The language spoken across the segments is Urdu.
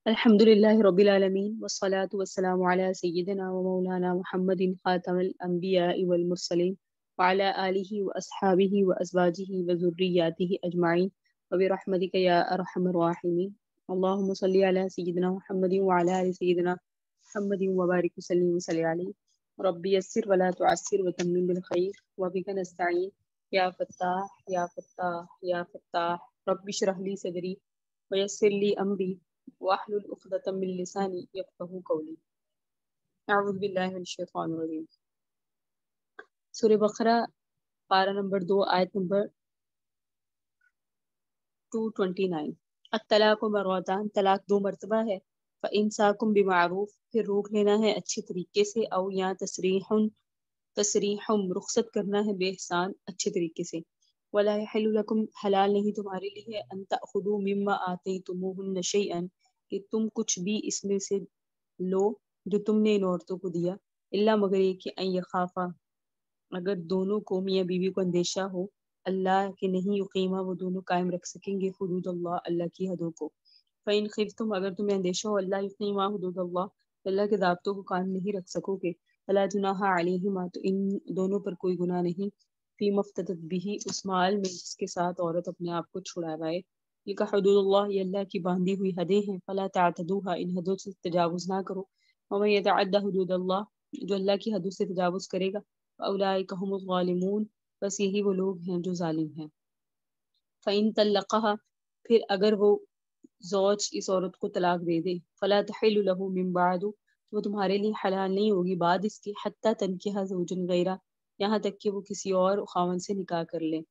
الحمدللہ رب العالمین والصلاة والسلام علی سیدنا و مولانا محمد خاتم الانبیاء والمرسلین وعلی آلہ واصحابہ وازواجہ وذریاتہ اجمعین وبرحمتک یا ارحم الراحمین اللہم صلی علی سیدنا محمد وعلی آل سیدنا محمد وبارک وسلم وصلی علیہ ربی یسر ولا تعسر وتمم بالخیر وبک نستعین یا فتاح یا فتاح یا فتاح رب اشرح لی صدری ویسر لی امری واحلل عقدۃ من لسانی یفقہوا قولی اعوذ باللہ من الشیطان الرجیم۔ سورہ بقرہ پارہ نمبر 2 آیت نمبر 229۔ الطلاق مرتان، طلاق 2 مرتبہ ہے۔ فإمساکم بمعروف، پھر روک لینا ہے اچھے طریقے سے، او یا تسریح رخصت کرنا ہے بے احسان اچھے طریقے سے۔ ولا یحل لکم، حلال نہیں تمہارے لیے، ان تأخذوا مما آتیتموہن شیئا، کہ تم کچھ بھی اس میں سے لو جو تم نے ان عورتوں کو دیا، الا مگر یہ کہ ان یخافا، اگر دونوں کو میاں بیوی کو اندیشہ ہو، اللہ کہ نہیں یقیمہ، وہ دونوں قائم رکھ سکیں گے حدود اللہ، اللہ کی حدوں کو۔ فإن خفتم، اگر تمہیں اندیشہ ہو اللہ یقیمہ حدود اللہ، اللہ کے ضابطوں کو قائم نہیں رکھ سکو گے، فلا جناح علیہما، تو ان دونوں پر کوئی گناہ نہیں، فیما افتدت بہ، اس مال میں جس کے ساتھ عورت اپنے آپ کو چھڑائے۔ یہ کہ حدود اللہ، یہ اللہ کی باندھی ہوئی حدیں ہیں، فلا تعتدوها، ان حدوں سے تجاوز نہ کرو۔ ومن یتعد حدود اللہ، جو اللہ کی حدوں سے تجاوز کرے گا، فاولئک هم الظالمون، بس یہی وہ لوگ ہیں جو ظالم ہیں۔ فإن طلقها، پھر اگر وہ زوج اس عورت کو طلاق دے دے، فلا تحل له من بعد، وہ تمہارے لیے حلال نہیں ہوگی بعد اس کے، حتی تنکح زوجا غیرہ، یہاں تک کہ وہ کسی اور خاوند سے نکاح کر لے۔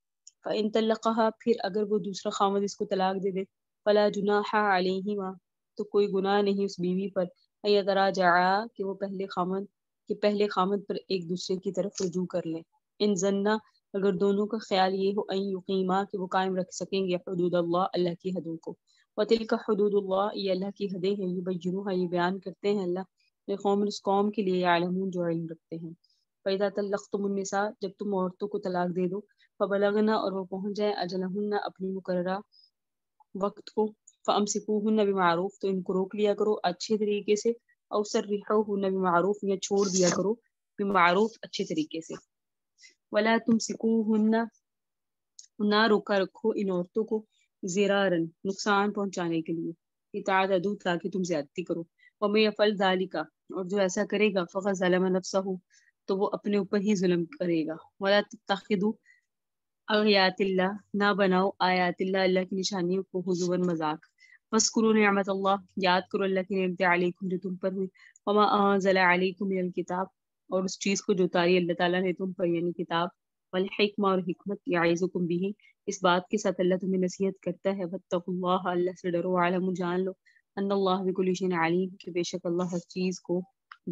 فإن طلقها، پھر اگر وہ دوسرا خاوند اس کو طلاق دے دے، فلا جناح علیہما، تو کوئی گناہ نہیں اس بیوی پر، ان یتراجعا، کہ وہ پہلے خاوند پر ایک دوسرے کی طرف رجوع کر لیں۔ ان ظنا، اگر دونوں کا خیال یہ ہو، ان یقیما، کہ وہ قائم رکھ سکیں گے حدود اللہ، اللہ کی حدوں کو۔ وتلک حدود اللہ، یہ اللہ کی حدیں ہیں، یبینوها، یہ بیان کرتے ہیں اللہ لقوم، اس قوم کے لیے، یعلمون، جو علم رکھتے ہیں۔ فإذا طلقتم النساء، جب تم عورتوں کو طلاق دے دو، فبلغنا، اور وہ پہنچ جائیں، اجلہن، اپنی مقررہ وقت کو، فامسکوہن بمعروف، تو ان کو روک لیا کرو اچھے طریقے سے، او سرحوہن بمعروف، یا چھوڑ دیا کرو بمعروف اچھے طریقے سے۔ ولا تمسکوہن، نہ روکا رکھو ان عورتوں کو، زرارن، نقصان پہنچانے کے لیے، لتعتدوا، تاکہ تم زیادتی کرو۔ ومن یفعل ذلک، اور جو ایسا کرے گا، فقد ظلم نفسہ، تو وہ اپنے اوپر ہی ظلم کرے گا۔ ولا تتخذوا آیات اللہ، نہ بناؤ آیات اللہ، اللہ کی نشانیوں کو، ہزوا، مذاق۔ واذکروا نعمت اللہ، یاد کرو اللہ کی نعمت علیکم جو تم پر ہوئی، وما انزل علیکم من الکتاب، اور اس چیز کو جو اتاری اللہ تعالیٰ نے تم پر، یعنی کتاب، والحکمہ، اور حکمت، یعظکم بھی، اس بات کے ساتھ اللہ تمہیں نصیحت کرتا ہے، واتقوا اللہ، اللہ سے ڈرو، واعلموا، جان لو، ان اللہ بکل شیء علیم، کہ بے شک اللہ ہر چیز کو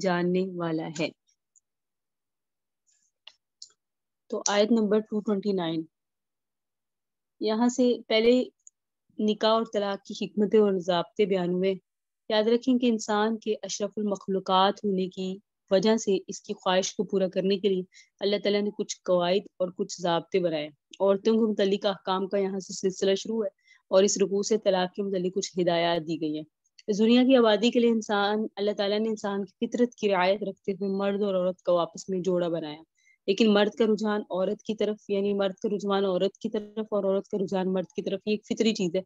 جاننے والا ہے۔ تو آیت نمبر 229، یہاں سے پہلے نکاح اور طلاق کی حکمتیں اور ضابطے بیان ہوئے۔ یاد رکھیں کہ انسان کے اشرف المخلوقات ہونے کی وجہ سے اس کی خواہش کو پورا کرنے کے لیے اللہ تعالیٰ نے کچھ قواعد اور کچھ ضابطے بنائے۔ عورتوں کے متعلق احکام کا یہاں سے سلسلہ شروع ہے، اور اس رکوع سے طلاق کے متعلق کچھ ہدایات دی گئی ہیں۔ اس دنیا کی آبادی کے لیے اللہ تعالیٰ نے انسان کی فطرت کی رعایت رکھتے ہوئے مرد اور عورت کو آپس میں جوڑا بنایا، لیکن مرد کا رجحان عورت کی طرف، یعنی مرد کا رجحان عورت کی طرف اور عورت کا رجحان مرد کی طرف، یہ ایک فطری چیز ہے،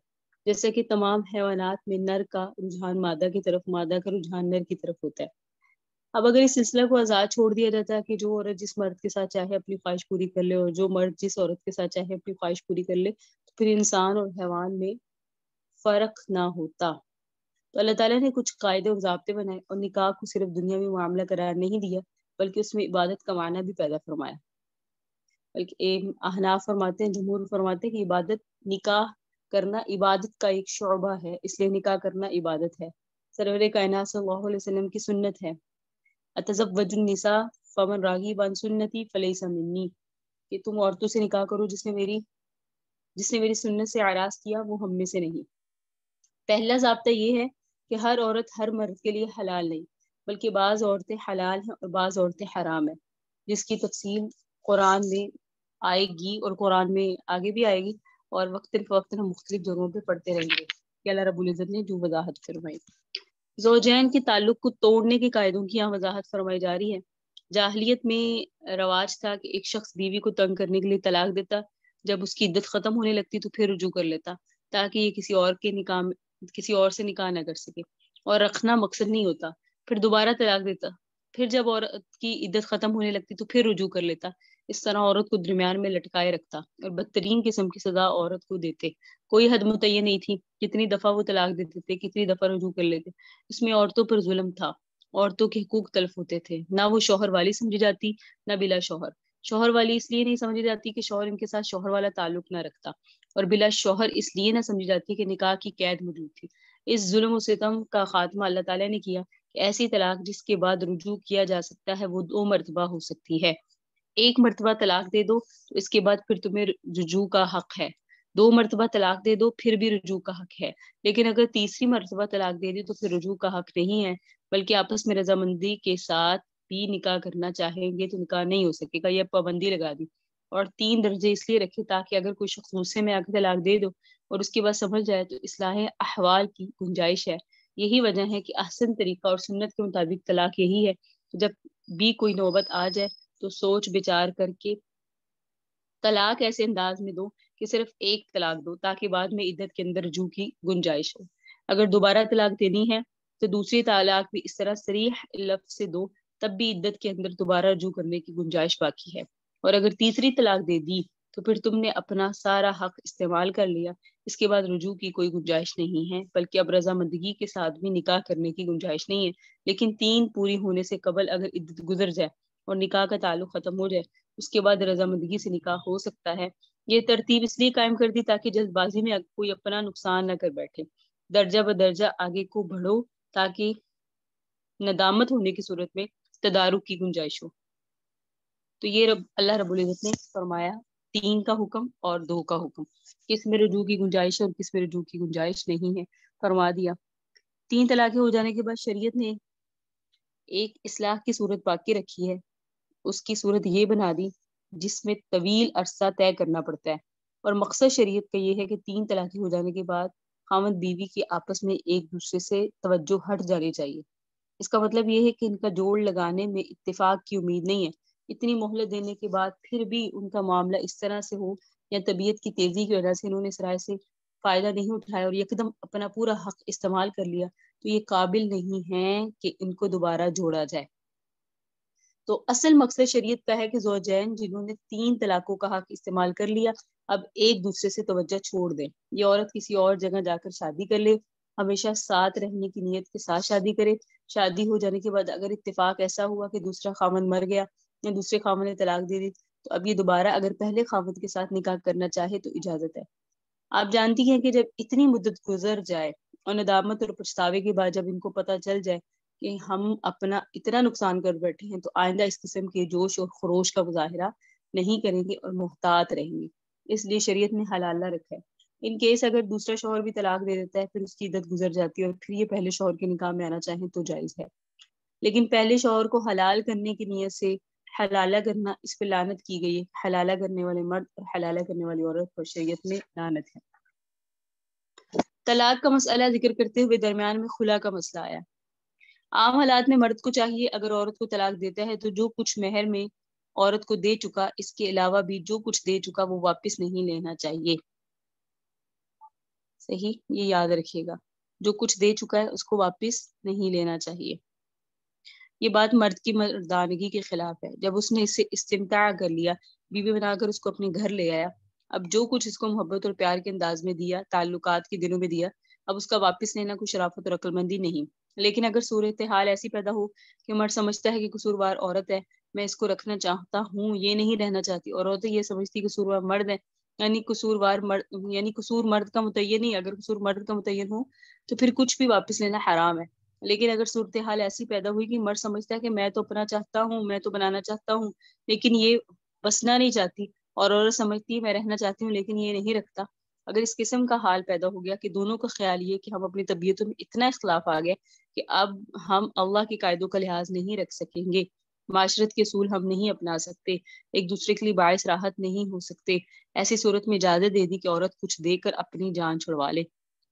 جیسا کہ تمام حیوانات میں نر کا رجحان مادہ کی طرف، مادہ کا رجحان نر کی طرف ہوتا ہے۔ اب اگر اس سلسلہ کو آزاد چھوڑ دیا جاتا ہے کہ جو عورت جس مرد کے ساتھ چاہے اپنی خواہش پوری کر لے، اور جو مرد جس عورت کے ساتھ چاہے اپنی خواہش پوری کر لے، تو پھر انسان اور حیوان میں فرق نہ ہوتا۔ تو اللہ تعالیٰ نے کچھ قاعدے اور ضابطے بنائے، اور نکاح کو صرف دنیاوی معاملہ قرار نہیں دیا، بلکہ اس میں عبادت کا معنی بھی پیدا فرمایا۔ بلکہ احناف فرماتے ہیں، جمہور فرماتے ہیں کہ نکاح کرنا عبادت کا ایک شعبہ ہے، اس لیے نکاح کرنا عبادت ہے۔ سرور کائنات صلی اللہ علیہ وسلم کی سنت ہے، اتزوج النساء فمن راغب عن سنتی فلیس منی، کہ تم عورتوں سے نکاح کرو جس نے میری سنت سے اعراض کیا، وہ ہم میں سے نہیں۔ پہلا ضابطہ یہ ہے کہ ہر عورت ہر مرد کے لیے حلال نہیں، بلکہ بعض عورتیں حلال ہیں اور بعض عورتیں حرام ہیں، جس کی تفصیل قرآن میں آئے گی، اور قرآن میں آگے بھی آئے گی، اور وقتاً فوقتاً ہم مختلف جگہوں پہ پڑھتے رہیں گے کہ اللہ رب العزت نے جو وضاحت فرمائی۔ زوجین کے تعلق کو توڑنے کے قاعدوں کی یہاں وضاحت فرمائی جا رہی ہے۔ جاہلیت میں رواج تھا کہ ایک شخص بیوی کو تنگ کرنے کے لیے طلاق دیتا، جب اس کی عدت ختم ہونے لگتی تو پھر رجوع کر لیتا تاکہ یہ کسی اور سے نکاح نہ کر سکے، اور رکھنا مقصد نہیں ہوتا۔ پھر دوبارہ طلاق دیتا، پھر جب عورت کی عدت ختم ہونے لگتی تو پھر رجوع کر لیتا۔ اس طرح عورت کو درمیان میں لٹکائے رکھتا اور بدترین قسم کی سزا عورت کو دیتے۔ کوئی حد متعین نہیں تھی، کتنی دفعہ وہ طلاق دیتے تھے، کتنی دفعہ رجوع کر لیتے۔ اس میں عورتوں پر ظلم تھا، عورتوں کے حقوق تلف ہوتے تھے، نہ وہ شوہر والی سمجھی جاتی نہ بلا شوہر۔ شوہر والی اس لیے نہیں سمجھی جاتی کہ شوہر ان کے ساتھ شوہر والا تعلق نہ رکھتا، اور بلا شوہر اس لیے نہ سمجھی جاتی کہ نکاح کی قید موجود تھی۔ اس ظلم و ستم کا خاتمہ اللہ تعالیٰ نے کیا کہ ایسی طلاق جس کے بعد رجوع کیا جا سکتا ہے وہ 2 مرتبہ ہو سکتی ہے۔ ایک مرتبہ طلاق دے دو تو اس کے بعد پھر تمہیں رجوع کا حق ہے، 2 مرتبہ طلاق دے دو پھر بھی رجوع کا حق ہے، لیکن اگر تیسری مرتبہ طلاق دے دی تو پھر رجوع کا حق نہیں ہے، بلکہ آپس میں رضامندی کے ساتھ بھی نکاح کرنا چاہیں گے تو نکاح نہیں ہو سکے گا۔ یہ پابندی لگا دی، اور 3 درجے اس لیے رکھے تاکہ اگر کوئی شخص غصے میں آ کے طلاق دے دو اور اس کے بعد سمجھ جائے تو اصلاح احوال کی گنجائش ہے۔ یہی وجہ ہے کہ احسن طریقہ اور سنت کے مطابق طلاق یہی ہے کہ جب بھی کوئی نوبت آ جائے تو سوچ بچار کر کے طلاق ایسے انداز میں دو کہ صرف ایک طلاق دو تاکہ بعد میں عدت کے اندر رجوع کی گنجائش ہو۔ اگر دوبارہ طلاق دینی ہے تو دوسری طلاق بھی اس طرح صریح لفظ سے دو، تب بھی عدت کے اندر دوبارہ رجوع کرنے کی گنجائش باقی ہے۔ اور اگر تیسری طلاق دے دی تو پھر تم نے اپنا سارا حق استعمال کر لیا، اس کے بعد رجوع کی کوئی گنجائش نہیں ہے، بلکہ اب رضامندگی کے ساتھ بھی نکاح کرنے کی گنجائش نہیں ہے، لیکن 3 پوری ہونے سے قبل اگر عدت گزر جائے اور نکاح کا تعلق ختم ہو جائے اس کے بعد رضامندگی سے نکاح ہو سکتا ہے۔ یہ ترتیب اس لیے قائم کر دی تاکہ جلد بازی میں کوئی اپنا نقصان نہ کر بیٹھے، درجہ بدرجہ آگے کو بڑھو تاکہ ندامت ہونے کی صورت میں تدارک کی گنجائش ہو۔ تو یہ اللہ رب العزت نے فرمایا 3 کا حکم اور 2 کا حکم، کس میں رجوع کی گنجائش ہے اور کس میں رجوع کی گنجائش نہیں ہے، فرما دیا۔ 3 طلاقیں ہو جانے کے بعد شریعت نے ایک اصلاح کی صورت باقی رکھی ہے، اس کی صورت یہ بنا دی جس میں طویل عرصہ طے کرنا پڑتا ہے، اور مقصد شریعت کا یہ ہے کہ 3 طلاقیں ہو جانے کے بعد خاوند بیوی کی آپس میں ایک دوسرے سے توجہ ہٹ جانی چاہیے۔ اس کا مطلب یہ ہے کہ ان کا جوڑ لگانے میں اتفاق کی امید نہیں ہے، اتنی مہلت دینے کے بعد پھر بھی ان کا معاملہ اس طرح سے ہو یا طبیعت کی تیزی کی وجہ سے انہوں نے سرائے سے فائدہ نہیں اٹھایا اور یکدم اپنا پورا حق استعمال کر لیا تو یہ قابل نہیں ہے کہ ان کو دوبارہ جوڑا جائے۔ تو اصل مقصد شریعت کا ہے کہ زوجین جنہوں نے 3 طلاقوں کا حق استعمال کر لیا اب ایک دوسرے سے توجہ چھوڑ دیں۔ یہ عورت کسی اور جگہ جا کر شادی کر لے، ہمیشہ ساتھ رہنے کی نیت کے ساتھ شادی کرے، شادی ہو جانے کے بعد اگر اتفاق ایسا ہوا کہ دوسرا خاوند مر گیا یا دوسرے خاوند نے طلاق دے دی تو اب یہ دوبارہ اگر پہلے خاوند کے ساتھ نکاح کرنا چاہے تو اجازت ہے۔ آپ جانتی ہیں کہ جب اتنی مدت گزر جائے اور ندامت اور پچھتاوے کے بعد جب ان کو پتہ چل جائے کہ ہم اپنا اتنا نقصان کر بیٹھے ہیں تو آئندہ اس قسم کے جوش اور خروش کا مظاہرہ نہیں کریں گے اور محتاط رہیں گے، اس لیے شریعت نے حلالہ رکھا ہے۔ ان کیس اگر دوسرا شوہر بھی طلاق دے دیتا ہے پھر اس کی عدت گزر جاتی ہے اور پھر یہ پہلے شوہر کے نکاح میں آنا چاہیں تو جائز ہے، لیکن پہلے شوہر کو حلال کرنے کی نیت سے حلالہ کرنا اس پہ لعنت کی گئی ہے۔ حلالہ کرنے والے مرد اور حلالہ کرنے والی عورت پر شریعت میں لعنت ہے۔ طلاق کا مسئلہ ذکر کرتے ہوئے درمیان میں خلا کا مسئلہ آیا۔ عام حالات میں مرد کو چاہیے اگر عورت کو طلاق دیتا ہے تو جو کچھ مہر میں عورت کو دے چکا اس کے علاوہ بھی جو کچھ دے چکا وہ واپس نہیں لینا چاہیے۔ صحیح، یہ یاد رکھیے گا، جو کچھ دے چکا ہے اس کو واپس نہیں لینا چاہیے۔ یہ بات مرد کی مردانگی کے خلاف ہے۔ جب اس نے اسے استمتاع کر لیا، بیوی بنا کر اس کو اپنے گھر لے آیا، اب جو کچھ اس کو محبت اور پیار کے انداز میں دیا، تعلقات کے دنوں میں دیا، اب اس کا واپس لینا کوئی شرافت اور عقل مندی نہیں۔ لیکن اگر صورتحال ایسی پیدا ہو کہ مرد سمجھتا ہے کہ قصوروار عورت ہے، میں اس کو رکھنا چاہتا ہوں، یہ نہیں رہنا چاہتی، اور عورت یہ سمجھتی قصوروار مرد ہے، یعنی قصور مرد کا متعین نہیں، اگر قصور مرد کا متعین ہو تو پھر کچھ بھی واپس لینا حرام ہے۔ لیکن اگر صورتحال ایسی پیدا ہوئی کہ مرد سمجھتا ہے کہ میں تو اپنا چاہتا ہوں، میں تو بنانا چاہتا ہوں لیکن یہ بسنا نہیں چاہتی، اور عورت سمجھتی ہے میں رہنا چاہتی ہوں لیکن یہ نہیں رکھتا، اگر اس قسم کا حال پیدا ہو گیا کہ دونوں کا خیال یہ کہ ہم اپنی طبیعتوں میں اتنا اختلاف آ گیا کہ اب ہم اللہ کے قاعدوں کا لحاظ نہیں رکھ سکیں گے، معاشرت کے اصول ہم نہیں اپنا سکتے، ایک دوسرے کے لیے باعث راحت نہیں ہو سکتے، ایسی صورت میں اجازت دے دی کہ عورت کچھ دے کر اپنی جان چھڑوا لے۔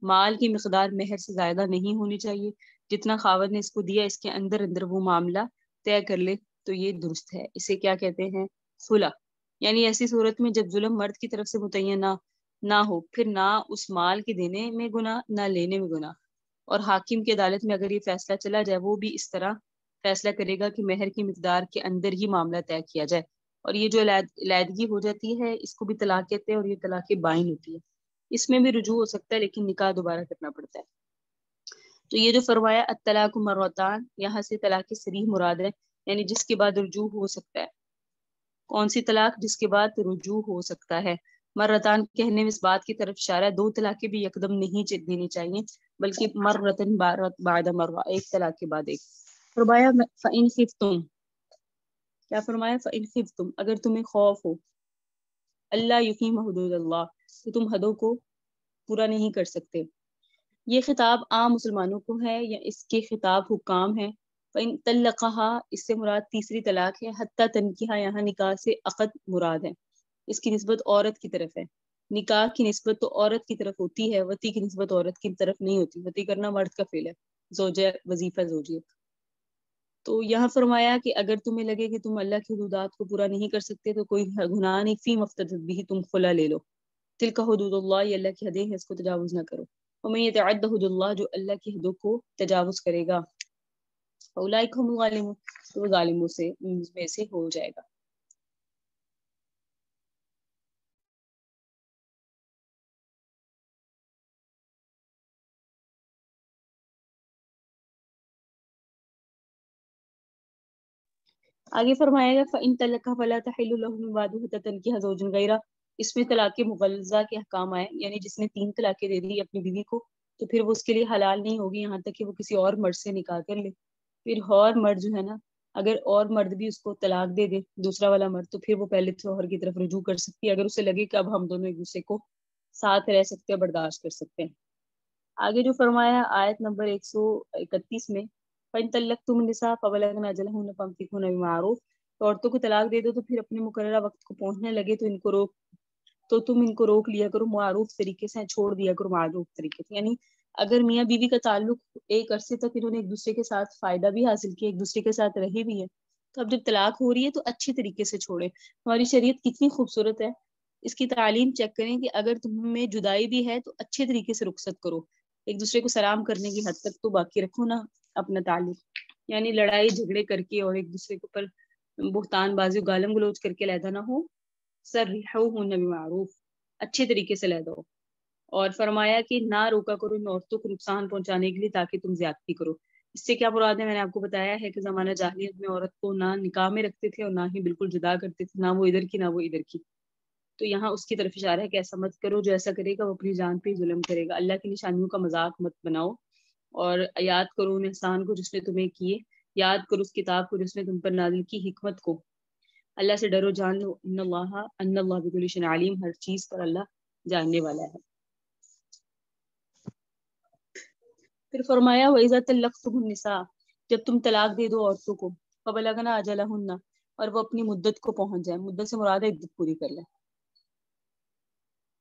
مال کی مقدار مہر سے زیادہ نہیں ہونی چاہیے، جتنا خاوند نے اس کو دیا اس کے اندر اندر وہ معاملہ طے کر لے تو یہ درست ہے. اسے کیا کہتے ہیں؟ خلا. یعنی ایسی صورت میں جب ظلم مرد کی طرف سے متعین نہ ہو، پھر نہ اس مال کے دینے میں گناہ نہ لینے میں گناہ، اور حاکم کی عدالت میں اگر یہ فیصلہ چلا جائے وہ بھی اس طرح فیصلہ کرے گا کہ مہر کی مقدار کے اندر ہی معاملہ طے کیا جائے. اور یہ جو علیحدگی ہو جاتی ہے اس کو بھی طلاق کہتے ہیں، اور یہ طلاق بائن ہوتی ہے. اس میں بھی رجوع ہو سکتا ہے لیکن نکاح دوبارہ کرنا پڑتا ہے. تو یہ جو فرمایا الطلاق مرتان، یہاں سے طلاق صریح مراد ہے، یعنی جس کے بعد رجوع ہو سکتا ہے. کون سی طلاق؟ جس کے بعد رجوع ہو سکتا ہے. مرتان کہنے میں اس بات کی طرف اشارہ ہے 2 طلاقیں بھی یکدم نہیں دینی چاہیے، بلکہ مرتن بعد مرہ، ایک طلاق کے بعد ایک. فرمایا فَإِنْ خِفْتُمْ، کیا فرمایا؟ فَإِنْ خِفْتُمْ، اگر تمہیں خوف ہو، اللہ یقیم حدود اللہ، کہ تم حدوں کو پورا نہیں کر سکتے. یہ خطاب عام مسلمانوں کو ہے یا اس کے خطاب حکام ہے؟ فَإِن طَلَّقَهَا، اس سے مراد تیسری طلاق ہے. حتیٰ تنکیحہ، یہاں نکاح سے عقد مراد ہے، اس کی نسبت عورت کی طرف ہے. نکاح کی نسبت تو عورت کی طرف ہوتی ہے، وطی کی نسبت عورت کی طرف نہیں ہوتی. وطی کرنا مرد کا فعل ہے، زوجہ وظیفہ زوجیت. تو یہاں فرمایا کہ اگر تمہیں لگے کہ تم اللہ کی حدودات کو پورا نہیں کر سکتے تو کوئی گناہ نہیں، فی مفتدت بھی تم خلا لے لو. تلک حدود اللہ، یہ اللہ کی حدیں ہیں، اس کو تجاوز نہ کرو. ومن یتعد حدود اللہ، جو اللہ کی حدوں کو تجاوز کرے گا، فاولئک هم الظالمون، تو وہ ظالموں میں سے ہو جائے گا. آگے فرمایا گا فَإِن طَلَّقَهَا فَلَا تَحِلُّ لَهُ مِن بَعْدُ حَتَّىٰ تَنكِحَ زَوْجًا غَيْرَهُ. اس میں طلاق مغلظہ کے احکام آئے، یعنی جس نے 3 طلاقیں دے دی اپنی بیوی کو تو پھر وہ اس کے لیے حلال نہیں ہوگی یہاں تک کہ وہ کسی اور مرد سے نکاح کر لے. پھر اور مرد جو ہے نا، اگر اور مرد بھی اس کو طلاق دے دے، دوسرا والا مرد، تو پھر وہ پہلے شوہر کی طرف رجوع کر سکتی ہے اگر اسے لگے کہ اب ہم دونوں ایک دوسرے کو ساتھ رہ سکتے ہیں، برداشت کر سکتے ہیں. آگے جو فرمایا آیت نمبر 131 میں، فَإِن طَلَّقْتُمُ النِّسَاءَ فَبَلَغْنَ أَجَلَهُنَّ فَأَمْسِكُوهُنَّ بِمَعْرُوفٍ، تو عورتوں کو طلاق دے دو تو پھر اپنے مقررہ وقت کو پہنچنے لگے تو تم ان کو روک لیا کرو معروف طریقے سے، چھوڑ دیا کرو معروف طریقے سے. یعنی اگر میاں بیوی کا تعلق ایک عرصے تک انہوں نے ایک دوسرے کے ساتھ فائدہ بھی حاصل کیا، ایک دوسرے کے ساتھ رہے بھی ہے، تو اب جب طلاق ہو رہی ہے تو اچھی طریقے سے چھوڑے. ہماری شریعت کتنی خوبصورت ہے، اس کی تعلیم چیک کریں کہ اگر تم میں جدائی بھی ہے تو اچھے طریقے سے رخصت کرو، ایک دوسرے کو سلام کرنے کی حد تک تو باقی رکھو نا اپنا تعلق. یعنی لڑائی جھگڑے کر کے اور ایک دوسرے کے اوپر بہتان بازی گالم گلوچ کر کے علیحدہ نہ ہو. سرحوہن بمعروف، اچھے طریقے سے علیحدہ ہو. اور فرمایا کہ نہ روکا کرو ان عورتوں کو نقصان پہنچانے کے لیے تاکہ تم زیادتی کرو. اس سے کیا مراد ہے؟ میں نے آپ کو بتایا ہے کہ زمانہ جاہلیت میں عورت کو نہ نکاح میں رکھتے تھے اور نہ ہی بالکل جدا کرتے تھے، نہ وہ ادھر کی نہ وہ ادھر کی. تو یہاں اس کی طرف اشارہ ہے کہ ایسا مت کرو، جو ایسا کرے گا وہ اپنی جان پہ ظلم کرے گا. اللہ کی نشانیوں کا مذاق مت بناؤ، اور یاد کرو ان احسان کو جس نے تمہیں کیے، یاد کرو اس کتاب کو جس نے تم پر نازل کی، حکمت کو. اللہ سے ڈرو، جان لو ان اللہ بکل شیء علیم، ہر چیز پر اللہ جاننے والا ہے. پھر فرمایا وَإِذَا طَلَّقْتُمُ النِّسَاءَ، جب تم طلاق دے دو عورتوں کو، فَبَلَغْنَ أَجَلَهُنَّ، اور وہ اپنی مدت کو پہنچ جائیں. مدت سے مراد ہے عدت پوری کر لیں.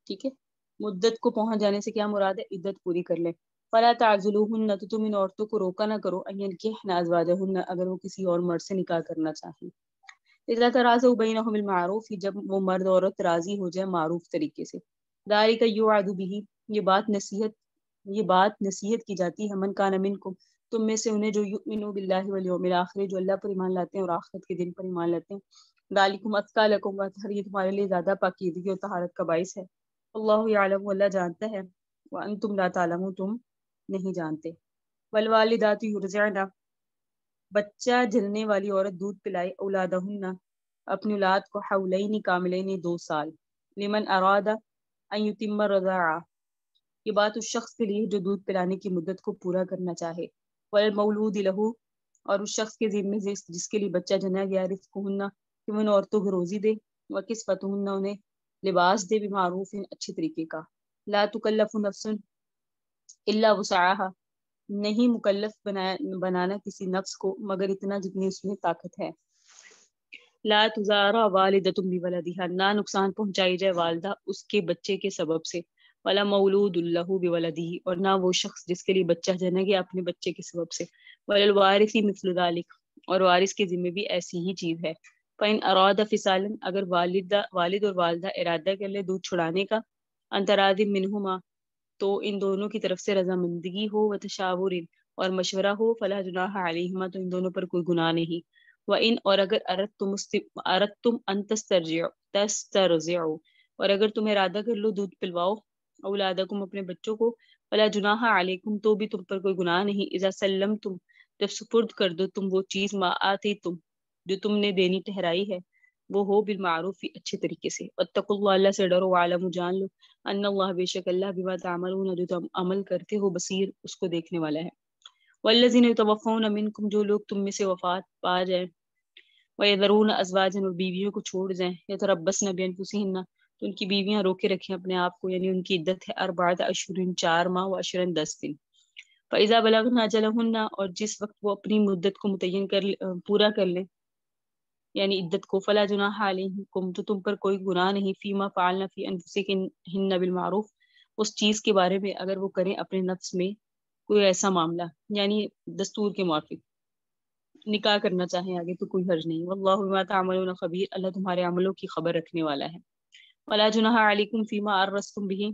ٹھیک ہے، مدت کو پہنچ جانے سے کیا مراد ہے؟ عدت پوری کر لیں. فَلَا تَعْزُلُوهُنَّ، تو تم ان عورتوں کو روکا نہ کرو، أَن يَنكِحْنَ أَزْوَاجَهُنَّ، اگر وہ کسی اور مرد سے نکاح کرنا چاہیں. اذا تراضوا بینہم بالمعروف، جب وہ مرد عورت راضی ہو جائے معروف طریقے سے. ذالک یوعظ بہ، یہ بات نصیحت کی جاتی ہے. من کان منکم، تم میں سے انہیں جو یؤمن باللہ والیوم الآخر، جو اللہ پر ایمان لاتے ہیں اور آخرت کے دن پر ایمان لاتے ہیں. ذالکم ازکی لکم واطہر، یہ تمہارے لیے زیادہ پاکیزگی اور طہارت کا باعث ہے. اللہ یعلم، اللہ جانتا ہے، وانتم لا تعلمون، تم نہیں جانتے. والوالدات یرضعن، بچہ جلنے والی عورت دودھ پلائے اولادہن، اپنی اولاد کو، حولین کاملین، 2 سال. لمن اراد ان یتم الرضاعہ، یہ بات اس شخص کے لیے جو دودھ پلانے کی مدت کو پورا کرنا چاہے. والمولود لہ، اور اس شخص کے ذمہ جس کے لیے بچہ جنا گیا، رزقہن، کہ وہ ان عورتوں کو روزی دے، وکسوتہن، انہیں لباس دے، بمعروف، اچھے طریقے کا. لا تکلف نفس الا وسعها، نہیں مکلف بنانا کسی نفس کو مگر اتنا جتنی اس میں طاقت ہے. لا تزار والدۃ بولدہا، نہ نقصان پہنچائی جائے والدہ اس کے بچے کے سبب سے. ولا مولود لہ بولدہ، اور نہ وہ شخص جس کے لیے بچہ جنا گیا اپنے بچے کے سبب سے، ولا الوارث مثل ذلک، اور وارث کے ذمہ بھی ایسی ہی چیز ہے۔ فإن اراد فصالا، اگر والد اور والدہ ارادہ کر لے دودھ چھڑانے کا، ان تراض منہما، تو ان دونوں کی طرف سے رضامندگی ہو، و تشاور، اور مشورہ ہو، فلا جناح علیہما، تو ان دونوں پر کوئی گناہ نہیں۔ وإن، اور اگر اردتم ان تسترضعوا، اور اگر تم ارادہ کر لو دودھ پلواؤ، اولادکم، اپنے بچوں کو، فلا جناح علیکم، تو بھی تم پر کوئی گناہ نہیں، اذا سلمتم، جب سپرد کر دو تم وہ چیز، ما آتیتم، جو تم نے دینی ٹھہرائی ہے، وہ ہو بالمعروف، اچھے طریقے سے۔ واتقوا اللہ، اللہ سے ڈرو، وعلموا، جان لو، ان اللہ، بے شک اللہ، بما تعملون، جو تم عمل کرتے ہو، بصیر، اس کو دیکھنے والا ہے۔ والذین یتوفون منکم، جو لوگ تم میں سے وفات پا جائیں، وَيَذَرُونَ أَزْوَاجًا، اور بیویوں کو چھوڑ جائیں، يَتَرَبَّصْنَ بِأَنفُسِهِنَّ، تو ان کی بیویاں روکے رکھیں اپنے آپ کو، یعنی ان کی عدت ہے 4 اشہر، 4 ماہ، وعشرا، 10 دن۔ فَإِذَا بَلَغْنَ أَجَلَهُنَّ، اور جس وقت وہ اپنی مدت کو متعین پورا کر لیں، یعنی عدت کو، فلا جناح علیکم، تو تم پر کوئی گناہ نہیں، فیما فعلن فی انفسہن بالمعروف، اس چیز کے بارے میں اگر وہ کریں اپنے نفس میں کوئی ایسا معاملہ، یعنی دستور کے موافق نکاح کرنا چاہیں آگے، تو کوئی حرج نہیں۔ واللہ بما تعملون خبیر، اللہ تمہارے عملوں کی خبر رکھنے والا ہے۔ ولا جناح علیکم فیما عرضتم به،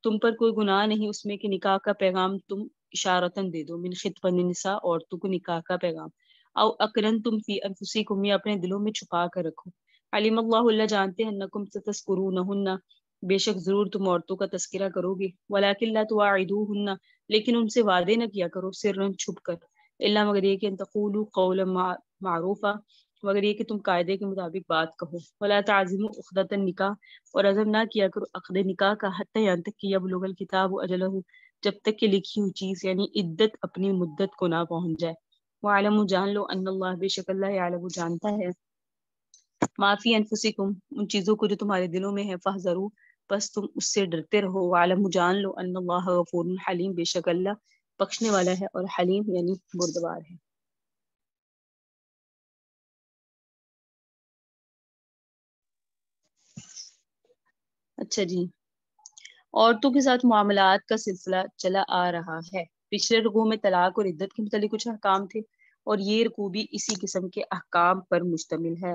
تم پر کوئی گناہ نہیں اس میں کہ نکاح کا پیغام تم اشارتاً دے دو، من خطبۃ النساء، عورتوں کو نکاح کا پیغام، او اقرنتم فی انفسکم، یا اپنے دلوں میں چھپا کر رکھو۔ علیم اللہ، اللہ جانتے ہیں، انکم ستذکرونہن، بے شک ضرور تم عورتوں کا تذکرہ کرو گے، ولکن لا تواعدوہن، لیکن ان سے وعدے نہ کیا کرو، سرا، چھپ کر، الا مگر یہ کہ ان تقولوا قولا معروفا، مگر یہ کہ تم قاعدے کے مطابق بات کہو، ولا تعزموا عقدۃ النکاح، اور عزم نہ کیا کرو عقد نکاح کا، حتی یہاں تک کہ یبلغ الکتاب اجلہ، جب تک کہ لکھی ہوئی چیز یعنی عدت اپنی مدت کو نہ پہنچ جائے۔ وعلموا، جان لو، ان اللہ، بے شک اللہ، یعلم، جانتا ہے، ما فی انفسکم، ان چیزوں کو جو تمہارے دلوں میں ہے، فاحذروا، بس تم اس سے ڈرتے رہو، وعلموا، جان لو، ان اللہ غفور حلیم، بے شک اللہ بخشنے والا ہے اور حلیم یعنی بردبار ہے۔ اچھا جی، عورتوں کے ساتھ معاملات کا سلسلہ چلا آ رہا ہے۔ پچھلے رکوع میں طلاق اور عدت کے متعلق کچھ احکام تھے، اور یہ رکوع بھی اسی قسم کے احکام پر مشتمل ہے۔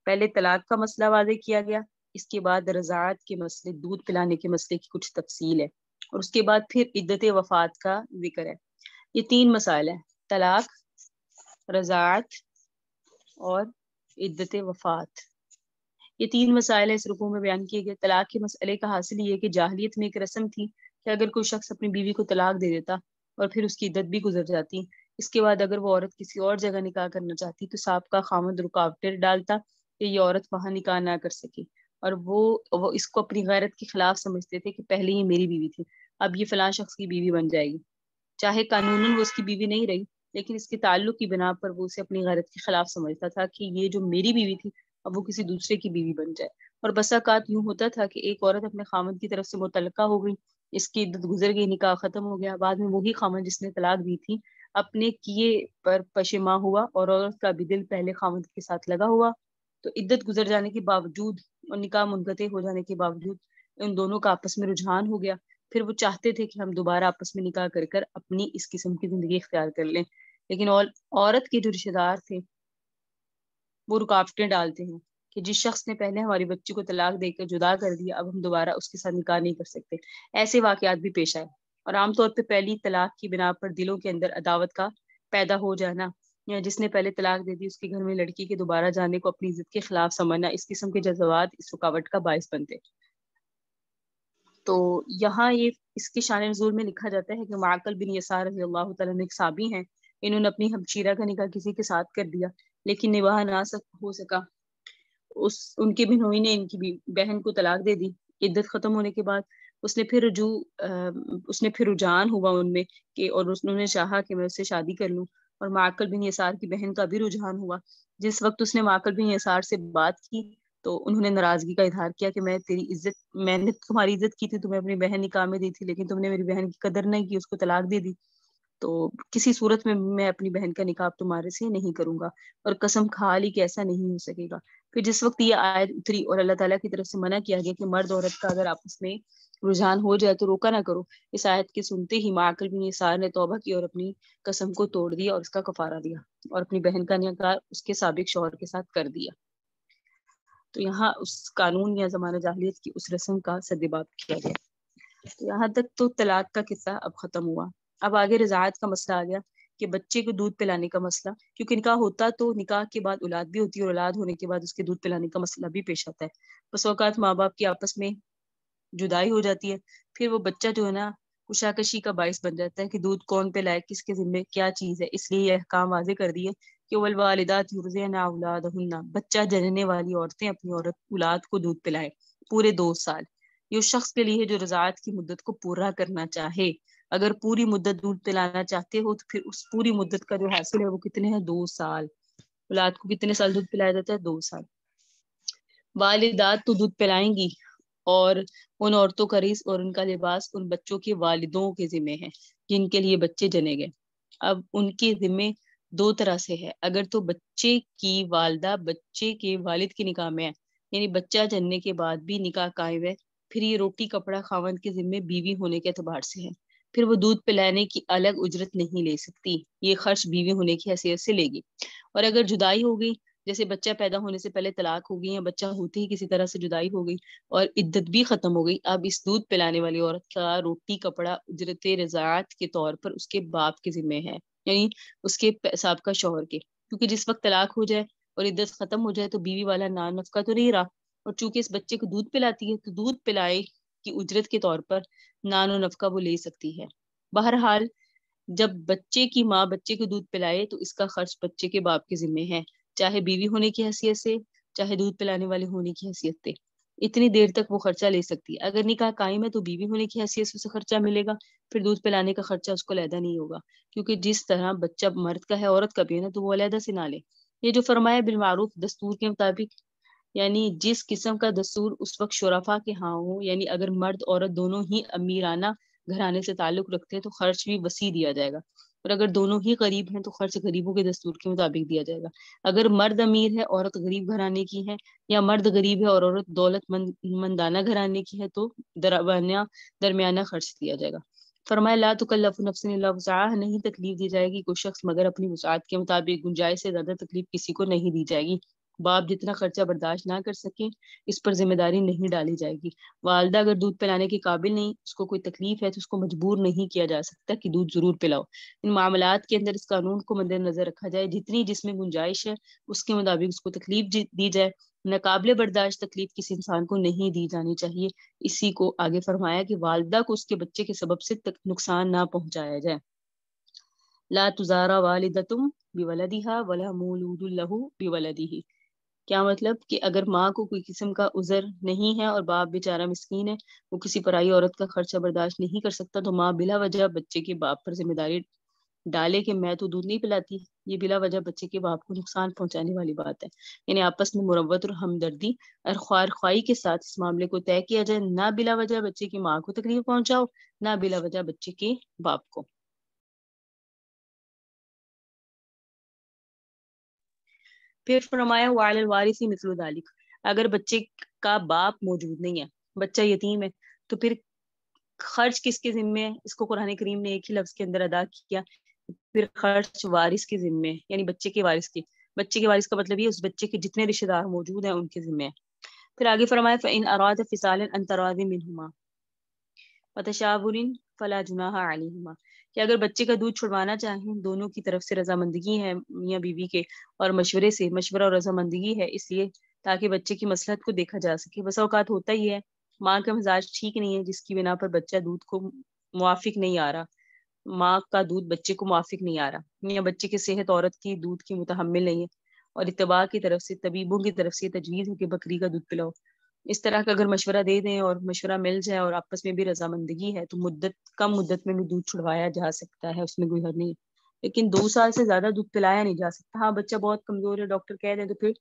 پہلے طلاق کا مسئلہ واضح کیا گیا، اس کے بعد رضاعت کے مسئلے، دودھ پلانے کے مسئلے کی کچھ تفصیل ہے، اور اس کے بعد پھر عدت وفات کا ذکر ہے۔ یہ 3 مسائل ہیں، طلاق، رضاعت اور عدت وفات۔ یہ 3 مسائل اس رکوع میں بیان کیے گئے۔ طلاق کے مسئلے کا حاصل یہ کہ جاہلیت میں ایک رسم تھی کہ اگر کوئی شخص اپنی بیوی کو طلاق دے دیتا اور پھر اس کی عدت بھی گزر جاتی، اس کے بعد اگر وہ عورت کسی اور جگہ نکاح کرنا چاہتی تو سابقہ خامند رکاوٹیں ڈالتا کہ یہ عورت وہاں نکاح نہ کر سکی، اور وہ اس کو اپنی غیرت کے خلاف سمجھتے تھے کہ پہلے یہ میری بیوی تھی، اب یہ فلاں شخص کی بیوی بن جائے گی، چاہے قانوناً وہ اس کی بیوی نہیں رہی، لیکن اس کے تعلق کی بنا پر وہ اسے اپنی غیرت کے خلاف سمجھتا تھا کہ یہ جو میری بیوی تھی اب وہ کسی دوسرے کی بیوی بن جائے۔ اور بسا اوقات یوں ہوتا تھا کہ ایک عورت اپنے خامند کی طرف سے متعلقہ ہو گئی، اس کی عدت گزر گئی، نکاح ختم ہو گیا، بعد میں وہی خامند جس نے طلاق دی تھی اپنے کیے پر پشیماں ہوا، اور عورت کا بھی دل پہلے خامند کے ساتھ لگا ہوا، تو عدت گزر جانے کے باوجود اور نکاح منقطع ہو جانے کے باوجود ان دونوں کا آپس میں رجحان ہو گیا، پھر وہ چاہتے تھے کہ ہم دوبارہ آپس میں نکاح کر کر اپنی اس قسم کی زندگی اختیار کر لیں، لیکن عورت کے جو رشتے دار تھے وہ رکاوٹیں ڈالتے ہیں کہ جس شخص نے پہلے ہماری بچی کو طلاق دے کر جدا کر دیا اب ہم دوبارہ اس کے ساتھ نکاح نہیں کر سکتے۔ ایسے واقعات بھی پیش آئے، اور عام طور پہ پہلی طلاق کی بنا پر دلوں کے اندر عداوت کا پیدا ہو جانا، یا جس نے پہلے طلاق دے دی اس کے گھر میں لڑکی کے دوبارہ جانے کو اپنی ضد کے خلاف سمجھنا، اس قسم کے جذبات اس رکاوٹ کا باعث بنتے۔ تو یہاں یہ اس کے شان نزول میں لکھا جاتا ہے کہ معقل بن یسار رضی اللہ تعالیٰ عنہ ایک صحابی ہیں، انہوں نے اپنی ہمشیرہ کا نکاح کسی کے ساتھ کر دیا لیکن نباہ نہ ہو سکا، ان کے بہنوئی نے ان کی بہن کو طلاق دے دی۔ عدت ختم ہونے کے بعد اس نے پھر رجحان ہوا ان میں کہ، اور انہوں نے چاہا کہ میں اس سے شادی کر لوں، اور معقل بن یسار کی بہن کا بھی رجحان ہوا۔ جس وقت اس نے معقل بن یسار سے بات کی تو انہوں نے ناراضگی کا اظہار کیا کہ میں نے تمہاری عزت کی تھی، تمہیں اپنی بہن نکاح میں دی تھی، لیکن تم نے میری بہن کی قدر نہیں کی، اس کو طلاق دے دی، تو کسی صورت میں میں اپنی بہن کا نکاح تمہارے سے نہیں کروں گا، اور قسم کھا لی کہ ایسا نہیں ہو سکے گا۔ پھر جس وقت یہ آیت اتری اور اللہ تعالیٰ کی طرف سے منع کیا گیا کہ مرد عورت کا اگر آپس میں رجحان ہو جائے تو روکا نہ کرو، اس آیت کے سنتے ہی معقل بن یسار نے توبہ کی اور اپنی قسم کو توڑ دیا اور اس کا کفارہ دیا اور اپنی بہن کا نکاح اس کے سابق شوہر کے ساتھ کر دیا۔ تو یہاں اس قانون یا زمانہ جاہلیت کی اس رسم کا سدباب کیا گیا۔ تو یہاں تک تو طلاق کا قصہ اب ختم ہوا۔ اب آگے رضاعت کا مسئلہ آ گیا کہ بچے کو دودھ پلانے کا مسئلہ، کیونکہ نکاح ہوتا تو نکاح کے بعد اولاد بھی ہوتی ہے اور اولاد ہونے کے بعد اس کے دودھ پلانے کا مسئلہ بھی پیش آتا ہے۔ بس اوقات ماں باپ کی آپس میں جدائی ہو جاتی ہے، پھر وہ بچہ جو ہے نا کشاکشی کا باعث بن جاتا ہے کہ دودھ کون پلائے، کس کے ذمے کیا چیز ہے۔ اس لیے یہ احکام واضح کر دیے کہ والوالدات یرضعن اولادہن، بچہ جننے والی عورتیں اپنی اولاد کو دودھ پلائیں پورے 2 سال۔ یہ اس شخص کے لیے جو رضاعت کی مدت کو پورا کرنا چاہے۔ اگر پوری مدت دودھ پلانا چاہتے ہو تو پھر اس پوری مدت کا جو حاصل ہے وہ کتنے ہیں؟ 2 سال۔ اولاد کو کتنے سال دودھ پلایا جاتا ہے؟ 2 سال۔ والدات تو دودھ پلائیں گی اور ان عورتوں کا رزق اور ان کا لباس ان بچوں کے والدوں کے ذمے ہے جن کے لیے بچے جنے گئے۔ اب ان کے ذمے 2 طرح سے ہے۔ اگر تو بچے کی والدہ بچے کے والد کے نکاح میں ہے، یعنی بچہ جننے کے بعد بھی نکاح قائم ہے، پھر یہ روٹی کپڑا خاوند کے ذمے بیوی ہونے کے اعتبار سے ہے، پھر وہ دودھ پلانے کی الگ اجرت نہیں لے سکتی، یہ خرچ بیوی ہونے کی حیثیت سے لے گی۔ اور اگر جدائی ہو گئی، جیسے بچہ پیدا ہونے سے پہلے طلاق ہو گئی یا بچہ ہوتے ہی کسی طرح سے جدائی ہو گئی اور عدت بھی ختم ہو گئی، اب اس دودھ پلانے والی عورت کا روٹی کپڑا اجرت رضاعت کے طور پر اس کے باپ کے ذمے ہے، یعنی اس کے سابقہ شوہر کے، کیونکہ جس وقت طلاق ہو جائے اور عدت ختم ہو جائے تو بیوی والا نان نفقہ تو نہیں رہا، اور چونکہ اس بچے کو دودھ پلاتی ہے تو دودھ پلائے کی اجرت کے طور پر نان و نفقہ وہ لے سکتی ہے۔ بہرحال جب بچے کی ماں بچے کو دودھ پلائے تو اس کا خرچ بچے کے باپ کے ذمے ہے، چاہے بیوی ہونے کی حیثیت سے چاہے دودھ پلانے والے ہونے کی حیثیت سے، اتنی دیر تک وہ خرچہ لے سکتی ہے۔ اگر نکاح قائم ہے تو بیوی ہونے کی حیثیت سے اسے خرچہ ملے گا، پھر دودھ پلانے کا خرچہ اس کو علیحدہ نہیں ہوگا، کیونکہ جس طرح بچہ مرد کا ہے عورت کا بھی ہے نا، تو وہ علیحدہ سے نہ لے۔ یہ جو فرمایا بالمعروف دستور کے مطابق، یعنی جس قسم کا دستور اس وقت شرفا کے ہاں ہو، یعنی اگر مرد عورت دونوں ہی امیرانہ گھرانے سے تعلق رکھتے ہیں تو خرچ بھی وسیع دیا جائے گا، اور اگر دونوں ہی غریب ہیں تو خرچ غریبوں کے دستور کے مطابق دیا جائے گا۔ اگر مرد امیر ہے عورت غریب گھرانے کی ہے، یا مرد غریب ہے اور عورت دولت مندانہ گھرانے کی ہے، تو درمیانہ خرچ دیا جائے گا۔ فرمایا لا تکلف نفس الا وسعها، نہیں تکلیف دی جائے گی کوئی شخص مگر اپنی وسعت کے مطابق، گنجائش سے زیادہ تکلیف کسی کو نہیں دی جائے گی۔ باپ جتنا خرچہ برداشت نہ کر سکے اس پر ذمہ داری نہیں ڈالی جائے گی۔ والدہ اگر دودھ پلانے کے قابل نہیں، اس کو کوئی تکلیف ہے تو اس کو مجبور نہیں کیا جا سکتا کہ دودھ ضرور پلاؤ۔ ان معاملات کے اندر اس قانون کو مد نظر رکھا جائے، جتنی جس میں گنجائش ہے اس کے مطابق اس کو تکلیف دی جائے، ناقابل برداشت تکلیف کسی انسان کو نہیں دی جانی چاہیے۔ اسی کو آگے فرمایا کہ والدہ کو اس کے بچے کے سبب سے نقصان نہ پہنچایا جائے۔ لا تزار والدۃ بولدها ولا مولود له بولده، کیا مطلب کہ اگر ماں کو کوئی قسم کا عذر نہیں ہے اور باپ بیچارہ مسکین ہے، وہ کسی پرائی عورت کا خرچہ برداشت نہیں کر سکتا، تو ماں بلا وجہ بچے کے باپ پر ذمہ داری ڈالے کہ میں تو دودھ نہیں پلاتی، یہ بلا وجہ بچے کے باپ کو نقصان پہنچانے والی بات ہے۔ یعنی آپس میں مروت اور ہمدردی اور خوائی کے ساتھ اس معاملے کو طے کیا جائے، نہ بلا وجہ بچے کی ماں کو تکلیف پہنچاؤ، نہ بلا وجہ بچے کے باپ کو۔ پھر فرمایا وعلی الوارث مثل ذلک، اگر بچے کا باپ موجود نہیں ہے، بچہ یتیم ہے، تو پھر خرچ کس کے ذمے ہے؟ اس کو قرآن کریم نے ایک ہی لفظ کے اندر ادا کیا، پھر خرچ وارث کے ذمے، یعنی بچے کے وارث کے۔ بچے کے وارث کا مطلب یہ اس بچے کے جتنے رشتہ دار موجود ہیں ان کے ذمے ہے۔ پھر آگے فرمایا فإن أراد فصالا عن تراض منهما وتشاور فلا جناح علیہما، کہ اگر بچے کا دودھ چھڑوانا چاہیں، دونوں کی طرف سے رضامندگی ہے میاں بیوی کے اور مشورے سے، مشورہ اور رضامندگی ہے، اس لیے تاکہ بچے کی مصلحت کو دیکھا جا سکے۔ بس اوقات ہوتا ہی ہے ماں کا مزاج ٹھیک نہیں ہے جس کی بنا پر بچہ دودھ کو موافق نہیں آ رہا، ماں کا دودھ بچے کو موافق نہیں آ رہا، یا بچے کی صحت عورت کی دودھ کی متحمل نہیں ہے، اور اتباع کی طرف سے طبیبوں کی طرف سے تجویز ہے کہ بکری کا دودھ پلاؤ، اس طرح کا اگر مشورہ دے دیں اور مشورہ مل جائے اور آپس میں بھی رضامندگی ہے تو کم مدت میں بھی دودھ چھڑوایا جا سکتا ہے، اس میں کوئی حد نہیں، لیکن 2 سال سے زیادہ دودھ پلایا نہیں جا سکتا۔ ہاں بچہ بہت کمزور ہے ڈاکٹر کہہ دیں تو پھر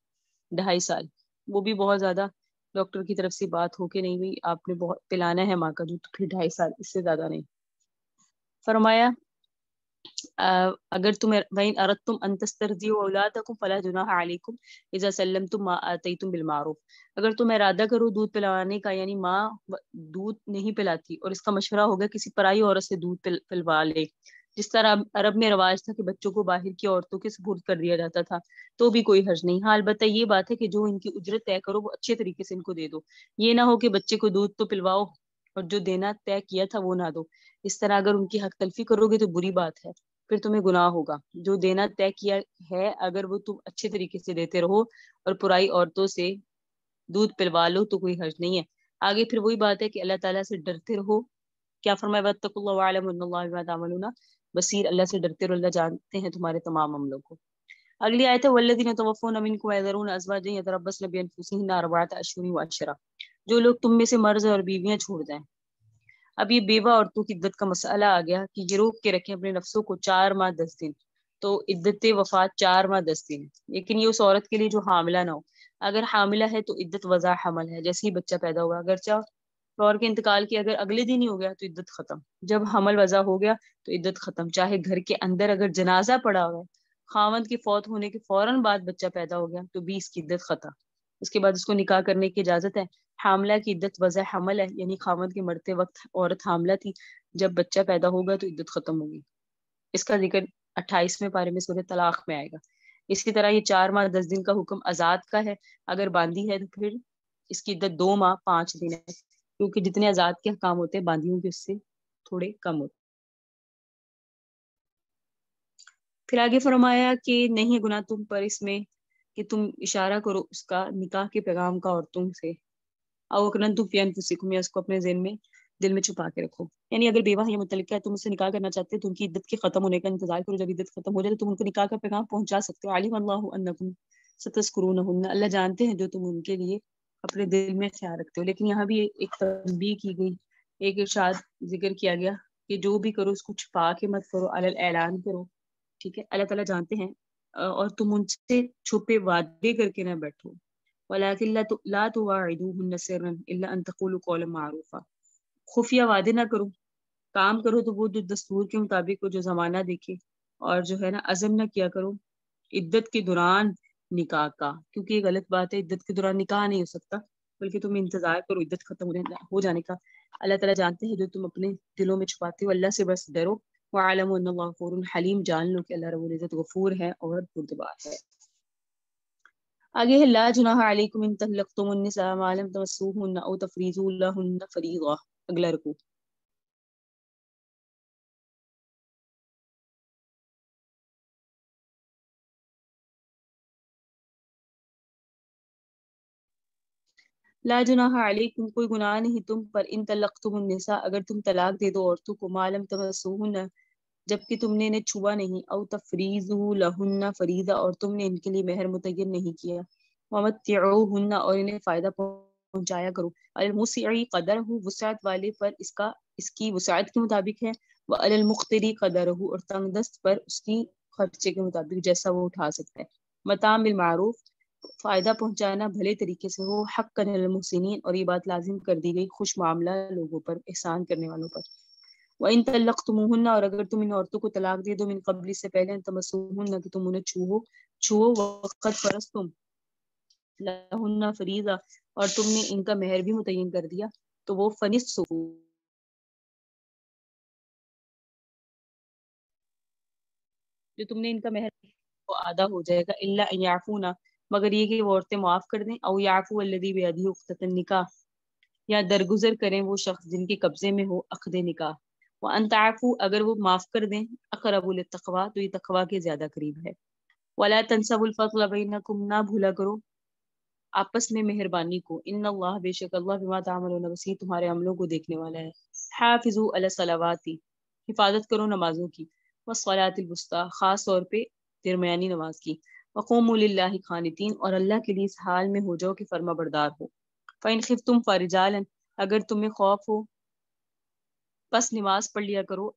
2.5 سال، وہ بھی بہت زیادہ ڈاکٹر کی طرف سے بات ہو کے نہیں ہوئی، آپ نے بہت پلانا ہے ماں کا دودھ تو پھر 2.5 سال، اس سے زیادہ نہیں۔ فرمایا اگر تمہیں وَإِنْ أَرَدْتُمْ أَن تَسْتَرْضِعُوا أَوْلَادَكُمْ فَلَا جُنَاحَ عَلَيْكُمْ إِذَا سَلَّمْتُمْ مَا آتَيْتُمْ بِالْمَعْرُوفِ، اگر تم ارادہ کرو دودھ پلانے کا، یعنی ماں دودھ نہیں پلاتی اور اس کا مشورہ ہوگا کسی پرائی عورت سے دودھ پلوا لے، جس طرح عرب میں رواج تھا کہ بچوں کو باہر کی عورتوں کے سپرد کر دیا جاتا تھا، تو بھی کوئی حرج نہیں۔ ہاں البتہ یہ بات ہے کہ جو ان کی اجرت طے کرو وہ اچھے طریقے سے ان کو دے دو، یہ نہ ہو کہ بچے کو دودھ تو پلواؤ اور جو دینا طے کیا تھا وہ نہ دو۔ اس طرح اگر ان کی حق تلفی کرو گے تو بری بات ہے، پھر تمہیں گناہ ہوگا۔ جو دینا طے کیا ہے اگر وہ تم اچھے طریقے سے دیتے رہو اور پرائی عورتوں سے دودھ پلوا لو تو کوئی حرج نہیں ہے۔ آگے پھر وہی بات ہے کہ اللہ تعالیٰ سے ڈرتے رہو۔ کیا فرمایا وَاتَّقُوا اللَّهَ وَاعْلَمُوا أَنَّ اللَّهَ بِمَا تَعْمَلُونَ بصیر، اللہ سے ڈرتے رہو، اللہ جانتے ہیں تمہارے تمام عملوں کو۔ اگلی آیت ہے وَالَّذِينَ يَتَوَفَّوْنَ مِنكُمْ وَيَذَرُونَ أَزْوَاجًا يَتَرَبَّصْنَ بِأَنفُسِهِنَّ أَرْبَعَةَ أَشْهُرٍ وَعَشْرًا، جو لوگ تم میں سے مرد اور بیویاں چھوڑ جائیں۔ اب یہ بیوہ عورتوں کی عدت کا مسئلہ آ گیا کہ یہ روک کے رکھیں اپنے نفسوں کو 4 ماہ 10 دن، تو عدت وفات 4 ماہ 10 دن، لیکن یہ اس عورت کے لیے جو حاملہ نہ ہو۔ اگر حاملہ ہے تو عدت وضع حمل ہے، جیسے ہی بچہ پیدا ہوا، اگرچہ شوہر کے انتقال کے اگر اگلے دن ہی ہو گیا تو عدت ختم، جب حمل وضع ہو گیا تو عدت ختم، چاہے گھر کے اندر اگر جنازہ پڑا ہوا ہے، خاوند کے فوت ہونے کے فوراً بعد بچہ پیدا ہو گیا تو بھی اس کی عدت ختم، اس کے بعد اس کو نکاح کرنے کی اجازت ہے۔ حاملہ کی عدت وضع حمل ہے، یعنی خاوند کے مرتے وقت عورت حاملہ تھی، جب بچہ پیدا ہوگا تو عدت ختم ہوگی۔ اس کا ذکر 28ویں پارے میں سورہ طلاق میں آئے گا۔ اسی طرح یہ 4 ماہ 10 دن کا حکم آزاد کا ہے، اگر باندھی ہے تو پھر اس کی عدت 2 ماہ 5 دن ہے، کیونکہ جتنے آزاد کے حکام ہوتے ہیں باندیوں کے اس سے تھوڑے کم ہوتے ہیں۔ پھر آگے فرمایا کہ نہیں گناہ تم پر اس میں کہ تم اشارہ کرو اس کا نکاح کے پیغام کا عورتوں سے، او اکننتم فی انفسکم، یا اس کو اپنے ذہن میں دل میں چھپا کے رکھو، یعنی اگر بیوہ یا متعلقہ ہے تم اس سے نکاح کرنا چاہتے ہو تو ان کی عدت کے ختم ہونے کا انتظار کرو، جب عدت ختم ہو جائے تو تم ان کو نکاح کا پیغام پہنچا سکتے ہو۔ علیم اللہ انکم ستذکرونہن، اللہ جانتے ہیں جو تم ان کے لیے اپنے دل میں خیال رکھتے ہو۔ لیکن یہاں بھی ایک تنبیہ کی گئی، ایک ارشاد ذکر کیا گیا کہ جو بھی کرو اس کو چھپا کے مت کرو، علی الاعلان کرو، ٹھیک ہے؟ اللہ تعالیٰ جانتے ہیں، اور تم ان سے چھپے وعدے کر کے نہ بیٹھو، ولیکن لا تواعدوہن سرا الا ان تقولوا قولا معروفا، خفیہ وعدے نہ کرو، کام کرو تو وہ جو دستور کے مطابق ہو، جو زمانہ دیکھے، اور جو ہے نا عزم نہ کیا کرو عدت کے دوران نکاح کا، کیونکہ یہ غلط بات ہے، عدت کے دوران نکاح نہیں ہو سکتا، بلکہ تم انتظار کرو عدت ختم ہو جانے کا۔ اللہ تعالیٰ جانتے ہیں جو تم اپنے دلوں میں چھپاتے ہو، اللہ سے بس ڈرو۔ وَاعْلَمُوا أَنَّ اللَّهَ غَفُورٌ حلیم، جان لو کہ اللہ رب العزت غفور ہے اور بردبار ہے۔ آگے ہے لا جناح علیکم ان طلقتم النساء ما لم تمسوهن او تفریضوا لهن فریضہ، اگلا رکوع۔ لا جناح علیکم، کوئی گناہ نہیں تم پر، ان طلقتم النساء، اگر تم طلاق دے دو عورتوں کو، ما لم تمسوهن، جبکہ تم نے انہیں چھوا نہیں، او تفریضوا لهن فریضہ، اور تم نے ان کے لیے مہر متعین نہیں کیا، ومتعوهن، اور انہیں فائدہ پہنچایا کرو، المسع قدرہ، وسعت والے پر اس کی وسعت کے مطابق ہے، وعلی المقتر قدرہ، اور تنگ دست پر اس کی خرچے کے مطابق جیسا وہ اٹھا سکتا ہے، متاع بالمعروف، فائدہ پہنچانا بھلے طریقے سے ہو، حقا علی المحسنین، اور یہ بات لازم کر دی گئی خوش معاملہ لوگوں پر، احسان کرنے والوں پر۔ وَإِن طَلَّقْتُمُوهُنَّ، اور اگر تم ان عورتوں کو طلاق دے دو، من قبل، سے پہلے، ان تمسوهن، کہ تم انہیں چھو، وقت فرضتم لہن فریضہ، اور تم نے ان کا مہر بھی متعین کر دیا، تو وہ فنصف، جو تم نے ان کا مہر وہ آدھا ہو جائے گا، الا ان یعفونا، مگر یہ کہ وہ عورتیں معاف کر دیں، او یعفو الذی بیدہ عقدۃ النکاح، یا درگزر کریں وہ شخص جن کے قبضے میں ہو عقد نکاح، وان تعفو، اگر وہ معاف کر دیں، اقرب للتقوی، تو یہ تقوی کے زیادہ قریب ہے۔ ولا تنسوا الفضل بینکم، نہ بھولا کرو آپس میں مہربانی کو، ان اللہ، بے شک اللہ، بما تعملون بصیر، تمہارے عملوں کو دیکھنے والا ہے۔ حافظوا علی الصلوات، حفاظت کرو نمازوں کی، والصلاۃ الوسطی، خاص طور پہ درمیانی نماز کی، وقوموا للہ قانتین، اور اللہ کے لیے اس حال میں ہو جاؤ کہ فرما بردار ہو۔ فإن خفتم فرجالا، اگر تمہیں خوف ہو پس نماز پڑھ لیا کرو،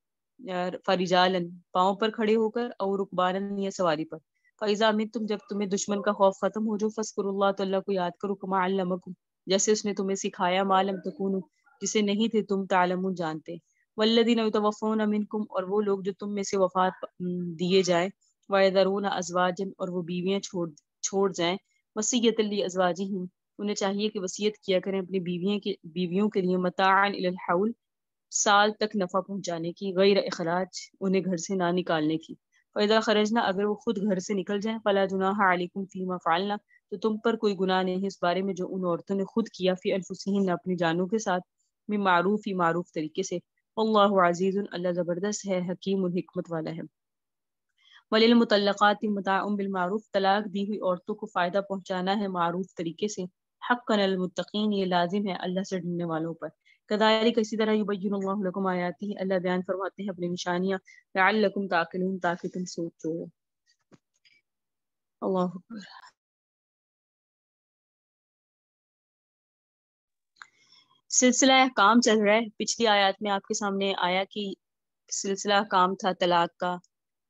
فرجالن، پاؤں پر کھڑے ہو کر، اور رکبانن، یا سواری پر۔ فإذا امنتم، جب تمہیں دشمن کا خوف ختم ہو جو، فاذکروا اللہ، تو اللہ کو یاد کرو، کما علمکم، جیسے اس نے تمہیں سکھایا، ما لم تکونوا، جسے نہیں تھے تم تعلمون، جانتے، والذین یتوفون منکم، اور وہ لوگ جو تم میں سے وفات دیے جائیں، ویذرون ازواجا، اور وہ بیویاں چھوڑ جائیں، وصیۃ لازواجہم، انہیں چاہیے کہ وصیت کیا کریں اپنی بیویوں کے لیے، متاعا الی الحول، سال تک نفع پہنچانے کی، غیر اخراج، انہیں گھر سے نہ نکالنے کی، فاذا خرجنا، اگر وہ خود گھر سے نکل جائیں، فلا جناح علیکم فیما فعلنا، تو تم پر کوئی گناہ نہیں اس بارے میں جو ان عورتوں نے خود کیا، فی انفسہن، اپنی جانوں کے ساتھ، میں معروف ہی معروف طریقے سے، اللہ عزیز، اللہ زبردست ہے، حکیم الحکمت والا ہے۔ وللمطلقات متاع بالمعروف، طلاق دی ہوئی عورتوں کو فائدہ پہنچانا ہے معروف طریقے سے، حقا المتقین، یہ لازم ہے اللہ سے ڈرنے والوں پر، کذالک، اسی طرح یبین اللہ لکم آیاتہ، اللہ بیان فرماتے ہیں اپنی نشانیاں، لعلکم تعقلون، تاکہ تم سوچو۔ اللہ اکبر۔ سلسلہ احکام چل رہا ہے، پچھلی آیات میں آپ کے سامنے آیا کہ سلسلہ احکام تھا طلاق کا،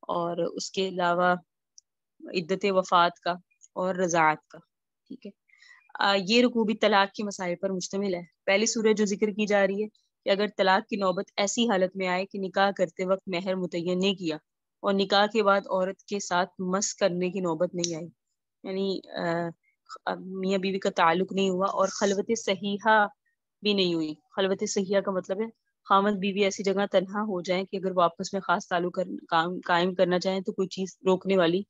اور اس کے علاوہ عدت وفات کا اور رضاعت کا، ٹھیک ہے۔ یہ رکوع بھی طلاق کے مسائل پر مشتمل ہے۔ پہلی صورت جو ذکر کی جا رہی ہے کہ اگر طلاق کی نوبت ایسی حالت میں آئے کہ نکاح کرتے وقت مہر متعین نہیں کیا اور نکاح کے بعد عورت کے ساتھ مس کرنے کی نوبت نہیں آئی، یعنی میاں بیوی کا تعلق نہیں ہوا اور خلوت صحیحہ بھی نہیں ہوئی۔ خلوت صحیحہ کا مطلب ہے خامد بیوی ایسی جگہ تنہا ہو جائیں کہ اگر وہ آپس میں خاص تعلق قائم کرنا چاہیں تو کوئی چیز روکنے والی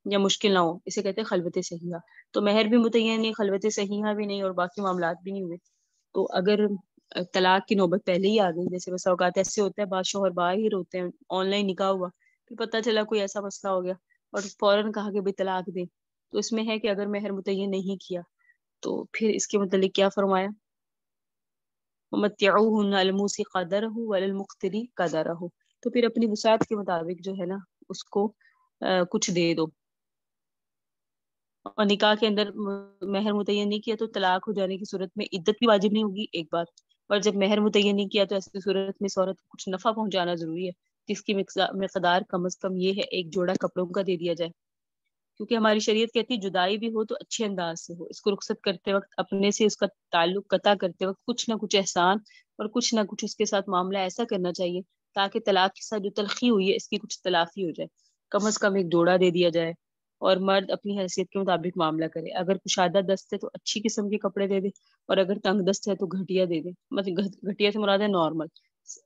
یا مشکل نہ ہو، اسے کہتے ہیں خلوت صحیحہ۔ تو مہر بھی متعین نہیں، خلوت صحیحہ بھی نہیں، اور باقی معاملات بھی نہیں ہوئے، تو اگر طلاق کی نوبت پہلے ہی آ گئی، جیسے بس اوقات ایسے ہوتا ہے بعض شوہر باہر ہوتے ہیں، آن لائن نکاح ہوا، پھر پتہ چلا کوئی ایسا مسئلہ ہو گیا اور فوراً کہا کہ بھائی طلاق دیں، تو اس میں ہے کہ اگر مہر متعین نہیں کیا تو پھر اس کے متعلق کیا فرمایا، وَمَتِّعُوهُنَّ الْمُوسِعِ قَدَرَهُ وَلِلْمُقْتِرِ قَدَرَهُ، تو پھر اپنی وسعت کے مطابق جو ہے نا اس کو کچھ دے دو، اور نکاح کے اندر مہر متعین نہیں کیا تو طلاق ہو جانے کی صورت میں عدت بھی واجب نہیں ہوگی ایک بات، اور جب مہر متعین نہیں کیا تو ایسی صورت میں اس عورت کو کچھ نفع پہنچانا ضروری ہے، جس کی مقدار کم از کم یہ ہے ایک جوڑا کپڑوں کا دے دیا جائے، کیونکہ ہماری شریعت کہتی ہے جدائی بھی ہو تو اچھے انداز سے ہو، اس کو رخصت کرتے وقت اپنے سے اس کا تعلق قطع کرتے وقت کچھ نہ کچھ احسان اور کچھ نہ کچھ اس کے ساتھ معاملہ ایسا کرنا چاہیے تاکہ طلاق کے ساتھ جو تلخی ہوئی ہے اس کی کچھ تلافی ہو جائے، کم از کم ایک جوڑا دے دیا جائے، اور مرد اپنی حیثیت کے مطابق معاملہ کرے، اگر کشادہ دست ہے تو اچھی قسم کے کپڑے دے دے، اور اگر تنگ دست ہے تو گھٹیا دے دے، مطلب گھٹیا سے مراد ہے نارمل،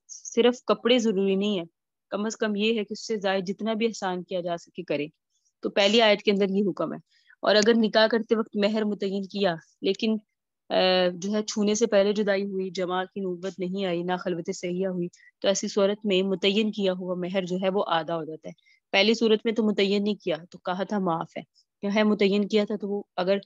صرف کپڑے ضروری نہیں ہے، کم از کم یہ ہے کہ اس سے زائد جتنا بھی احسان کیا جا سکے کرے، تو پہلی آیت کے اندر یہ حکم ہے۔ اور اگر نکاح کرتے وقت مہر متعین کیا لیکن جو ہے چھونے سے پہلے جدائی ہوئی، جماع کی نوبت نہیں آئی، نہ خلوت صحیحہ ہوئی، تو ایسی صورت میں متعین کیا ہوا مہر جو ہے وہ آدھا ہو جاتا ہے۔ پہلی صورت میں تو متعین نہیں کیا تو کہا تھا معاف ہے، جو ہے متعین کیا تھا تو وہ اگر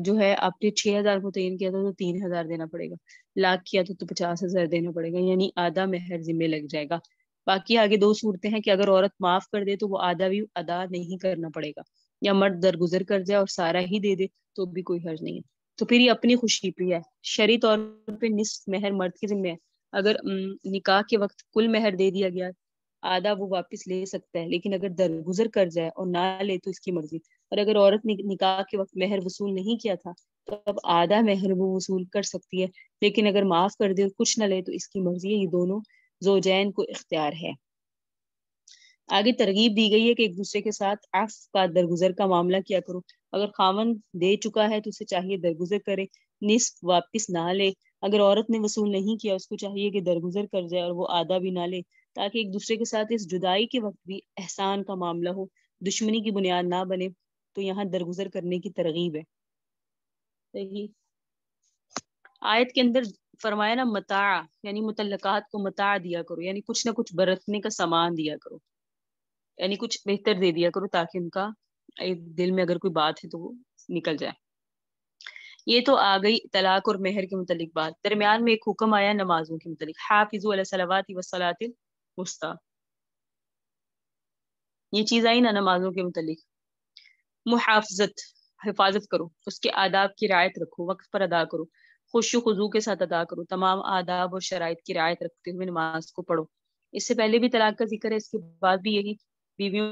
جو ہے آپ نے 6,000 متعین کیا تھا تو 3,000 دینا پڑے گا، لاکھ کیا تو 50,000 دینا پڑے گا، یعنی آدھا مہر ذمہ لگ جائے گا۔ باقی آگے دو صورتیں ہیں کہ اگر عورت معاف کر دے تو وہ آدھا بھی ادا نہیں کرنا پڑے گا، یا مرد درگزر کر جائے اور سارا ہی دے دے تو بھی کوئی حرج نہیں ہے، تو پھر یہ اپنی خوشی پہ ہے، شرعی طور پہ نصف مہر مرد کے ذمہ ہے، اگر نکاح کے وقت کل مہر دے دیا گیا آدھا وہ واپس لے سکتا ہے، لیکن اگر درگزر کر جائے اور نہ لے تو اس کی مرضی، اور اگر عورت نے نکاح کے وقت مہر وصول نہیں کیا تھا تو اب آدھا مہر وہ وصول کر سکتی ہے، لیکن اگر معاف کر دے اور کچھ نہ لے تو اس کی مرضی ہے، یہ دونوں زوجین کو اختیار ہے۔ آگے ترغیب دی گئی ہے کہ ایک دوسرے کے ساتھ عفو کا درگزر کا معاملہ کیا کرو، اگر خاوند دے چکا ہے تو اسے چاہیے درگزر کرے، نصف واپس نہ لے، اگر عورت نے وصول نہیں کیا اس کو چاہیے کہ درگزر کر جائے اور وہ آدھا بھی نہ لے، تاکہ ایک دوسرے کے ساتھ اس جدائی کے وقت بھی احسان کا معاملہ ہو، دشمنی کی بنیاد نہ بنے، تو یہاں درگزر کرنے کی ترغیب ہے۔ صحیح۔ آیت کے اندر فرمایا نا متاع، یعنی متعلقات کو متاع دیا کرو، یعنی کچھ نہ کچھ برتنے کا سامان دیا کرو، یعنی کچھ بہتر دے دیا کرو تاکہ ان کا دل میں اگر کوئی بات ہے تو وہ نکل جائے۔ یہ تو آ گئی طلاق اور مہر کے متعلق بات، درمیان میں ایک حکم آیا نمازوں کے متعلق، حافظوا علی الصلوات والصلاۃ الوسطی، یہ چیز آئی نا نمازوں کے متعلق، محافظت، حفاظت کرو، اس کے آداب کی رعایت رکھو، وقت پر ادا کرو، خشوع و خضوع کے ساتھ ادا کرو، تمام آداب اور شرائط کی رعایت رکھتے ہوئے نماز کو پڑھو۔ اس سے پہلے بھی طلاق کا ذکر ہے، اس کے بعد بھی یہی بیویوں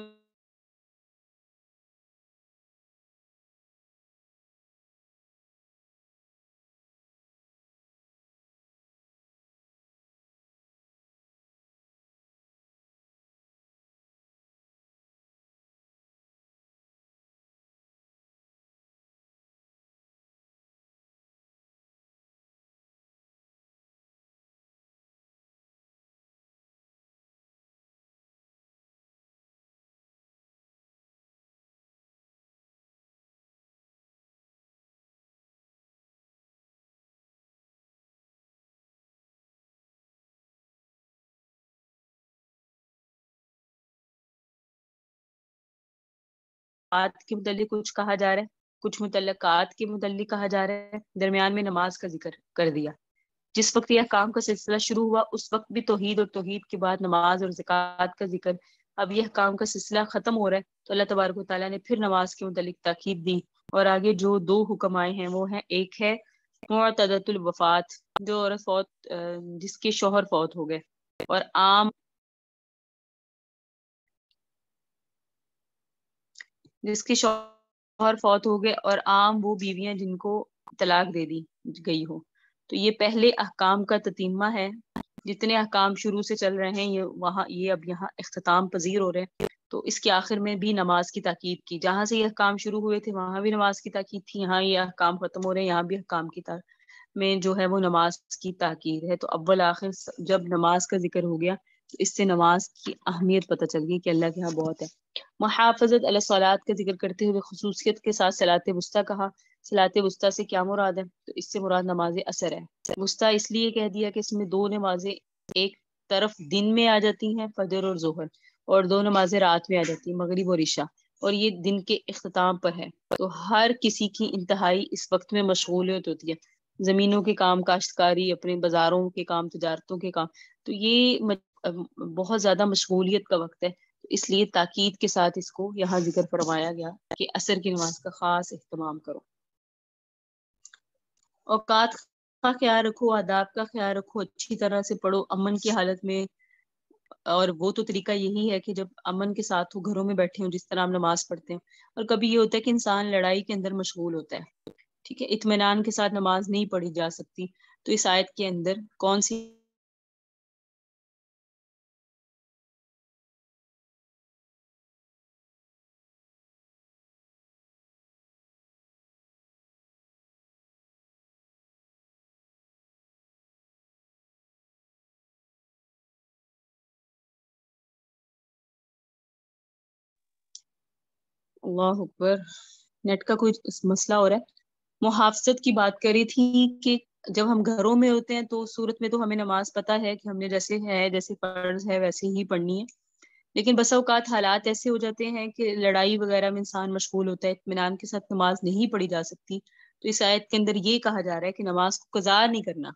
کے متعلق کچھ کہا جا رہا ہے، کچھ متعلقات کے متعلق کہا جا رہا ہے، درمیان میں نماز کا ذکر کر دیا۔ جس وقت یہ احکام کا سلسلہ شروع ہوا اس وقت بھی توحید، اور توحید کے بعد نماز اور زکوٰۃ کا ذکر۔ اب یہ احکام کا سلسلہ ختم ہو رہا ہے تو اللہ تبارک و تعالیٰ نے پھر نماز کے متعلق تاکید دی، اور آگے جو 2 حکم آئے ہیں وہ ہیں، ایک ہے معتدۃ الوفات، جو عورت جس کے شوہر فوت ہو گئے، اور عام جس کے شوہر فوت ہو گئے، اور عام وہ بیویاں جن کو طلاق دے دی گئی ہو۔ تو یہ پہلے احکام کا تتمہ ہے، جتنے احکام شروع سے چل رہے ہیں یہ اب یہاں اختتام پذیر ہو رہے ہیں۔ تو اس کے آخر میں بھی نماز کی تاکید کی، جہاں سے یہ احکام شروع ہوئے تھے وہاں بھی نماز کی تاکید تھی، یہاں یہ احکام ختم ہو رہے ہیں یہاں بھی احکام کی میں جو ہے وہ نماز کی تاکید ہے۔ تو اول آخر جب نماز کا ذکر ہو گیا تو اس سے نماز کی اہمیت پتہ چل گئی کہ اللہ کے ہاں بہت ہے۔ محافظت علی الصلاۃ کا ذکر کرتے ہوئے خصوصیت کے ساتھ صلاۃ وسطیٰ کہا۔ صلاۃ وسطیٰ سے کیا مراد ہے؟ تو اس سے مراد نماز اثر ہے۔ وسطیٰ اس لیے کہہ دیا کہ اس میں 2 نمازیں ایک طرف دن میں آ جاتی ہیں، فجر اور ظہر، اور 2 نمازیں رات میں آ جاتی ہیں، مغرب اور عشاء، اور یہ دن کے اختتام پر ہے۔ تو ہر کسی کی انتہائی اس وقت میں مشغولیت ہوتی ہے، زمینوں کے کام، کاشتکاری، اپنے بازاروں کے کام، تجارتوں کے کام، تو یہ بہت زیادہ مشغولیت کا وقت ہے۔ اس لیے تاکید کے ساتھ اس کو یہاں ذکر فرمایا گیا کہ عصر کی نماز کا خاص اہتمام کرو۔ اوقات کا خیال رکھو، آداب کا خیال رکھو، اچھی طرح سے پڑھو امن کی حالت میں۔ اور وہ تو طریقہ یہی ہے کہ جب امن کے ساتھ ہو، گھروں میں بیٹھے ہوں، جس طرح ہم نماز پڑھتے ہیں۔ اور کبھی یہ ہوتا ہے کہ انسان لڑائی کے اندر مشغول ہوتا ہے، ٹھیک ہے، اطمینان کے ساتھ نماز نہیں پڑھی جا سکتی۔ تو اس آیت کے اندر کون سی اللہ اکبر، نیٹ کا کوئی مسئلہ ہو رہا ہے۔ محافظت کی بات کری تھی کہ جب ہم گھروں میں ہوتے ہیں تو صورت میں تو ہمیں نماز پتہ ہے کہ ہم نے جیسے فرض ہے ویسے ہی پڑھنی ہے، لیکن بسا اوقات حالات ایسے ہو جاتے ہیں کہ لڑائی وغیرہ میں انسان مشغول ہوتا ہے، اطمینان کے ساتھ نماز نہیں پڑھی جا سکتی۔ تو اس آیت کے اندر یہ کہا جا رہا ہے کہ نماز کو قضا نہیں کرنا۔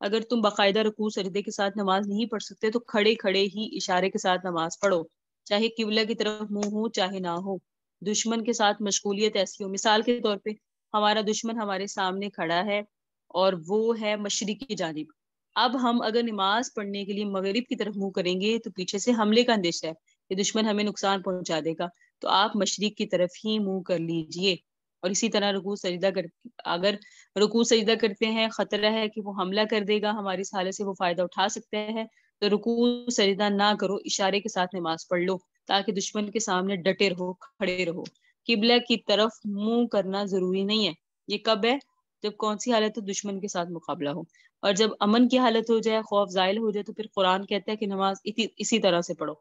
اگر تم باقاعدہ رکوع سجدے کے ساتھ نماز نہیں پڑھ سکتے تو کھڑے کھڑے ہی اشارے کے ساتھ نماز پڑھو، چاہے قبلہ کی طرف منہ ہو چاہے نہ ہو۔ دشمن کے ساتھ مشغولیت ایسی ہو، مثال کے طور پہ ہمارا دشمن ہمارے سامنے کھڑا ہے اور وہ ہے مشرق کی جانب۔ اب ہم اگر نماز پڑھنے کے لیے مغرب کی طرف منہ کریں گے تو پیچھے سے حملے کا اندیشہ ہے کہ دشمن ہمیں نقصان پہنچا دے گا، تو آپ مشرق کی طرف ہی منہ کر لیجئے۔ اور اسی طرح رکوع سجدہ اگر رکوع سجدہ کرتے ہیں، خطرہ ہے کہ وہ حملہ کر دے گا، ہماری اس حالت سے وہ فائدہ اٹھا سکتے ہیں، تو رکوع سجدہ نہ کرو، اشارے کے ساتھ نماز پڑھ لو تاکہ دشمن کے سامنے ڈٹے رہو، کھڑے رہو۔ قبلہ کی طرف منہ کرنا ضروری نہیں ہے۔ یہ کب ہے؟ جب کون سی حالت ہو؟ دشمن کے ساتھ مقابلہ ہو۔ اور جب امن کی حالت ہو جائے، خوف زائل ہو جائے، تو پھر قرآن کہتا ہے کہ نماز اسی طرح سے پڑھو،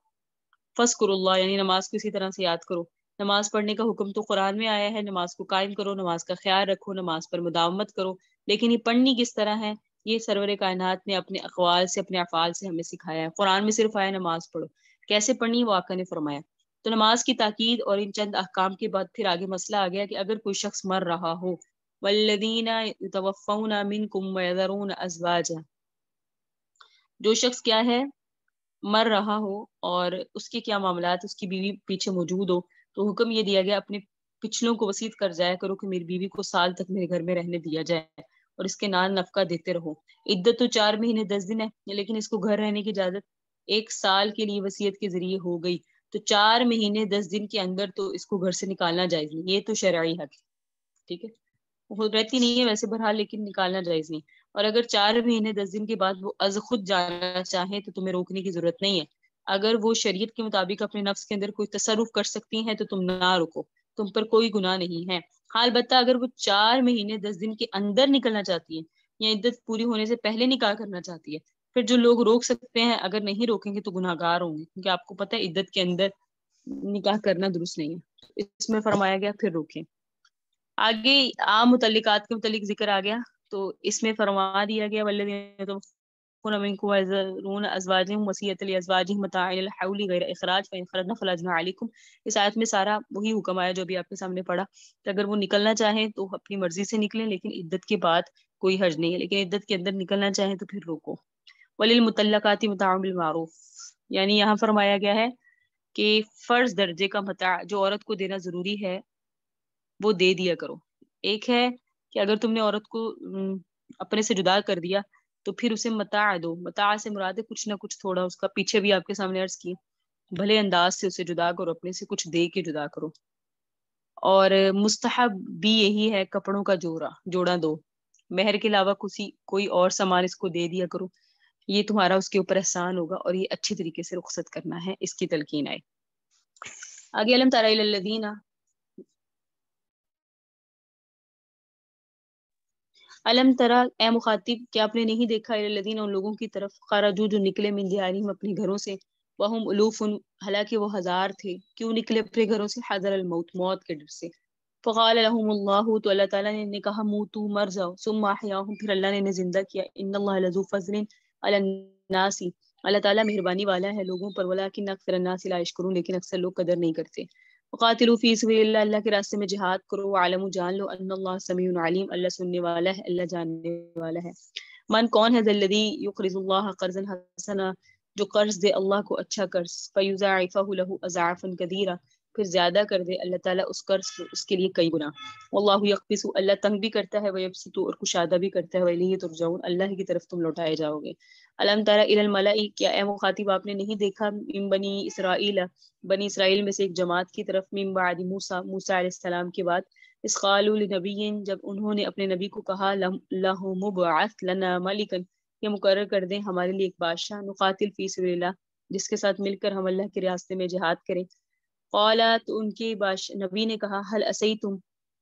فذکروا اللہ، یعنی نماز کو اسی طرح سے یاد کرو۔ نماز پڑھنے کا حکم تو قرآن میں آیا ہے، نماز کو قائم کرو، نماز کا خیال رکھو، نماز پر مداومت کرو، لیکن یہ پڑھنی کس طرح ہے؟ یہ سرور کائنات نے اپنے اقوال سے، اپنے افعال سے ہمیں سکھایا ہے۔ قرآن میں صرف آیا نماز پڑھو، کیسے پڑھنی وہ آقا نے فرمایا۔ تو نماز کی تاکید اور ان چند احکام کے بعد پھر آگے مسئلہ آ گیا کہ اگر کوئی شخص مر رہا ہو، والذین یتوفون منکم ویذرون ازواجا، جو شخص کیا ہے مر رہا ہو اور اس کے کیا معاملات، اس کی بیوی پیچھے موجود ہو، تو حکم یہ دیا گیا اپنے پچھلوں کو وصیت کر جایا کرو کہ میری بیوی کو سال تک میرے گھر میں رہنے دیا جائے اور اس کے نان نفقہ دیتے رہو۔ عدت تو 4 مہینے 10 دن ہے، لیکن اس کو گھر رہنے کی اجازت 1 سال کے لیے وصیت کے ذریعے ہو گئی، تو 4 مہینے 10 دن کے اندر تو اس کو گھر سے نکالنا جائز نہیں، یہ تو شرعی حق ہے، ٹھیک ہے، وہ رہتی نہیں ہے ویسے بہرحال، لیکن نکالنا جائز نہیں۔ اور اگر 4 مہینے 10 دن کے بعد وہ از خود جانا چاہیں تو تمہیں روکنے کی ضرورت نہیں ہے۔ اگر وہ شریعت کے مطابق اپنے نفس کے اندر کوئی تصرف کر سکتی ہیں تو تم نہ روکو، تم پر کوئی گناہ نہیں ہے۔ حال بتہ اگر وہ 4 مہینے 10 دن کے اندر نکلنا چاہتی ہے یا عدت پوری ہونے سے پہلے نکاح کرنا چاہتی ہے، پھر جو لوگ روک سکتے ہیں اگر نہیں روکیں گے تو گناہ گار ہوں گے، کیونکہ آپ کو پتہ ہے عدت کے اندر نکاح کرنا درست نہیں ہے۔ اس میں فرمایا گیا پھر روکیں۔ آگے عام متعلقات کے متعلق ذکر آ گیا، تو اس میں فرما دیا گیا والذین المستضعفون منكم ويذرون ازواجهم وصية لازواجهم متاعا الى الحول غیر اخراج فان خرجنا فلا جناح علیکم. اس آیت میں سارا وہی حکم آیا جو ابھی آپ کے سامنے پڑھا کہ اگر وہ نکلنا چاہیں تو اپنی مرضی سے نکلیں، لیکن عدت کے بعد کوئی حرج نہیں ہے، لیکن عدت کے اندر نکلنا چاہیں تو پھر روکو. وللمطلقات متاع بالمعروف، یعنی یہاں فرمایا گیا ہے کہ فرض درجے کا متاع جو عورت کو دینا ضروری ہے وہ دے دیا کرو. ایک ہے کہ اگر تم نے عورت کو اپنے سے جدا کر دیا تو پھر اسے متاع دو. متاع سے مراد ہے کچھ نہ کچھ تھوڑا، اس کا پیچھے بھی آپ کے سامنے عرض کی، بھلے انداز سے اسے جدا کرو، اپنے سے کچھ دے کے جدا کرو. اور مستحب بھی یہی ہے کپڑوں کا جوڑا دو، مہر کے علاوہ کوئی اور سامان اس کو دے دیا کرو، یہ تمہارا اس کے اوپر احسان ہوگا اور یہ اچھی طریقے سے رخصت کرنا ہے، اس کی تلقین آئے. آگے علم تری الذین، علم ترا اے مخاطب کیا آپ نے نہیں دیکھا الذین ان لوگوں کی طرف خرجوا جو نکلے من دیارہم اپنے گھروں سے، وہم الوف حالانکہ وہ ہزار تھے. کیوں نکلے اپنے گھروں سے؟ حذر الموت، موت کے ڈر سے. فقال لهم اللہ، تو اللہ تعالیٰ نے کہا موتوا مر جاؤ، ثم احیاهم پھر اللہ نے انہیں زندہ کیا. ان اللہ لذو فضل علی الناس، اللہ تعالیٰ مہربانی والا ہے لوگوں پر، ولکن اکثر الناس لا یشکرون، لیکن اکثر لوگ قدر نہیں کرتے. وقاتلوا فی سبیل اللہ، اللہ کے راستے میں جہاد کرو. وعلموا جان لو ان اللہ سمیع علیم، اللہ سننے والا ہے، اللہ جاننے والا ہے. من کون ہے ذا الذی یقرض اللہ قرضا حسنا، جو قرض دے اللہ کو اچھا قرض، فیضاعفہ لہ اضعافا کثیرا، پھر زیادہ کر دے اللہ تعالیٰ اس قرض کو اس کے لیے کئی گنا. واللہ یقبض، اللہ تنگ بھی کرتا ہے، ویبسط اور کشادہ بھی کرتا ہے، والیہ ترجعون، اللہ کی طرف تم لوٹائے جاؤ گے. الم تر الی الملأ، کیا اے مخاطب آپ نے نہیں دیکھا من بنی اسرائیل، بنی اسرائیل میں سے ایک جماعت کی طرف، من بعد موسیٰ علیہ السلام کے بعد، اس قالوا لنبی، جب انہوں نے اپنے نبی کو کہا لہ مبعث لنا ملکا، یہ مقرر کر دیں ہمارے لیے ایک بادشاہ، نقاتل فی سبیل اللہ، جس کے ساتھ مل کر ہم اللہ کے راستے میں جہاد کریں. قالت، ان کے نبی نے کہا حل عصیتم،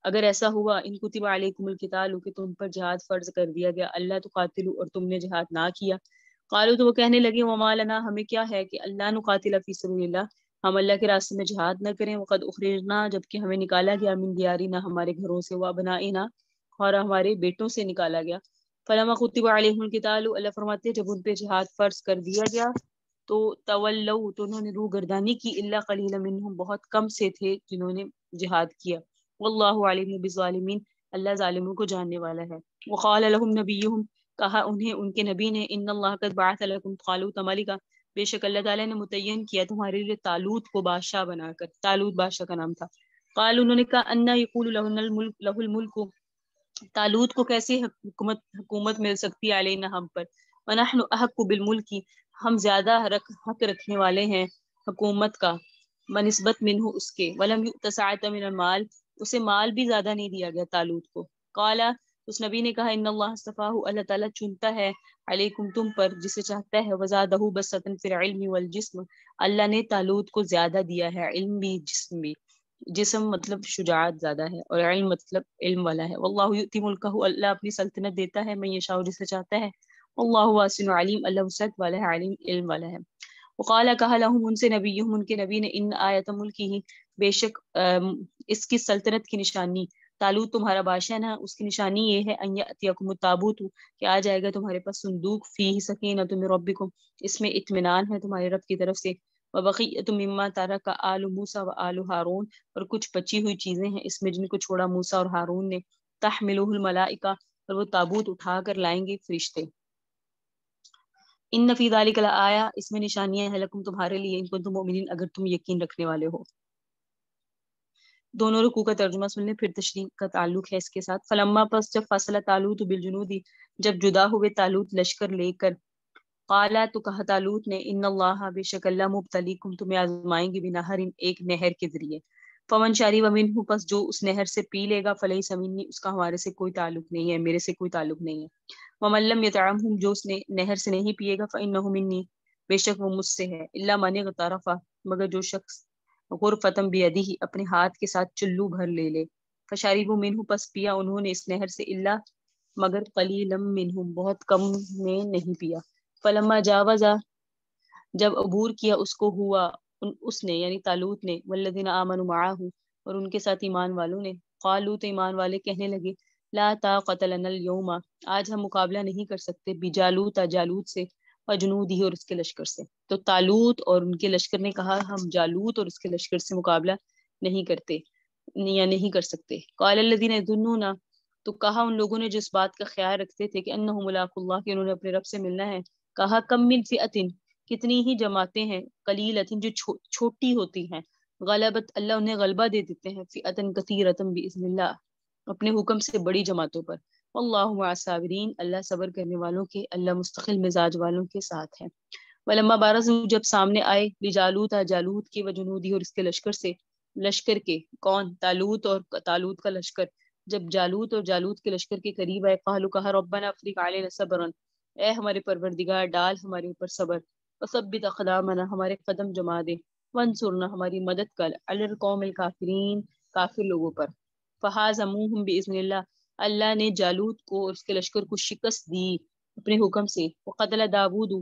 اگر ایسا ہوا، ان کتب علیکم القتال، کہ تم پر جہاد فرض کر دیا گیا، اللہ تقاتلوا، اور تم نے جہاد نہ کیا. قالوا، تو وہ کہنے لگے وما لنا، ہمیں کیا ہے کہ اللہ نقاتل فی سبیل اللہ، ہم اللہ کے راستے میں جہاد نہ کریں. وقد اخرجنا، جبکہ ہمیں نکالا گیا، من دیارنا، ہمارے گھروں سے، وابنائنا، اور ہمارے بیٹوں سے نکالا گیا. فلما کتب علیہم القتال، اللہ فرماتے ہیں جب ان پہ جہاد فرض کر دیا گیا تو تولوا، تو انہوں نے روح گردانی کی، الا قلیلا منہم، بہت کم سے تھے جنہوں نے جہاد کیا. واللہ علیم بالظالمین، اللہ ظالموں کو جاننے والا ہے. وقال لهم نبیہم، کہا انہیں ان کے نبی نے، ان اللہ قد بعث لکم طالوت ملکا، بے شک اللہ تعالیٰ نے متعین کیا تمہارے لیے طالوت کو بادشاہ بنا کر. طالوت بادشاہ کا نام تھا. قال، انہوں نے کہا انا یقول له الملک، طالوت کو کیسے حکومت مل سکتی ہے علینا، ہم پر. ونحن احق بالملک، ہم زیادہ حق رکھنے والے ہیں حکومت کا، بنسبت منہ اس کے. ولم یؤت سعۃ من المال، اسے مال بھی زیادہ نہیں دیا گیا طالوت کو. قال، اس نبی نے کہا ان اللہ اصطفاہ، اللہ تعالیٰ چنتا ہے، علیکم تم پر، جسے چاہتا ہے. وزادہ بسطا فی العلم والجسم، اللہ نے طالوت کو زیادہ دیا ہے، علم بھی جسم بھی. جسم مطلب شجاعت زیادہ ہے، اور علم مطلب علم والا ہے. واللہ یؤتی ملکہ، اللہ اپنی سلطنت دیتا ہے، من یشاء، جسے چاہتا ہے. واللہ واسع علیم، اللہ وسعت والا ہے، علیم علم والا ہے. وقال، کہا لهم ان سے نبیہم، ان کے نبی نے، ان آیت ملکی ہی، بے شک اس کی سلطنت کی نشانی، طالوت تمہارا بادشاہ نا، اس کی نشانی یہ ہے، ان یاتیکم التابوت، کہ آ جائے گا تمہارے پاس صندوق، فیہ سکینۃ من ربکم، اس میں اطمینان ہے تمہارے رب کی طرف سے. وبقیۃ مما ترک آل موسیٰ وآل ہارون، اور کچھ بچی ہوئی چیزیں ہیں اس میں جن کو چھوڑا موسیٰ اور ہارون نے. تحملہ الملائکہ، اور وہ تابوت اٹھا کر لائیں گے فرشتے. ان فی ذلک لآیہ، اس میں نشانیاں ہیں، لکم تمہارے لیے، ان کنتم مؤمنین، اگر تم یقین رکھنے والے ہو. دونوں رکوع کا ترجمہ سن لیں، پھر تشریح کا تعلق ہے اس کے ساتھ. فلما، پس جب فصل طالوت بالجنود، جب جدا ہوئے طالوت لشکر لے کر. قالا، تو کہا طالوت نے، ان اللہ، بے شک اللہ، مبتلیکم، تمہیں آزمائیں گے، بنہر، ایک نہر کے ذریعے. فمن شریب منہ، پس جو اس نہر سے پی لے گا، فلیس منی، اس کا ہمارے سے کوئی تعلق نہیں ہے، میرے سے کوئی تعلق نہیں ہے. ومن لم یطعمہ، جو اس نے نہر سے نہیں پیے گا، فانہ منی، بے شک وہ مجھ سے ہے. الا من اغترف، مگر جو شخص غرفتم بیدہ، اپنے ہاتھ کے ساتھ چلو بھر لے لے. فشربوا منہ، پس پیا انہوں نے اس نہر سے، الا مگر قلیلا منہم، بہت کم نے نہیں پیا. فلما جاوزا، جب عبور کیا اس کو، ہوا اس نے یعنی طالوت نے، والذین آمنوا معہ، اور ان کے ساتھ ایمان والوں نے. قالوا، تو ایمان والے کہنے لگے، لا طاقت لنا اليوم، آج ہم مقابلہ نہیں کر سکتے، بجالوت جالوت سے، وجنودہ اور اس کے لشکر سے۔ تو طالوت اور ان کے لشکر نے کہا ہم جالوت اور اس کے لشکر سے مقابلہ نہیں کرتے یا نہیں کر سکتے۔ قال الذین یظنون، تو کہا ان لوگوں نے جس بات کا خیال رکھتے تھے کہ انہم ملاقو اللہ، کہ انہوں نے اپنے رب سے ملنا ہے، کہا کم من فئۃ، کتنی ہی جماعتیں ہیں، قلیلۃ جو چھوٹی ہوتی ہیں، غلبت اللہ انہیں غلبہ دے دیتے ہیں، فئۃ کثیرۃ باذن اللہ، اپنے حکم سے بڑی جماعتوں پر، واللہ مع الصابرین، اللہ صبر کرنے والوں کے، اللہ مستقل مزاج والوں کے ساتھ ہے۔ ولما بارزوا، جب سامنے آئے، لجالوت جالوت کے، وجنودی اور اس کے لشکر سے، لشکر کے کون؟ طالوت اور طالوت کا لشکر، جب جالوت اور جالوت کے لشکر کے قریب آئے، قالوا کہا ربنا افرغ علینا صبرا، اے ہمارے پروردگار ڈال ہمارے اوپر صبر، وثبت اقدامنا، ہمارے قدم جما دے، وانصرنا، ہماری مدد کر، علی القوم الکافرین، کافر لوگوں پر۔ فہازموہم باذن اللہ، اللہ نے جالوت کو اور اس کے لشکر کو شکست دی اپنے حکم سے۔ وقتل داود،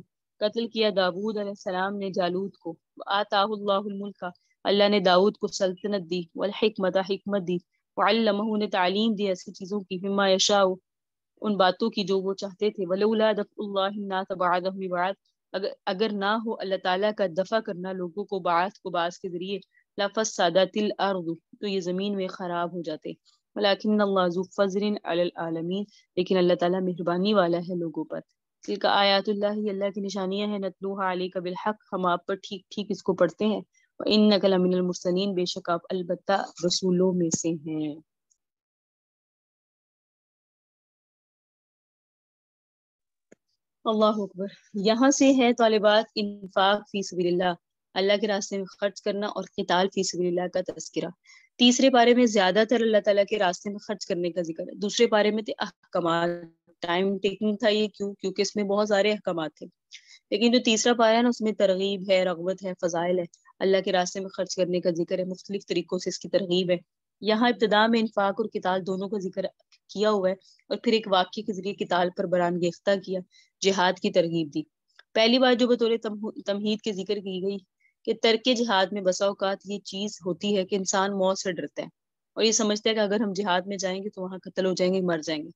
قتل کیا داود علیہ السلام نے جالوت کو۔ آتاہ اللہ الملک، اللہ نے داود کو سلطنت دی، والحکمت، حکمت دی، وعلمہ نے تعلیم دی ایسی چیزوں کی، مما یشاء، ان باتوں کی جو وہ چاہتے تھے۔ ولولا دفع اللہ الناس بعضهم ببعض، اگر نہ ہو اللہ تعالیٰ کا دفع کرنا لوگوں کو بعض کو بعض کے ذریعے، لفسدت الارض، تو یہ زمین میں خراب ہو جاتے، ولکن اللہ ذو فضل علی العالمین، لیکن اللہ تعالیٰ مہربانی والا ہے لوگوں پر۔ تلک آیات اللہ، اللہ کی نشانیاں ہیں، نتلوها علیک بالحق، ہم آپ پر ٹھیک ٹھیک اس کو پڑھتے ہیں، وانک لمن المرسلین، بے شک آپ البتہ رسولوں میں سے ہیں۔ اللہ اکبر۔ یہاں سے ہے طالبات انفاق فی سبیل اللہ، اللہ کے راستے میں خرچ کرنا، اور قتال فی سبیل اللہ کا تذکرہ۔ تیسرے پارے میں زیادہ تر اللہ تعالیٰ کے راستے میں خرچ کرنے کا ذکر ہے، دوسرے پارے میں تھے احکامات، ٹائم ٹیکنگ تھا یہ، کیونکہ اس میں بہت سارے احکامات تھے، لیکن جو تیسرا پارا ہے نا، اس میں ترغیب ہے، رغبت ہے، فضائل ہے، اللہ کے راستے میں خرچ کرنے کا ذکر ہے، مختلف طریقوں سے اس کی ترغیب ہے۔ یہاں ابتدا میں انفاق اور قتال دونوں کا ذکر کیا ہوا ہے، اور پھر ایک واقعے کے ذریعے قتال پر برانگیختہ کیا، جہاد کی ترغیب دی۔ پہلی بات جو بطور تمہید کے ذکر کی گئی کہ ترک جہاد میں بسا اوقات یہ چیز ہوتی ہے کہ انسان موت سے ڈرتا ہے، اور یہ سمجھتا ہے کہ اگر ہم جہاد میں جائیں گے تو وہاں قتل ہو جائیں گے، مر جائیں گے،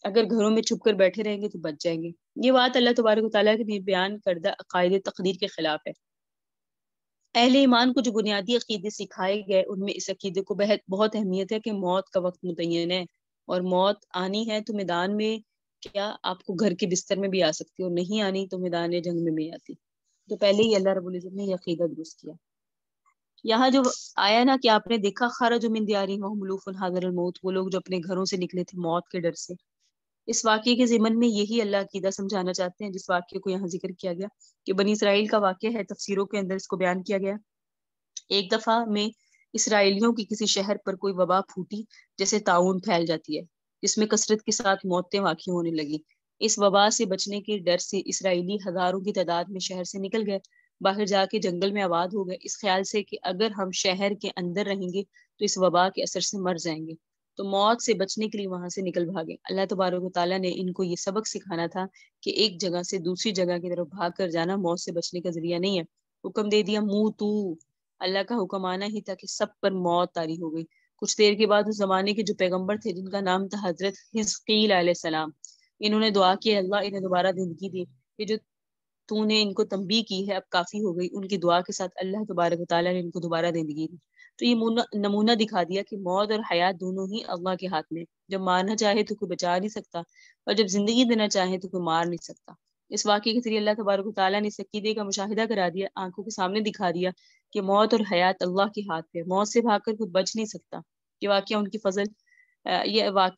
اگر گھروں میں چھپ کر بیٹھے رہیں گے تو بچ جائیں گے۔ یہ بات اللہ تبارک و تعالیٰ کے بیان کردہ عقائد تقدیر کے خلاف ہے۔ اہل ایمان کو جو بنیادی عقیدے سکھائے گئے، ان میں اس عقیدے کو بہت اہمیت ہے کہ موت کا وقت متعین ہے، اور موت آنی ہے تو میدان میں کیا آپ کو گھر کے بستر میں بھی آ سکتی ہے، اور نہیں آنی تو میدان جنگ میں بھی آتی۔ تو پہلے ہی اللہ رب العزت نے یہ عقیدہ درست کیا۔ یہاں جو آیا نا کہ آپ نے دیکھا خرج من دیارہم وہم الوف حذر الموت، وہ لوگ جو اپنے گھروں سے نکلے تھے موت کے ڈر سے۔ اس واقعے کے ضمن میں یہی اللہ عقیدہ سمجھانا چاہتے ہیں جس واقعے کو یہاں ذکر کیا گیا، کہ بنی اسرائیل کا واقعہ ہے، تفسیروں کے اندر اس کو بیان کیا گیا۔ ایک دفعہ میں اسرائیلیوں کی کسی شہر پر کوئی وبا پھوٹی، جیسے طاعون پھیل جاتی ہے، جس میں کثرت کے ساتھ موتیں واقع ہونے لگی۔ اس وبا سے بچنے کے ڈر سے اسرائیلی ہزاروں کی تعداد میں شہر سے نکل گئے، باہر جا کے جنگل میں آباد ہو گئے، اس خیال سے کہ اگر ہم شہر کے اندر رہیں گے تو اس وبا کے اثر سے مر جائیں گے، تو موت سے بچنے کے لیے وہاں سے نکل بھاگے۔ اللہ تبارک و تعالیٰ نے ان کو یہ سبق سکھانا تھا کہ ایک جگہ سے دوسری جگہ کی طرف بھاگ کر جانا موت سے بچنے کا ذریعہ نہیں ہے۔ حکم دے دیا منہ تو، اللہ کا حکم آنا ہی تھا کہ سب پر موت طاری ہو گئی۔ کچھ دیر کے بعد اس زمانے کے جو پیغمبر تھے جن کا نام تھا حضرت حزقیل علیہ السلام، انہوں نے دعا کی اللہ انہیں دوبارہ زندگی دے، کہ جو تو نے ان کو تنبیہ کی ہے اب کافی ہو گئی۔ ان کی دعا کے ساتھ اللہ تبارک و تعالیٰ نے ان کو دوبارہ زندگی دی۔ تو یہ نمونہ دکھا دیا کہ موت اور حیات دونوں ہی اللہ کے ہاتھ میں، جب مارنا چاہے تو کوئی بچا نہیں سکتا، اور جب زندگی دینا چاہے تو کوئی مار نہیں سکتا۔ اس واقعے کے ذریعے اللہ تبارک و تعالیٰ نے اس عقیدے کا مشاہدہ کرا دیا، آنکھوں کے سامنے دکھا دیا کہ موت اور حیات اللہ کے ہاتھ پہ، موت سے بھاگ کر کوئی بچ نہیں سکتا۔ یہ واقعہ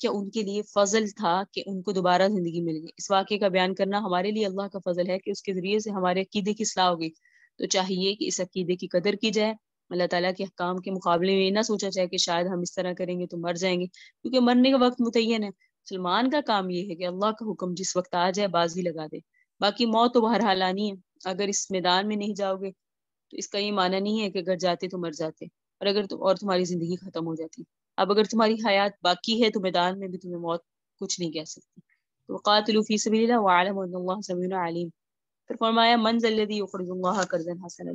ان کے لیے فضل تھا کہ ان کو دوبارہ زندگی مل گئی۔ اس واقعے کا بیان کرنا ہمارے لیے اللہ کا فضل ہے کہ اس کے ذریعے سے ہمارے عقیدے کی اصلاح ہو گئی۔ تو چاہیے کہ اس عقیدے کی قدر کی جائے، اللہ تعالیٰ کے احکام کے مقابلے میں یہ نہ سوچا جائے کہ شاید ہم اس طرح کریں گے تو مر جائیں گے، کیونکہ مرنے کا وقت متعین ہے۔ مسلمان کا کام یہ ہے کہ اللہ کا حکم جس وقت آ جائے بازی لگا دے، باقی موت تو بہرحال آنی ہے۔ اگر اس میدان میں نہیں جاؤ گے تو اس کا یہ معنی نہیں ہے کہ اگر جاتے تو مر جاتے، اور تمہاری زندگی ختم ہو جاتی۔ اب اگر تمہاری حیات باقی ہے تو میدان میں بھی تمہیں موت کچھ نہیں کہہ سکتی۔ تو قاتلوا فی سبیل اللہ وعلموا ان اللہ سمیع علیم۔ پھر فرمایا من ذا الذی یقرض اللہ قرضا حسنا،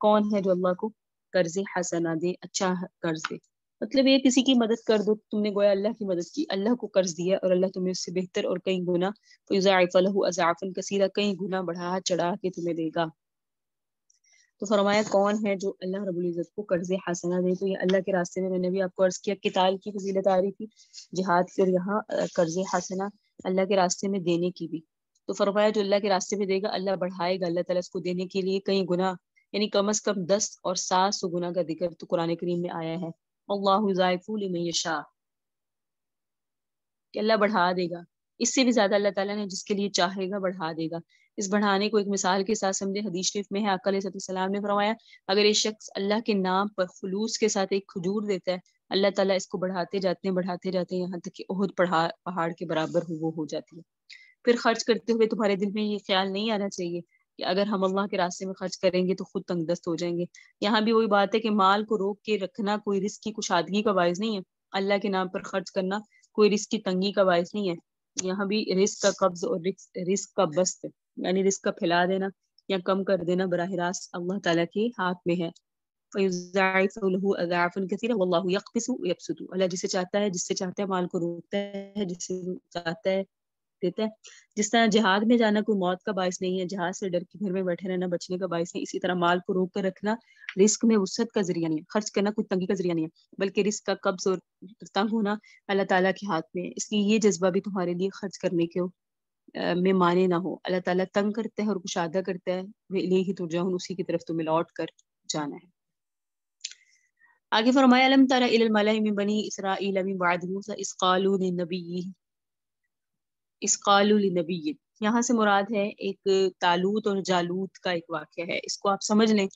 کون ہے جو اللہ کو قرض حسنا دے، اچھا قرض دے۔ مطلب یہ کسی کی مدد کر دو، تم نے گویا اللہ کی مدد کی، اللہ کو قرض دیا اور اللہ تمہیں اس سے بہتر اور کئی گنا فیضاعف لہ اضعافا کثیرہ، کئی گنا بڑھا چڑھا کے تمہیں دے گا۔ تو فرمایا کون ہے جو اللہ رب العزت کو قرض حسنہ دے؟ تو یہ اللہ کے راستے میں نے بھی آپ کو عرض کیا قتال کی فضیلت آ رہی تھی، جہاد کی، اور یہاں قرض حسنہ اللہ کے راستے میں دینے کی بھی۔ تو فرمایا جو اللہ کے راستے میں دے گا اللہ بڑھائے گا، اللہ تعالیٰ اس کو دینے کے لیے کئی گنا، یعنی کم از کم 10 اور 700 گنا کا ذکر تو قرآن کریم میں آیا ہے۔ اللہ ضاعف لمن یشاء، کہ اللہ بڑھا دے گا، اس سے بھی زیادہ اللہ تعالیٰ نے جس کے لیے چاہے گا بڑھا دے گا۔ اس بڑھانے کو ایک مثال کے ساتھ سمجھے، حدیث شریف میں ہے آقا علیہ السلام نے فرمایا اگر ایک شخص اللہ کے نام پر خلوص کے ساتھ ایک کھجور دیتا ہے، اللہ تعالیٰ اس کو بڑھاتے جاتے ہیں یہاں تک کہ احد پہاڑ کے برابر وہ ہو جاتی ہے۔ پھر خرچ کرتے ہوئے تمہارے دل میں یہ خیال نہیں آنا چاہیے کہ اگر ہم اللہ کے راستے میں خرچ کریں گے تو خود تنگ دست ہو جائیں گے۔ یہاں بھی وہی بات ہے کہ مال کو روک کے رکھنا کوئی رزق کی کشادگی کا باعث نہیں ہے، اللہ کے نام پر خرچ کرنا کوئی رزق کی تنگی کا باعث نہیں ہے۔ یہاں بھی رزق کا قبض اور رزق کا بسط، یعنی رزق کا پھیلا دینا یا کم کر دینا براہ راست اللہ تعالیٰ کے ہاتھ میں ہے۔ فَيُضَاعِفُ لَهُ أَضْعَافًا كَثِيرًا وَاللَّهُ يَقْبِضُ وَيَبْسُطُ، اللہ جسے چاہتا ہے مال کو روکتا ہے، جسے چاہتا ہے دیتا ہے۔ جس طرح جہاد میں جانا کوئی موت کا باعث نہیں ہے، جہاد سے ڈر کے گھر میں بیٹھے رہنا بچنے کا باعث نہیں، اسی طرح مال کو روک کر رکھنا رزق میں وسعت کا ذریعہ نہیں ہے، خرچ کرنا کوئی تنگی کا ذریعہ نہیں ہے، بلکہ رزق کا قبض اور تنگ ہونا اللہ تعالیٰ کے ہاتھ میں ہے۔ اس لیے یہ جذبہ بھی تمہارے لیے خرچ کرنے کے میں مانے نہ ہو۔ اللہ تعالیٰ تنگ کرتا ہے اور کشادہ کرتا ہے، وَإِلَيْهِ تُرْجَعُونَ، اسی کی طرف تمہیں لوٹ کر جانا ہے۔ آگے فرمایا الم تر الی الملأ من بنی اسرائیل من بعد موسیٰ اذ قالوا لنبی، یہاں سے مراد ہے ایک طالوت اور جالوت کا ایک واقعہ ہے، اس کو آپ سمجھ لیں۔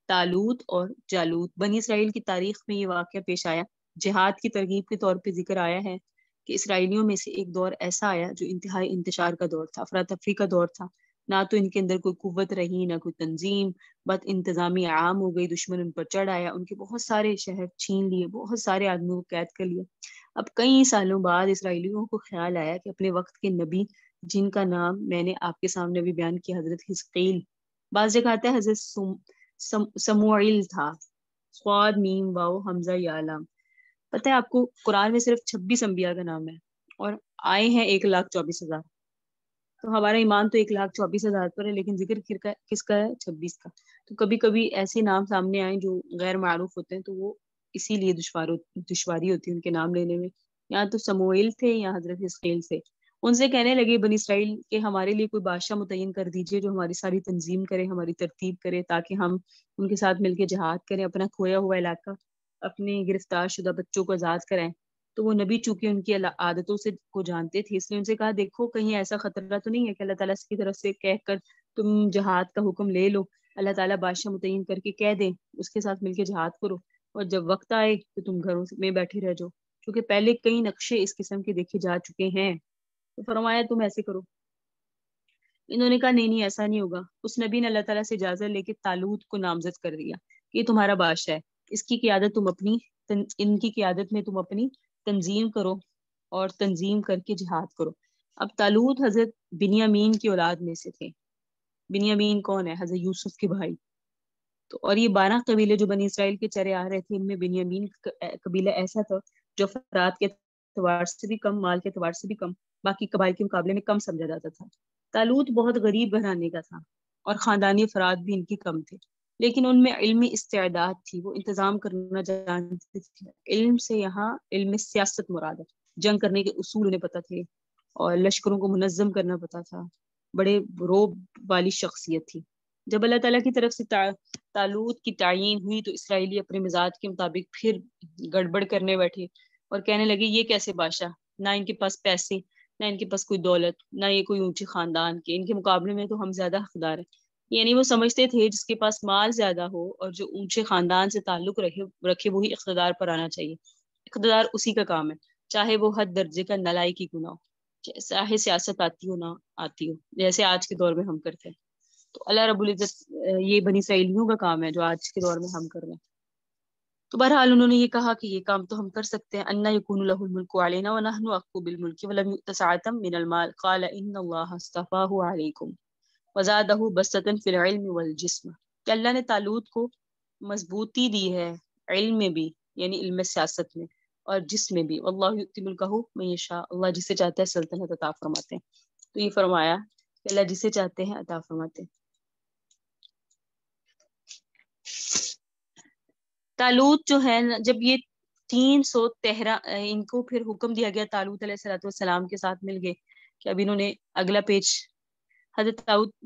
طالوت اور جالوت، بنی اسرائیل کی تاریخ میں یہ واقعہ پیش آیا، جہاد کی ترغیب کے طور پہ ذکر آیا ہے کہ اسرائیلیوں میں سے ایک دور ایسا آیا جو انتہائی انتشار کا دور تھا، افراتفری کا دور تھا، نہ تو ان کے اندر کوئی قوت رہی نہ کوئی تنظیم، بد انتظامی عام ہو گئی، دشمن ان پر چڑھ آیا، ان کے بہت سارے شہر چھین لیے، بہت سارے آدمیوں کو قید کر لیا۔ اب کئی سالوں بعد اسرائیلیوں کو خیال آیا کہ اپنے وقت کے نبی، جن کا نام میں نے آپ کے سامنے بھی بیان کیا، حضرت حزقیل، بعض جگہ آتا ہے حضرت سموئیل تھا، صاد میم واو حمزہ یا لام۔ پتہ ہے آپ کو قرآن میں صرف 26 انبیاء کا نام ہے اور آئے ہیں 1,24,000۔ تو ہمارا ایمان تو 1,24,000 پر ہے، لیکن ذکر کس کا ہے؟ 26 کا۔ تو کبھی کبھی ایسے نام سامنے آئیں جو غیر معروف ہوتے ہیں تو وہ اسی لیے دشواری ہوتی ہے ان کے نام لینے میں۔ یا تو سموئیل تھے یا حضرت حزقیل سے۔ ان سے کہنے لگے بنی اسرائیل کہ ہمارے لیے کوئی بادشاہ متعین کر دیجئے جو ہماری ساری تنظیم کرے، ہماری ترتیب کرے، تاکہ ہم ان کے ساتھ مل کے جہاد کریں، اپنا کھویا ہوا علاقہ، اپنے گرفتار شدہ بچوں کو آزاد کرائیں۔ تو وہ نبی چونکہ ان کی عادتوں سے کو جانتے تھے، اس لیے ان سے کہا دیکھو کہیں ایسا خطرہ تو نہیں ہے کہ اللہ تعالیٰ کی طرف سے کہہ کر تم جہاد کا حکم لے لو، اللہ تعالیٰ بادشاہ متعین کر کے کہہ دیں اس کے ساتھ مل کے جہاد کرو، اور جب وقت آئے تو تم گھروں میں بیٹھے رہ جاؤ، کیونکہ پہلے کئی نقشے اس قسم کے دیکھے جا چکے ہیں۔ تو فرمایا تم ایسے کرو۔ انہوں نے کہا نہیں ایسا نہیں ہوگا۔ اس نبی نے اللہ تعالیٰ سے اجازت لے کے طالوت کو نامزد کر دیا کہ یہ تمہارا بادشاہ ہے، اس کی قیادت تم اپنی ان کی قیادت میں تم اپنی تنظیم کرو اور تنظیم کر کے جہاد کرو۔ اب طالوت حضرت بنیامین کی اولاد میں سے تھے۔ بنیامین کون ہے؟ حضرت یوسف کے بھائی۔ تو اور یہ 12 قبیلے جو بنی اسرائیل کے چرے آ رہے تھے، ان میں بنیامین قبیلہ ایسا تھا جو افراد کے اعتبار سے بھی کم، مال کے اعتبار سے بھی کم، باقی قبائل کے مقابلے میں کم سمجھا جاتا تھا۔ طالوت بہت غریب گھرانے کا تھا اور خاندانی افراد بھی ان کی کم تھے، لیکن ان میں علمی استعداد تھی، وہ انتظام کرنا جانتے تھے۔ علم سے یہاں علم سیاست مراد ہے، جنگ کرنے کے اصول انہیں پتہ تھے اور لشکروں کو منظم کرنا پتہ تھا، بڑے روب والی شخصیت تھی۔ جب اللہ تعالیٰ کی طرف سے طالوت کی تعیین ہوئی تو اسرائیلی اپنے مزاج کے مطابق پھر گڑبڑ کرنے بیٹھے اور کہنے لگے یہ کیسے بادشاہ، نہ ان کے پاس پیسے، نہ ان کے پاس کوئی دولت، نہ یہ کوئی اونچے خاندان کے، ان کے مقابلے میں تو ہم زیادہ حقدار ہیں۔ یعنی وہ سمجھتے تھے جس کے پاس مال زیادہ ہو اور جو اونچے خاندان سے تعلق رکھے وہی اقتدار پر آنا چاہیے، اقتدار اسی کا کام ہے، چاہے وہ حد درجے کا نالائکی کیوں نہ ہو، چاہے سیاست آتی ہو نہ آتی ہو، جیسے آج کے دور میں ہم کرتے ہیں۔ تو اللہ رب العزت یہ بنی اسرائیلیوں کا کام ہے جو آج کے دور میں ہم کر رہے ہیں۔ تو بہرحال انہوں نے یہ کہا کہ یہ کام تو ہم کر سکتے ہیں، انا یکون له الملک علینا ونحن احق بالملک ولم یؤت سعة من المال قال ان اللہ اصطفاہ علیکم وزادہ بسطة فی العلم والجسم، کہ اللہ نے طالوت کو مضبوطی دی ہے علم میں بھی یعنی علم سیاست میں اور جسم میں بھی. واللہ یؤتی ملکہ من یشاء، اللہ جسے چاہتا ہے سلطنت عطا فرماتے ہیں. تو یہ فرمایا کہ اللہ جسے چاہتے ہیں عطا فرماتے ہیں. طالوت جو ہے جب یہ 313 ان کو پھر حکم دیا گیا طالوت علیہ السلام کے ساتھ مل گئے کہ اب انہوں نے اگلا پیج حضرت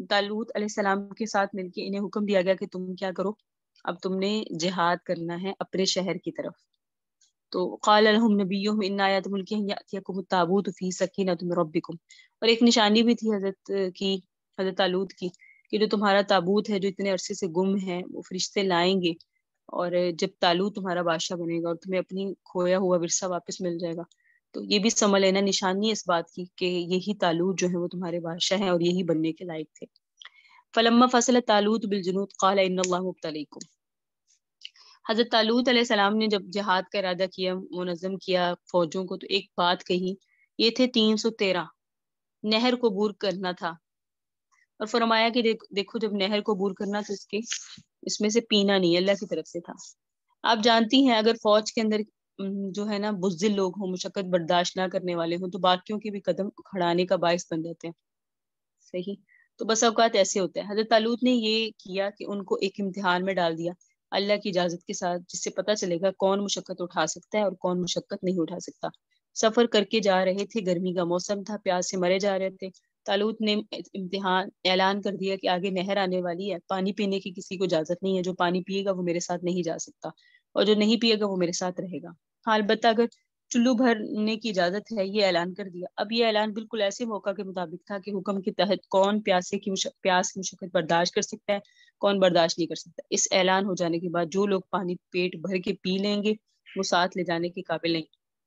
طالوت علیہ السلام کے ساتھ مل کے انہیں حکم دیا گیا کہ تم کیا کرو، اب تم نے جہاد کرنا ہے اپنے شہر کی طرف. تو قال لهم نبیہم ان آیات ملکہ یأتیکم التابوت فی سکینۃ من ربکم. اور ایک نشانی بھی تھی حضرت طالوت کی کہ جو تمہارا تابوت ہے جو اتنے عرصے سے گم ہے وہ فرشتے لائیں گے، اور جب طالوت تمہارا بادشاہ بنے گا اور تمہیں اپنی کھویا ہوا ورثہ واپس مل جائے گا. تو یہ بھی سمجھ لینا نشانی اس بات کی کہ یہی طالوت جو ہے وہ تمہارے بادشاہ ہیں اور یہی بننے کے لائق تھے. فلما فصل طالوت بالجنود قال ان اللہ مبتلیکم. حضرت طالوت علیہ السلام نے جب جہاد کا ارادہ کیا، منظم کیا فوجوں کو، تو ایک بات کہی. یہ تھے 313. نہر کو عبور کرنا تھا اور فرمایا کہ دیکھو جب نہر کو عبور کرنا تو اس میں سے پینا نہیں، اللہ کی طرف سے تھا. آپ جانتی ہیں اگر فوج کے اندر جو ہے نا بزدل لوگ ہوں، مشقت برداشت نہ کرنے والے ہوں، تو باقیوں کے بھی قدم کھڑانے کا باعث بن جاتے ہیں. صحیح. تو بس اوقات ایسے ہوتے ہیں. حضرت طالوت نے یہ کیا کہ ان کو ایک امتحان میں ڈال دیا اللہ کی اجازت کے ساتھ، جس سے پتہ چلے گا کون مشقت اٹھا سکتا ہے اور کون مشقت نہیں اٹھا سکتا. سفر کر کے جا رہے تھے، گرمی کا موسم تھا، پیاس سے مرے جا رہے تھے. طالوت نے امتحان اعلان کر دیا کہ آگے نہر آنے والی ہے، پانی پینے کی کسی کو اجازت نہیں ہے، جو پانی پیے گا وہ میرے ساتھ نہیں جا سکتا اور جو نہیں پیے گا وہ میرے ساتھ رہے گا. ہاں البتہ اگر چلو بھرنے کی اجازت ہے، یہ اعلان کر دیا. اب یہ اعلان بالکل ایسے موقع کے مطابق تھا کہ حکم کے تحت کون پیاس کی مشقت برداشت کر سکتا ہے، کون برداشت نہیں کر سکتا. اس اعلان ہو جانے کے بعد جو لوگ پانی پیٹ بھر کے پی لیں گے وہ ساتھ لے جانے کے قابل نہیں.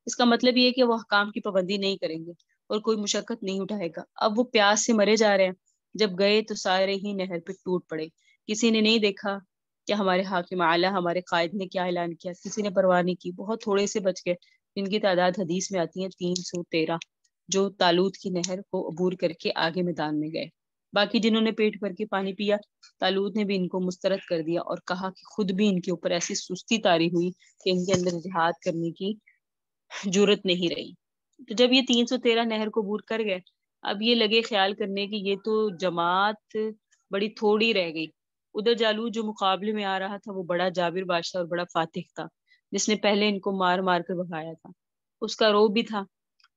اس کا مطلب یہ ہے کہ وہ احکام کی پابندی نہیں کریں گے اور کوئی مشقت نہیں اٹھائے گا. اب وہ پیاس سے مرے جا رہے ہیں، جب گئے تو سارے ہی نہر پہ ٹوٹ پڑے. کسی نے نہیں دیکھا کہ ہمارے حاکم اعلیٰ ہمارے قائد نے کیا اعلان کیا، کسی نے پرواہ نہیں کی. بہت تھوڑے سے بچ گئے جن کی تعداد حدیث میں آتی ہے 313، جو طالوت کی نہر کو عبور کر کے آگے میدان میں گئے. باقی جنہوں نے پیٹ بھر کے پانی پیا، طالوت نے بھی ان کو مسترد کر دیا اور کہا کہ خود بھی ان کے اوپر ایسی سستی طاری ہوئی کہ ان کے اندر جہاد کرنے کی جرت نہیں رہی. تو جب یہ 313 نہر کو عبور کر گئے، اب یہ لگے خیال کرنے کہ یہ تو جماعت بڑی تھوڑی رہ گئی. ادھر جالوت جو مقابلے میں آ رہا تھا وہ بڑا جابر بادشاہ اور بڑا فاتح تھا، جس نے پہلے ان کو مار مار کر بھگایا تھا. اس کا روب بھی تھا.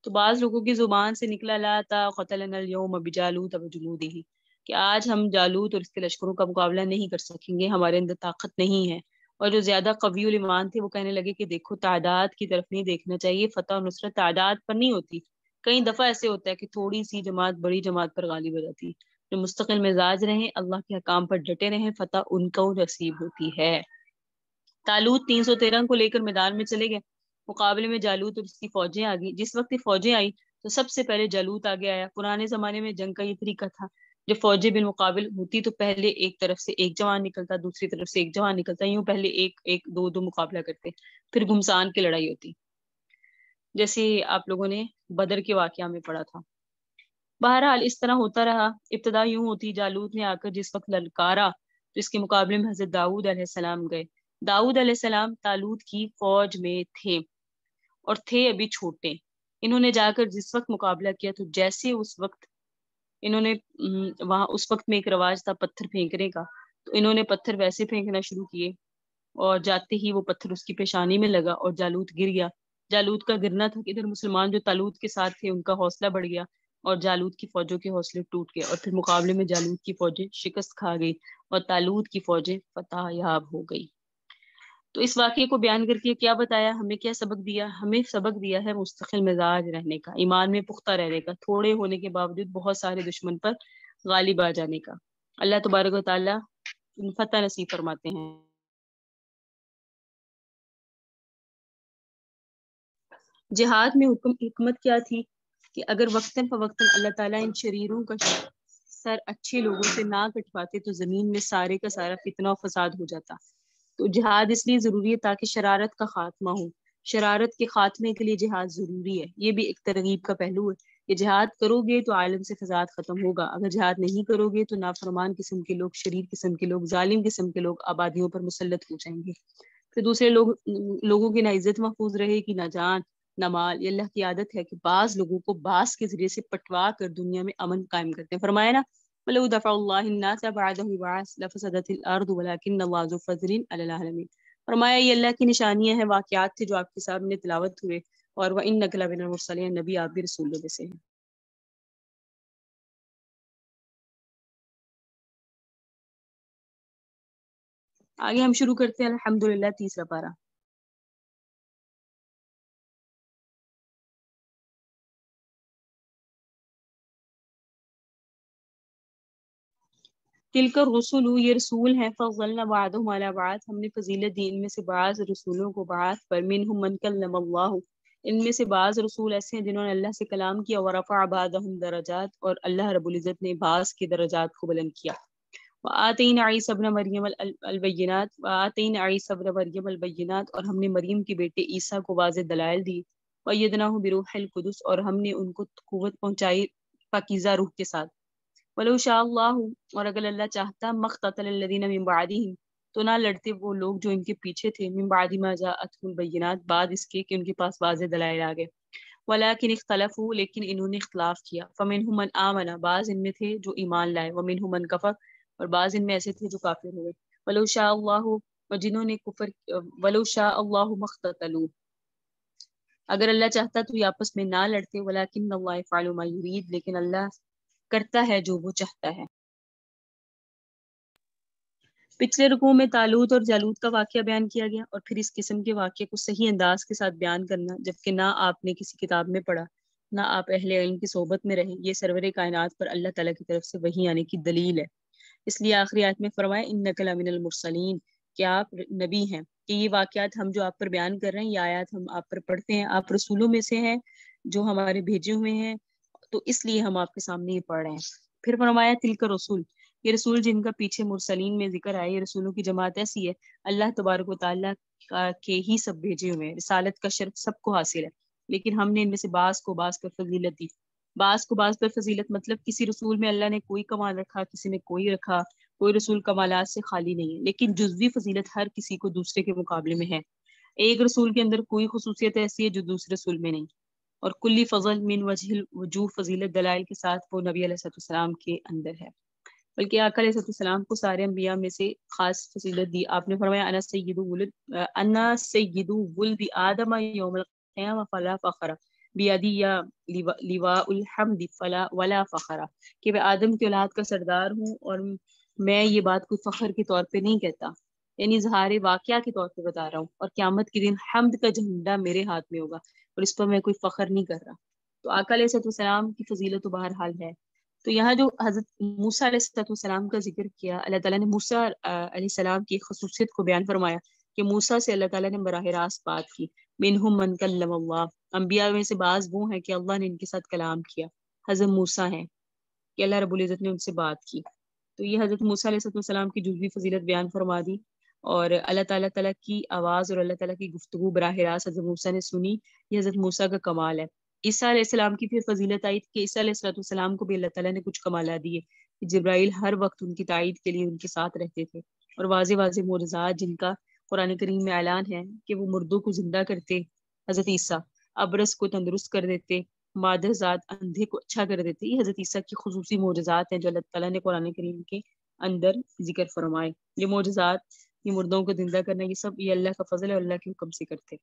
تو بعض لوگوں کی زبان سے نکلا لا طاقت لنا اليوم بجالوت وجنوده، کہ آج ہم جالوت اور اس کے لشکروں کا مقابلہ نہیں کر سکیں گے، ہمارے اندر طاقت نہیں ہے. اور جو زیادہ قوی الایمان تھے وہ کہنے لگے کہ دیکھو تعداد کی طرف نہیں دیکھنا چاہیے، فتح و نصرت تعداد پر نہیں ہوتی. کئی دفعہ ایسے ہوتا ہے کہ تھوڑی سی جماعت بڑی جماعت پر غالب ہو جاتی ہے. جو مستقل مزاج رہیں، اللہ کے حکام پر ڈٹے رہیں، فتح ان کو نصیب ہوتی ہے. طالوت 313 کو لے کر میدان میں چلے گئے. مقابلے میں جالوت اور اس کی فوجیں آ گئی. جس وقت فوجیں آئی تو سب سے پہلے جالوت آگے آیا. پرانے زمانے میں جنگ کا یہ طریقہ تھا، جب فوجیں بالمقابل ہوتی تو پہلے ایک طرف سے ایک جوان نکلتا، دوسری طرف سے ایک جوان نکلتا، یوں پہلے ایک دو مقابلہ کرتے، پھر گھمسان کی لڑائی ہوتی، جیسے آپ لوگوں نے بدر کے واقعہ میں پڑھا تھا. بہرحال اس طرح ہوتا رہا. ابتدا یوں ہوتی، جالوت نے آ کر جس وقت للکارا تو اس کے مقابلے میں حضرت داؤد علیہ السلام گئے. داؤد علیہ السلام طالوت کی فوج میں تھے اور تھے ابھی چھوٹے. انہوں نے جا کر جس وقت مقابلہ کیا تو جیسے اس وقت انہوں نے وہاں اس وقت میں ایک رواج تھا پتھر پھینکنے کا، تو انہوں نے پتھر ویسے پھینکنا شروع کیے اور جاتے ہی وہ پتھر اس کی پیشانی میں لگا اور جالوت گر گیا. جالوت کا گرنا تھا کہ ادھر مسلمان جو طالوت کے ساتھ تھے ان کا حوصلہ بڑھ گیا اور جالوت کی فوجوں کے حوصلے ٹوٹ گئے، اور پھر مقابلے میں جالوت کی فوجیں شکست کھا گئی اور طالوت کی فوجیں فتح یاب ہو گئی. تو اس واقعے کو بیان کر کے کیا بتایا، ہمیں کیا سبق دیا؟ ہمیں سبق دیا ہے مستقل مزاج رہنے کا، ایمان میں پختہ رہنے کا، تھوڑے ہونے کے باوجود بہت سارے دشمن پر غالب آ جانے کا. اللہ تبارک و تعالیٰ فتح نصیب فرماتے ہیں. جہاد میں حکمت کیا تھی کہ اگر وقتاً فوقتاً اللہ تعالیٰ ان شریروں کا سر اچھے لوگوں سے نہ کٹواتے تو زمین میں سارے کا سارا فتنہ و فساد ہو جاتا. تو جہاد اس لیے ضروری ہے تاکہ شرارت کا خاتمہ ہو. شرارت کے خاتمے کے لیے جہاد ضروری ہے. یہ بھی ایک ترغیب کا پہلو ہے کہ جہاد کرو گے تو عالم سے فساد ختم ہوگا، اگر جہاد نہیں کرو گے تو نافرمان قسم کے لوگ، شریر قسم کے لوگ، ظالم قسم کے لوگ آبادیوں پر مسلط ہو جائیں گے. پھر دوسرے لوگوں کی نہ عزت محفوظ رہے گی، نہ جان نہ مال۔ یہ اللہ کی عادت ہے کہ بعض لوگوں کو بعض کے ذریعے سے پٹوا کر دنیا میں امن قائم کرتے ہیں۔ فرمایا نا وَلَوْ دَفَعَ اللَّهُ النَّاسَ بَعْضَهُم بِبَعْضٍ لَفَسَدَتِ الْأَرْضُ وَلَكِنَّ اللَّهَ ذُو فَضْلٍ عَلَى الْعَالَمِينَ۔ فرمایا یہ اللہ کی نشانیاں ہیں، واقعات تھے جو آپ کے سامنے تلاوت ہوئے، اور وَإِنَّكَ لَمِنَ الْمُرْسَلِينَ، نبی آپ بھی رسولوں میں سے ہیں۔ آگے ہم شروع کرتے ہیں الحمدللہ تیسرا پارہ۔ تلک الرسل، یہ رسول ہیں، فضلنا بعضهم علی بعض، ہم نے فضیلت دی ان میں سے بعض رسولوں کو بعض پر، منہم من کلم اللہ، ان میں سے بعض رسول ایسے ہیں جنہوں نے اللہ سے کلام کیا، ورفع بعضهم درجات، اور اللہ رب العزت نے بعض کے درجات کو بلند کیا۔ وآتینا عیسی ابن مریم البینات، وآتینا عیسی ابن مریم البینات، اور ہم نے مریم کے بیٹے عیسیٰ کو واضح دلائل دی، وایدناہ بروح القدس، اور ہم نے ان کو قوت پہنچائی پاکیزہ روح کے ساتھ۔ وَلَوْ شَاءَ اللَّهُ، اور اگر اللہ چاہتا، مَقْتَتَلَ الَّذِينَ مِن بَعْدِهِمْ، تو نہ لڑتے وہ لوگ جو ان کے پیچھے تھے، من بعد ما جاءتهم البینات، بعد اس کے کہ ان کے پاس واضح دلائل آ گئے، ولیکن اختلفوا، لیکن انہوں نے اختلاف کیا، فمنهم من آمن، بعض ان میں تھے جو ایمان لائے، ومنهم من کفر، اور بعض ان میں ایسے تھے جو کافر ہوئے۔ وَلَوْ شَاءَ اللَّهُ، اور جنہوں نے کفر، وَلَوْ شَاءَ اللَّهُ مَقْتَتَلُوا، اگر اللہ چاہتا تو یہ آپس میں نہ لڑتے، ولیکن اللہ يفعل ما يريد، لیکن اللہ کرتا ہے جو وہ چاہتا ہے۔ پچھلے رکوع میں طالوت اور جالوت کا واقعہ بیان کیا گیا، اور پھر اس قسم کے واقعے کو صحیح انداز کے ساتھ بیان کرنا، جبکہ نہ آپ نے کسی کتاب میں پڑھا، نہ آپ اہل علم کی صحبت میں رہے، یہ سرور کائنات پر اللہ تعالیٰ کی طرف سے وحی آنے کی دلیل ہے۔ اس لیے آخری آیت میں فرمایا انک لمن المرسلین، کہ آپ نبی ہیں، کہ یہ واقعات ہم جو آپ پر بیان کر رہے ہیں، یہ آیات ہم آپ پر پڑھتے ہیں، آپ رسولوں میں سے ہیں جو ہمارے بھیجے ہوئے ہیں، تو اس لیے ہم آپ کے سامنے یہ پڑھ رہے ہیں۔ پھر فرمایا تلک رسول، یہ رسول جن کا پیچھے مرسلین میں ذکر آیا، یہ رسولوں کی جماعت ایسی ہے، اللہ تبارک و تعالیٰ کے ہی سب بھیجے ہوئے ہیں، رسالت کا شرف سب کو حاصل ہے، لیکن ہم نے ان میں سے بعض کو بعض پر فضیلت دی۔ بعض کو بعض پر فضیلت مطلب کسی رسول میں اللہ نے کوئی کمال رکھا، کسی نے کوئی رکھا، کوئی رسول کمالات سے خالی نہیں ہے، لیکن جزوی فضیلت ہر کسی کو دوسرے کے مقابلے میں ہے۔ ایک رسول کے اندر کوئی خصوصیت ایسی ہے جو دوسرے رسول میں نہیں، اور کلی فضل من وجہ وجوہ، فضیلت دلائل کے ساتھ وہ نبی علیہ السلام کے اندر ہے، بلکہ آقا علیہ السلام کو سارے انبیاء میں سے خاص فضیلت دی۔ آپ نے فرمایا انا سید ولد آدم یوم القیامہ فلا فخر بیدی یا لواء الحمد فلا ولا فخر، کہ میں آدم کی اولاد کا سردار ہوں، اور میں یہ بات کوئی فخر کے طور پہ نہیں کہتا، یعنی اظہار واقعہ کے طور پہ بتا رہا ہوں، اور قیامت کے دن حمد کا جھنڈا میرے ہاتھ میں ہوگا، اور اس پر میں کوئی فخر نہیں کر رہا۔ تو آقا علیہ السلام کی فضیلت تو بہرحال ہے۔ تو یہاں جو حضرت موسیٰ علیہ السلام کا ذکر کیا، اللہ تعالیٰ نے موسیٰ علیہ السلام کی خصوصیت کو بیان فرمایا کہ موسیٰ سے اللہ تعالیٰ نے براہ راست بات کی، منہم من کلم اللہ، انبیاء میں سے بعض وہ ہیں کہ اللہ نے ان کے ساتھ کلام کیا، حضرت موسیٰ ہیں کہ اللہ رب العزت نے ان سے بات کی۔ تو یہ حضرت موسیٰ علیہ السلام کی جزوی فضیلت بیان فرما دی، اور اللہ تعالیٰ کی آواز اور اللہ تعالیٰ کی گفتگو براہ راست حضرت موسیٰ نے سنی، یہ حضرت موسیٰ کا کمال ہے۔ عیسیٰ علیہ السلام کی پھر فضیلت آئی کہ عیسیٰ علیہ السلام کو بھی اللہ تعالیٰ نے کچھ کمالات دیے، کہ جبرائیل ہر وقت ان کی تائید کے لیے ان کے ساتھ رہتے تھے، اور واضح واضح معجزات جن کا قرآن کریم میں اعلان ہے کہ وہ مردوں کو زندہ کرتے، حضرت عیسیٰ ابرص کو تندرست کر دیتے، مادر ذات اندھے کو اچھا کر دیتے، یہ حضرت عیسیٰ کی خصوصی معجزات ہیں جو اللہ تعالیٰ نے قرآن کریم کے اندر ذکر فرمائے۔ یہ معجزات، یہ مردوں کو زندہ کرنا، یہ سب یہ اللہ کا فضل ہے، اور اللہ کے حکم سے کرتے۔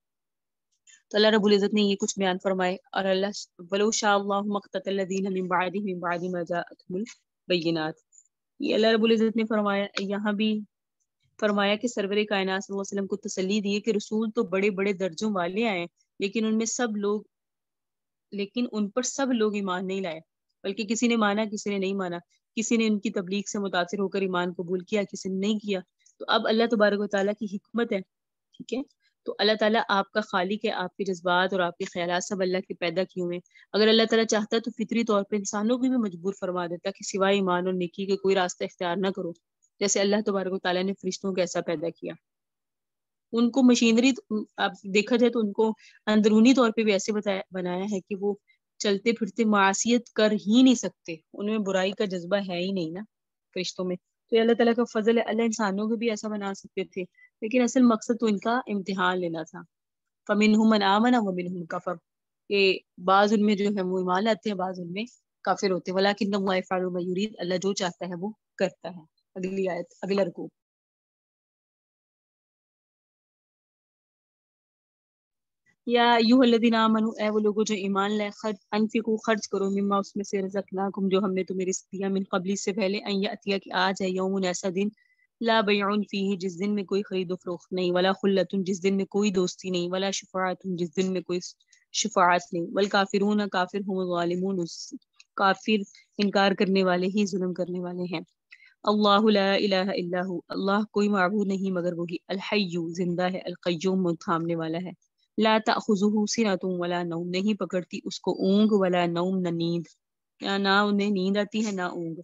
تو اللہ رب العزت نے یہ کچھ بیان فرمائے، اور اللہ وَلَوْ شَاءَ اللَّهُ مَا اقْتَتَلَ الَّذِينَ مِن بَعْدِ مَا جَاءَتْهُمُ الْبَيِّنَاتُ، یہ اللہ رب العزت نے فرمایا۔ یہاں بھی فرمایا کہ سرور کائنات صلی اللہ علیہ وسلم کو تسلی دی کہ رسول تو بڑے بڑے درجوں والے آئے، لیکن ان پر سب لوگ ایمان نہیں لائے، بلکہ کسی نے مانا، کسی نے نہیں مانا، کسی نے ان کی تبلیغ سے متاثر ہو کر ایمان قبول کیا، کسی نے نہیں کیا۔ تو اب اللہ تبارک و تعالیٰ کی حکمت ہے، ٹھیک ہے، تو اللہ تعالیٰ آپ کا خالق ہے، آپ کے جذبات اور آپ کے خیالات سب اللہ کے پیدا کیے ہوئے ہیں۔ اگر اللہ تعالیٰ چاہتا تو فطری طور پہ انسانوں کو بھی مجبور فرما دیتا کہ سوائے ایمان اور نیکی کے کوئی راستہ اختیار نہ کرو، جیسے اللہ تبارک و تعالیٰ نے فرشتوں کو ایسا پیدا کیا۔ ان کو مشینری آپ دیکھا جائے تو ان کو اندرونی طور پہ بھی ایسے بنایا ہے کہ وہ چلتے پھرتے معاشیت کر ہی نہیں سکتے، ان میں برائی کا جذبہ ہے ہی نہیں نا فرشتوں میں۔ تو یہ اللہ تعالیٰ کا فضل ہے، اللہ انسانوں کو بھی ایسا بنا سکتے تھے لیکن اصل مقصد تو ان کا امتحان لینا تھا. فمنہم من آمن ومنہم کفر، کہ بعض ان میں جو ہے وہ ایمان لاتے ہیں، بعض ان میں کافر ہوتے ہیں. ولکن اللہ یفعل ما یرید، اللہ جو چاہتا ہے وہ کرتا ہے. اگلی آیت، اگلا رکوع. یا ایھا الذین آمنوا، اے وہ لوگوں جو ایمان لائے، انفقوا خرچ کرو، مما اس میں سے رزقناکم جو ہم نے تمہیں رزق دیا، من قبل سے پہلے، ان یاتیا کہ آ جائے، یوم ایسا دن، لا بیع فیہ جس دن میں کوئی خرید و فروخت نہیں، ولا خلۃ جس دن میں کوئی دوستی نہیں، ولا شفاعۃ جس دن میں کوئی شفاعت نہیں، والکافرون کافر هم الظالمون، کافر انکار کرنے والے ہی ظلم کرنے والے ہیں. اللہ لا الہ الا ہو، اللہ کوئی معبود نہیں مگر وہی، الحی زندہ ہے، القیوم تھامنے والا ہے. لا تأخذہ سنۃ ولا نوم، نہیں پکڑتی اس کو اونگ، ولا نوم نہ نیند، یا نہ انہیں نیند آتی ہے نہ اونگ.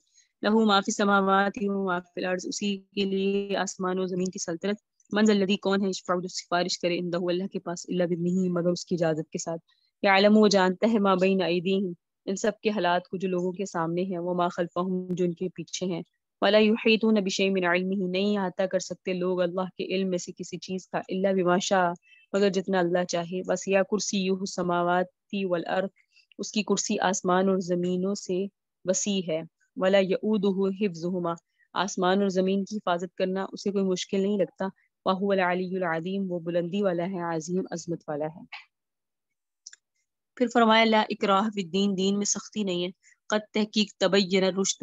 لہو ما فی السماوات و ما فی الارض، اسی کے لیے آسمان و زمین کی سلطنت. من ذا الذی، کون ہے، یشفع جو سفارش کرے، عندہ اللہ کے پاس، الا باذنہ مگر اس کی اجازت کے ساتھ. یعلم وہ جانتا ہے، ما بین ایدیہم ان سب کے حالات کو جو لوگوں کے سامنے ہیں، وما خلفہم جو ان کے پیچھے ہیں. ولا یحیطون بشیء من علمہ، نہیں احاطہ کر سکتے لوگ اللہ کے علم میں سے کسی چیز کا، الا بما شاء مگر جتنا اللہ چاہے. وسیع کرسیہ السماوات والارض، اس کی کرسی آسمان اور زمینوں سے وسیع ہے. ولا یؤودہ حفظہما، آسمان اور زمین کی حفاظت کرنا اسے کوئی مشکل نہیں لگتا. وہو العلی العظیم، وہ بلندی والا ہے، عظیم عظمت والا ہے. پھر فرمایا لا اکراہ فی الدین، دین میں سختی نہیں ہے. قد تحقیق تبین الرشد،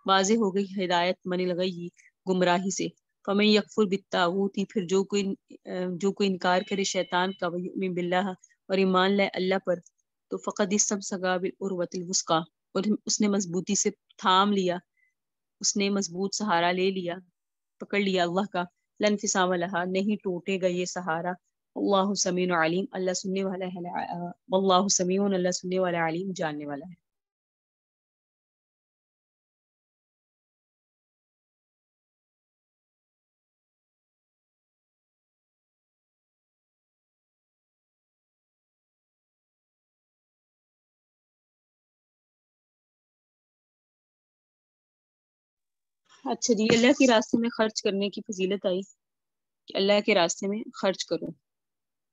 واضح ہو گئی ہدایت، من الغی گمراہی سے. فمن یکفر بالطاغوت، پھر جو کوئی انکار کرے شیطان کا، ویؤمن باللہ اور ایمان لائے اللہ پر، تو فقد استمسک بالعروۃ الوثقی، اور اس نے مضبوطی سے تھام لیا، اس نے مضبوط سہارا لے لیا، پکڑ لیا اللہ کا. لا انفصام لہا، نہیں ٹوٹے گا یہ سہارا. اللہ سمیع علیم، اللہ سننے والا ہے، واللہ سمیع، اللہ سننے والا، علیم جاننے والا ہے. اچھا جی، اللہ کے راستے میں خرچ کرنے کی فضیلت آئی کہ اللہ کے راستے میں خرچ کرو،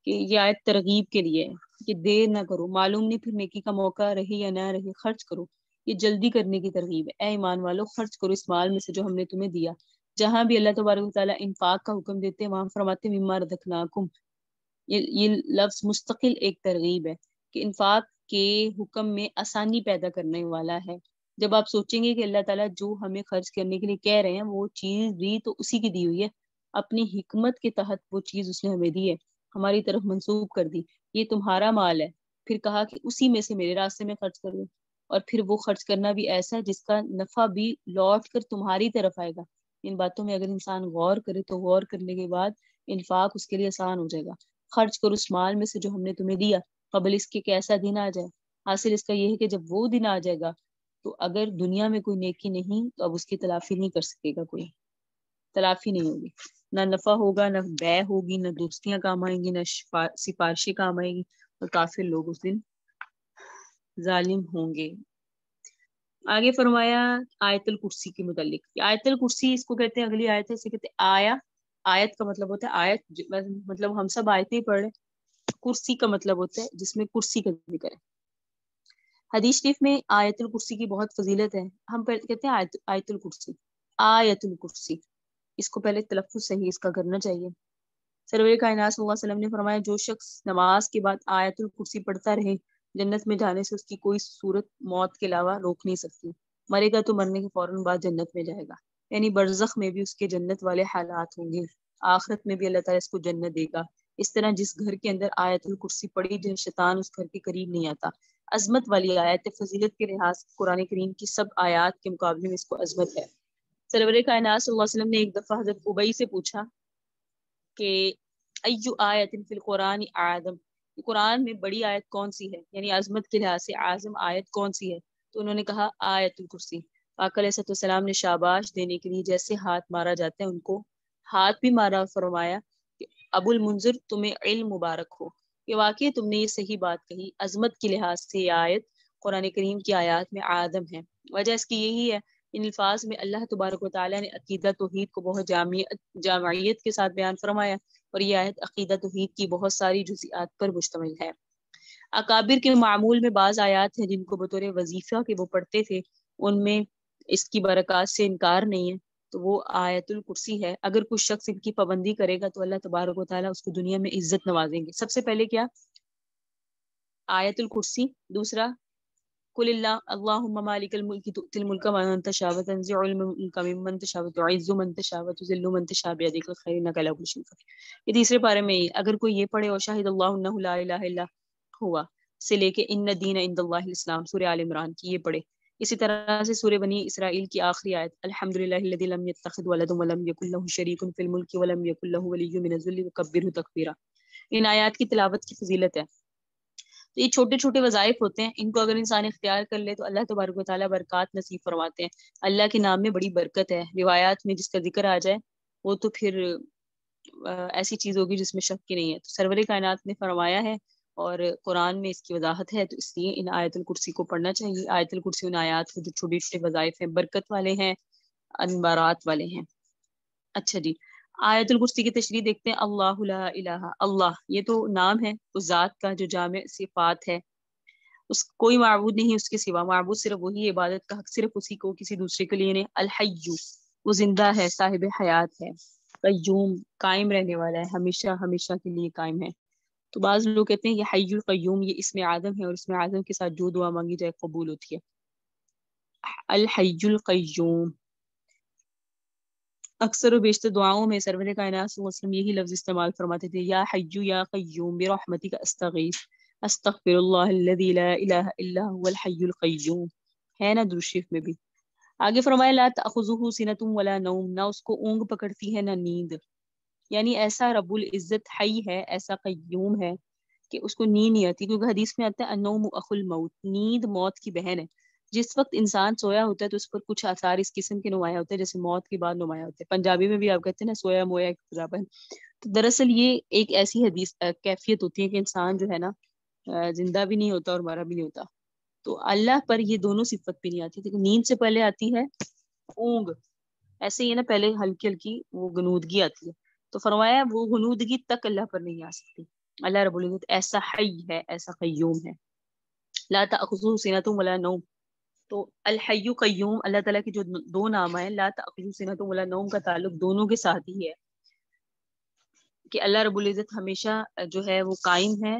کہ یہ آیت ترغیب کے لیے ہے کہ دیر نہ کرو، معلوم نہیں پھر نیکی کا موقع رہے یا نہ رہے، خرچ کرو. یہ جلدی کرنے کی ترغیب ہے. اے ایمان والو، خرچ کرو اس مال میں سے جو ہم نے تمہیں دیا. جہاں بھی اللہ تبارک و تعالیٰ انفاق کا حکم دیتے ہیں، وہاں فرماتے ہیں مما رزقناکم. یہ لفظ مستقل ایک ترغیب ہے کہ انفاق کے حکم میں آسانی پیدا کرنے والا ہے. جب آپ سوچیں گے کہ اللہ تعالیٰ جو ہمیں خرچ کرنے کے لیے کہہ رہے ہیں، وہ چیز بھی تو اسی کی دی ہوئی ہے، اپنی حکمت کے تحت وہ چیز اس نے ہمیں دی ہے، ہماری طرف منسوب کر دی. یہ تمہارا مال ہے، پھر کہا کہ اسی میں سے میرے راستے میں خرچ کرو، اور پھر وہ خرچ کرنا بھی ایسا ہے جس کا نفع بھی لوٹ کر تمہاری طرف آئے گا. ان باتوں میں اگر انسان غور کرے تو غور کرنے کے بعد انفاق اس کے لیے آسان ہو جائے گا. خرچ کرو اس مال میں سے جو ہم نے تمہیں دیا، قبل اس کے کہ ایسا دن آ جائے. حاصل اس کا یہ ہے کہ جب وہ دن آ جائے گا تو اگر دنیا میں کوئی نیکی نہیں تو اب اس کی تلافی نہیں کر سکے گا، کوئی تلافی نہیں ہوگی، نہ نفع ہوگا، نہ بیع ہوگی، نہ دوستیاں کام آئیں گی، نہ سفارشیں کام آئیں گی، اور کافر لوگ اس دن ظالم ہوں گے. آگے فرمایا آیت الکرسی کے متعلق. آیت الکرسی اس کو کہتے ہیں، اگلی آیت ہے اسے کہتے ہیں آیا. آیت کا مطلب ہوتا ہے آیت، مطلب ہم سب آیتیں پڑھ رہے. کرسی کا مطلب ہوتا ہے جس میں کرسی کا ذکر ہے. حدیث شریف میں آیت الکرسی کی بہت فضیلت ہے. ہم کہتے ہیں آیت الکرسی، آیت الکرسی، اس کو پہلے تلفظ صحیح اس کا کرنا چاہیے. سرور کائنات صلی اللہ علیہ وسلم نے فرمایا جو شخص نماز کے بعد آیت الکرسی پڑھتا رہے، جنت میں جانے سے اس کی کوئی صورت موت کے علاوہ روک نہیں سکتی. مرے گا تو مرنے کے فوراً بعد جنت میں جائے گا، یعنی برزخ میں بھی اس کے جنت والے حالات ہوں گے، آخرت میں بھی اللہ تعالیٰ اس کو جنت دے گا. اس طرح جس گھر کے اندر آیت الکرسی پڑھی جن شیطان اس گھر کے قریب نہیں آتا. عظمت والی آیت، فضیلت کے لحاظ سے قرآن کریم کی سب آیات کے مقابلے میں اس کو عظمت ہے. سرور کائنات صلی اللہ علیہ وسلم نے ایک دفعہ حضرت ابی سے پوچھا کہ ایو آیت فی القرآن اعظم، قرآن میں بڑی آیت کون سی ہے، یعنی عظمت کے لحاظ سے اعظم آیت کون سی ہے؟ تو انہوں نے کہا آیت الکرسی. آقا علیہ السلام نے شاباش دینے کے لیے جیسے ہاتھ مارا جاتا ہے ان کو ہاتھ بھی مارا، فرمایا کہ ابو المنذر تمہیں علم مبارک ہو، کہ واقعی تم نے یہ صحیح بات کہی، عظمت کے لحاظ سے یہ آیت قرآن کریم کی آیات میں اعظم ہے. وجہ اس کی یہی ہے ان الفاظ میں اللہ تبارک و تعالیٰ نے عقیدہ توحید کو بہت جامعیت کے ساتھ بیان فرمایا، اور یہ آیت عقیدہ توحید کی بہت ساری جزئیات پر مشتمل ہے۔ اکابر کے معمول میں بعض آیات ہیں جن کو بطور وظیفہ کے وہ پڑھتے تھے، ان میں اس کی برکات سے انکار نہیں ہے، تو وہ آیت الکرسی ہے۔ اگر کچھ شخص ان کی پابندی کرے گا تو اللہ تبارک و تعالیٰ اس کو دنیا میں عزت نوازیں گے۔ سب سے پہلے کیا؟ آیت الکرسی۔ دوسرا قل اللہم مالک الملک تؤتی الملک من تشاء وتنزع الملک ممن تشاء وتعز من تشاء وتذل من تشاء بیدک الخیر انک علی کل شیء قدیر۔ یہ تیسرے پارے میں اگر کوئی یہ پڑھے اور شاہد اللہ انہ لا الہ الا ہوا سے لے کے ان الدین عند اللہ الاسلام سورہ آل عمران کی یہ پڑھے۔ اسی طرح سے سورہ بنی اسرائیل کی آخری آیت الحمدللہ الذی لم یتخذ ولدا ولم یکن لہ شریک فی الملک ولم یکن لہ ولی من الذل وکبرہ تکبیرا۔ ان آیات کی تلاوت کی فضیلت ہے۔ تو یہ چھوٹے چھوٹے وظائف ہوتے ہیں، ان کو اگر انسان اختیار کر لے تو اللہ تبارک و تعالیٰ برکات نصیب فرماتے ہیں۔ اللہ کے نام میں بڑی برکت ہے، روایات میں جس کا ذکر آ جائے وہ تو پھر ایسی چیز ہوگی جس میں شک کی نہیں ہے۔ تو سرور کائنات نے فرمایا ہے اور قرآن میں اس کی وضاحت ہے، تو اس لیے ان آیت الکرسی کو پڑھنا چاہیے۔ آیت الکرسی ان آیات کو جو چھوٹے چھوٹے وظائف ہیں، برکت والے ہیں، انبارات والے ہیں۔ اچھا جی، آیت الکرسی کی تشریح دیکھتے ہیں۔ اللہ لا الہ، اللہ یہ تو نام ہے اس ذات کا جو جامع صفات ہے، اس کوئی معبود نہیں اس کے سوا، معبود صرف وہی، عبادت کا حق صرف اسی کو، کسی دوسرے کے لیے نہیں۔ الحی وہ زندہ ہے، صاحب حیات ہے۔ قیوم قائم رہنے والا ہے، ہمیشہ ہمیشہ کے لیے قائم ہے۔ تو بعض لوگ کہتے ہیں یہ حی القیوم یہ اسم اعظم ہے، اور اسم اعظم کے ساتھ جو دعا مانگی جائے قبول ہوتی ہے۔ الحی القیوم اکثر و بیشتر دعاؤں میں سرور کائنات صلی اللہ علیہ وسلم یہی لفظ استعمال فرماتے تھے، یا حی یا قیوم برحمتک استغیث استغفر اللہ الذی لا الہ الا هو الحی القیوم، ہے نا درود شریف میں بھی۔ آگے فرمایا لا تأخذہ سنۃ ولا نوم، نہ اس کو اونگ پکڑتی ہے نہ نیند، یعنی ایسا رب العزت حی ہے، ایسا قیوم ہے کہ اس کو نیند نہیں آتی، کیونکہ حدیث میں آتا ہے النوم اخو الموت، نیند موت کی بہن ہے۔ جس وقت انسان سویا ہوتا ہے تو اس پر کچھ آثار اس قسم کے نمایاں ہوتے ہیں جیسے موت کے بعد نمایاں ہوتے ہیں۔ پنجابی میں بھی آپ کہتے ہیں نا سویا مویا ایک خرابہ ہے۔ تو دراصل یہ ایک ایسی حدیث کیفیت ہوتی ہے کہ انسان جو ہے نا زندہ بھی نہیں ہوتا اور مرا بھی نہیں ہوتا۔ تو اللہ پر یہ دونوں صفت بھی نہیں آتی، لیکن نیند سے پہلے آتی ہے اونگ، ایسے ہی ہے نا، پہلے ہلکی ہلکی وہ غنودگی آتی ہے، تو فرمایا وہ غنودگی تک اللہ پر نہیں آ سکتی۔ اللہ رب العزت ایسا حی ہے، ایسا قیوم ہے۔ لا تأخذہ سنۃ ولا نوم، تو الحی قیوم اللہ تعالیٰ کے جو دو نام ہیں، لا تأخذہ سنۃ ولا نوم کا تعلق دونوں کے ساتھ ہی ہے کہ اللہ رب العزت ہمیشہ جو ہے وہ قائم ہے،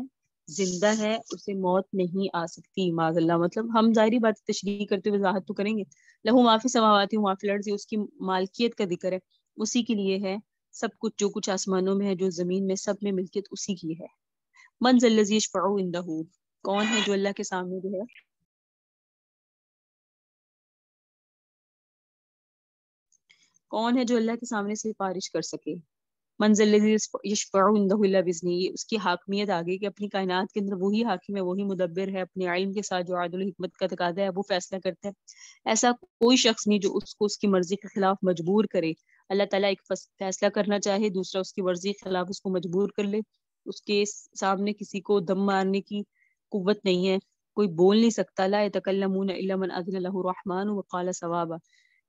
زندہ ہے، اسے موت نہیں آ سکتی معاذ اللہ۔ مطلب ہم ظاہری بات تشریح کرتے ہوئے وضاحت تو کریں گے، لہو ما فی السماوات و ما فی الارض، اس کی مالکیت کا ذکر ہے، اسی کے لیے ہے سب کچھ، جو کچھ آسمانوں میں ہے جو زمین میں، سب میں ملکیت اسی کی ہے۔ من ذا الذی یشفع عندہ، کون ہے جو اللہ کے سامنے جو ہے کون ہے جو اللہ کے سامنے سفارش کر سکے؟ من ذا الذی یشفع عندہ الا باذنہ، یہ اس کی حاکمیت آگے کہ اپنی کائنات کے اندر وہی حاکم ہے، وہی مدبر ہے، اپنے علم کے ساتھ جو عادل و حکمت کا تقاضا ہے وہ فیصلہ کرتا ہے۔ ایسا کوئی شخص نہیں جو اس کو اس کی مرضی کے خلاف مجبور کرے۔ اللہ تعالیٰ ایک فیصلہ کرنا چاہے، دوسرا اس کی مرضی کے خلاف اس کو مجبور کر لے، اس کے سامنے کسی کو دم مارنے کی قوت نہیں ہے، کوئی بول نہیں سکتا۔ لا یتکلمون الا من اذن له الرحمن وقال صوابا،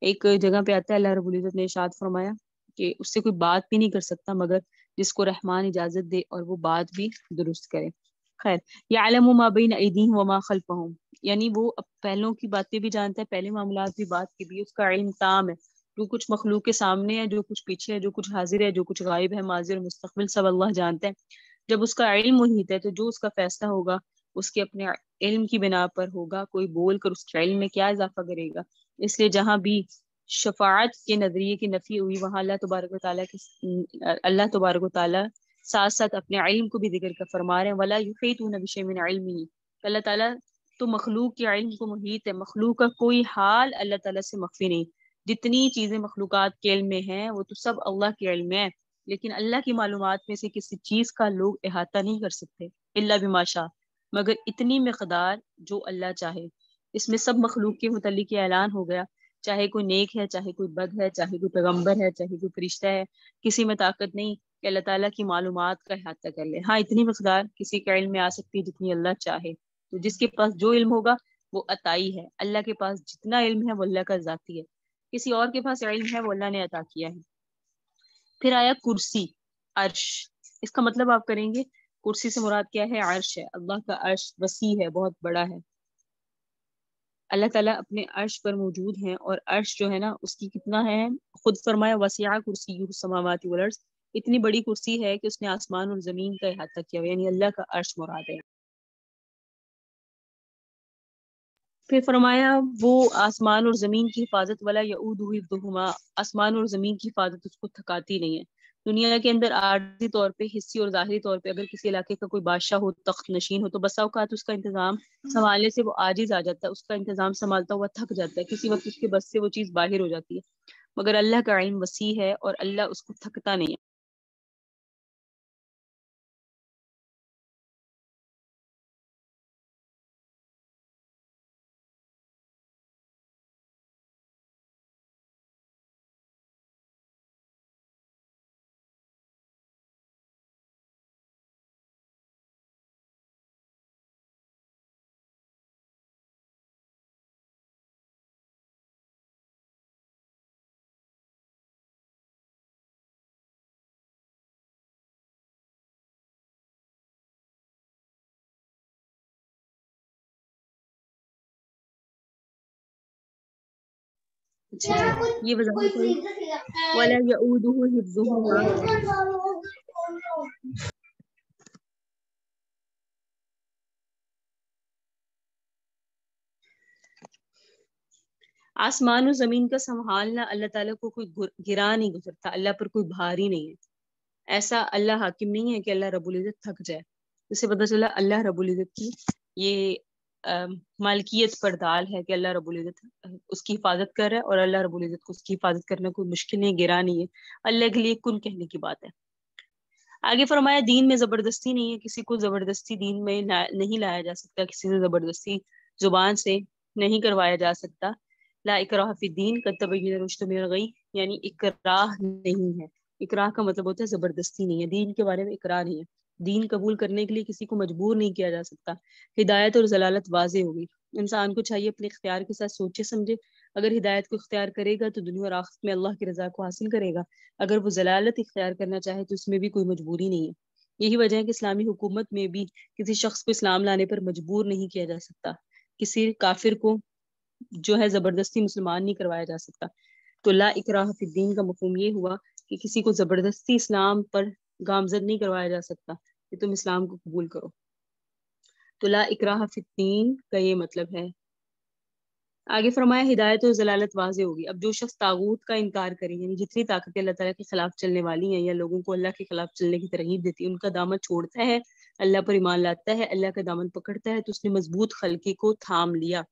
ایک جگہ پہ آتا ہے اللہ رب العزت نے ارشاد فرمایا کہ اس سے کوئی بات بھی نہیں کر سکتا مگر جس کو رحمان اجازت دے اور وہ بات بھی درست کرے۔ خیر، یعلم ما بین ایدیہم وما خلفہم، یعنی وہ پہلوں کی باتیں بھی جانتا ہے، پہلے معاملات بھی، بات کی بھی، اس کا علم تام ہے۔ جو کچھ مخلوق کے سامنے ہے، جو کچھ پیچھے ہے، جو کچھ حاضر ہے، جو کچھ غائب ہے، ماضی اور مستقبل سب اللہ جانتا ہے۔ جب اس کا علم محیط ہے تو جو اس کا فیصلہ ہوگا اس کے اپنے علم کی بنا پر ہوگا، کوئی بول کر اس کے علم میں کیا اضافہ کرے گا۔ اس لیے جہاں بھی شفاعت کے نظریے کی نفی ہوئی وہاں اللہ تبارک و تعالیٰ ساتھ ساتھ اپنے علم کو بھی ذکر کر فرما رہے ہیں، وَلَا يُحِيطُونَ بِشَيْءٍ مِّنْ عِلْمِهِ، اللہ تعالیٰ تو مخلوق کے علم کو محیط ہے، مخلوق کا کوئی حال اللہ تعالیٰ سے مخفی نہیں۔ جتنی چیزیں مخلوقات کے علم میں ہیں وہ تو سب اللہ کے علم میں ہے، لیکن اللہ کی معلومات میں سے کسی چیز کا لوگ احاطہ نہیں کر سکتے الا بما شاء، مگر اتنی مقدار جو اللہ چاہے۔ اس میں سب مخلوق کے متعلق یہ اعلان ہو گیا، چاہے کوئی نیک ہے، چاہے کوئی بد ہے، چاہے کوئی پیغمبر ہے، چاہے کوئی فرشتہ ہے، کسی میں طاقت نہیں کہ اللہ تعالیٰ کی معلومات کا احاطہ کر لے۔ ہاں اتنی مقدار کسی کے علم میں آ سکتی ہے جتنی اللہ چاہے، تو جس کے پاس جو علم ہوگا وہ عطائی ہے. اللہ کے پاس جتنا علم ہے وہ اللہ کا ذاتی ہے، کسی اور کے پاس علم ہے وہ اللہ نے عطا کیا ہے. پھر آیا کرسی، عرش. اس کا مطلب آپ کریں گے کرسی سے مراد کیا ہے؟ عرش ہے. اللہ کا عرش وسیع ہے، بہت بڑا ہے. اللہ تعالیٰ اپنے عرش پر موجود ہیں، اور عرش جو ہے نا اس کی کتنا ہے، خود فرمایا وسیع کرسی السماوات والارض. اتنی بڑی کرسی ہے کہ اس نے آسمان اور زمین کا احاطہ کیا، یعنی اللہ کا عرش مراد ہے. پھر فرمایا وہ آسمان اور زمین کی حفاظت ولا یعودہ حفظہما، آسمان اور زمین کی حفاظت اس کو تھکاتی نہیں ہے. دنیا کے اندر عارضی طور پہ، حصی اور ظاہری طور پہ اگر کسی علاقے کا کوئی بادشاہ ہو، تخت نشین ہو، تو بسا اوقات اس کا انتظام سنبھالنے سے وہ عاجز آ جاتا ہے، اس کا انتظام سنبھالتا ہوا تھک جاتا ہے، کسی وقت اس کے بس سے وہ چیز باہر ہو جاتی ہے. مگر اللہ کا علم وسیع ہے اور اللہ اس کو تھکتا نہیں ہے. اچھا جی، یہ وضاحت ہوئی. ولا یعودہ حفظہما، آسمان و زمین کا سنبھالنا اللہ تعالیٰ کو کوئی گرا نہیں گزرتا، اللہ پر کوئی بھاری نہیں ہے. ایسا اللہ حاکم نہیں ہے کہ اللہ رب العزت تھک جائے. جسے پتہ چلا اللہ رب العزت کی یہ مالکیت پر دال ہے کہ اللہ رب العزت اس کی حفاظت کر رہا ہے، اور اللہ رب العزت کو اس کی حفاظت کرنا کوئی مشکل نہیں، گرا نہیں ہے. اللہ کے لیے کن کہنے کی بات ہے. آگے فرمایا دین میں زبردستی نہیں ہے، کسی کو زبردستی دین میں نہیں لایا جا سکتا، کسی سے زبردستی زبان سے نہیں کروایا جا سکتا. لا اکراہ فی الدین قد تبین الرشد من الغی، یعنی اکراہ نہیں ہے. اکراہ کا مطلب ہوتا ہے زبردستی نہیں ہے. دین کے بارے میں اکراہ نہیں ہے. دین قبول کرنے کے لیے کسی کو مجبور نہیں کیا جا سکتا. ہدایت اور ضلالت واضح ہوگی. انسان کو چاہیے اپنے اختیار کے ساتھ سوچے سمجھے. اگر ہدایت کو اختیار کرے گا تو دنیا اور آخرت میں اللہ کی رضا کو حاصل کرے گا. اگر وہ ضلالت اختیار کرنا چاہے تو اس میں بھی کوئی مجبوری نہیں ہے. یہی وجہ ہے کہ اسلامی حکومت میں بھی کسی شخص کو اسلام لانے پر مجبور نہیں کیا جا سکتا. کسی کافر کو جو ہے زبردستی مسلمان نہیں کروایا جا سکتا. تو لا اکراہ فی الدین کا مفہوم یہ ہوا کہ کسی کو زبردستی اسلام پر گامزد نہیں کروایا جا سکتا کہ تم اسلام کو قبول کرو. تو لا اکراہ فی الدین کا یہ مطلب ہے. آگے فرمایا ہدایت اور ضلالت واضح ہوگی. اب جو شخص طاغوت کا انکار کرے، یعنی جتنی طاقتیں اللہ تعالیٰ کے خلاف چلنے والی ہیں یا لوگوں کو اللہ کے خلاف چلنے کی ترغیب دیتی ہے، ان کا دامن چھوڑتا ہے، اللہ پر ایمان لاتا ہے، اللہ کا دامن پکڑتا ہے، تو اس نے مضبوط خلقے کو تھام لیا.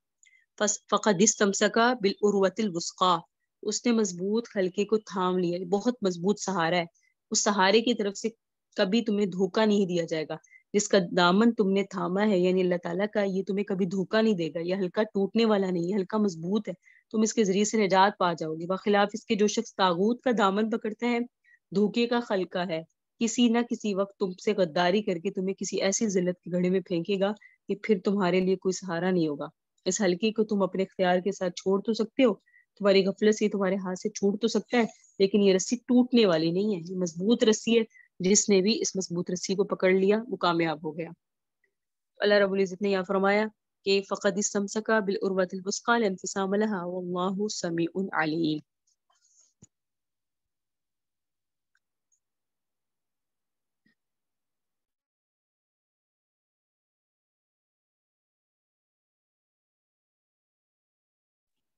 فقد استمسک بالعروۃ الوثقی، اس نے مضبوط خلقے کو تھام لیا. بہت مضبوط سہارا ہے. اس سہارے کی طرف سے کبھی تمہیں دھوکہ نہیں دیا جائے گا. جس کا دامن تم نے تھاما ہے یعنی اللہ تعالیٰ کا، یہ تمہیں کبھی دھوکہ نہیں دے گا. یہ ہلکا ٹوٹنے والا نہیں ہے، ہلکا مضبوط ہے. تم اس کے ذریعے سے نجات پا جاؤ گی. بخلاف اس کے جو شخص طاغوت کا دامن پکڑتا ہے، دھوکے کا خلقہ ہے، کسی نہ کسی وقت تم سے غداری کر کے تمہیں کسی ایسی ذلت کے گڑھے میں پھینکے گا کہ پھر تمہارے لیے کوئی سہارا نہیں ہوگا. اس حلقے کو تم اپنے اختیار کے ساتھ چھوڑ تو سکتے ہو، تمہاری غفلت سے تمہارے ہاتھ سے چھوٹ تو سکتا ہے، لیکن یہ رسی ٹوٹنے والی نہیں ہے. یہ مضبوط رسی ہے. جس نے بھی اس مضبوط رسی کو پکڑ لیا وہ کامیاب ہو گیا. اللہ رب العزت نے یہ فرمایا کہ فقد استمسک بالعروۃ الوثقی لا انفصام لها واللہ سمیع علیم.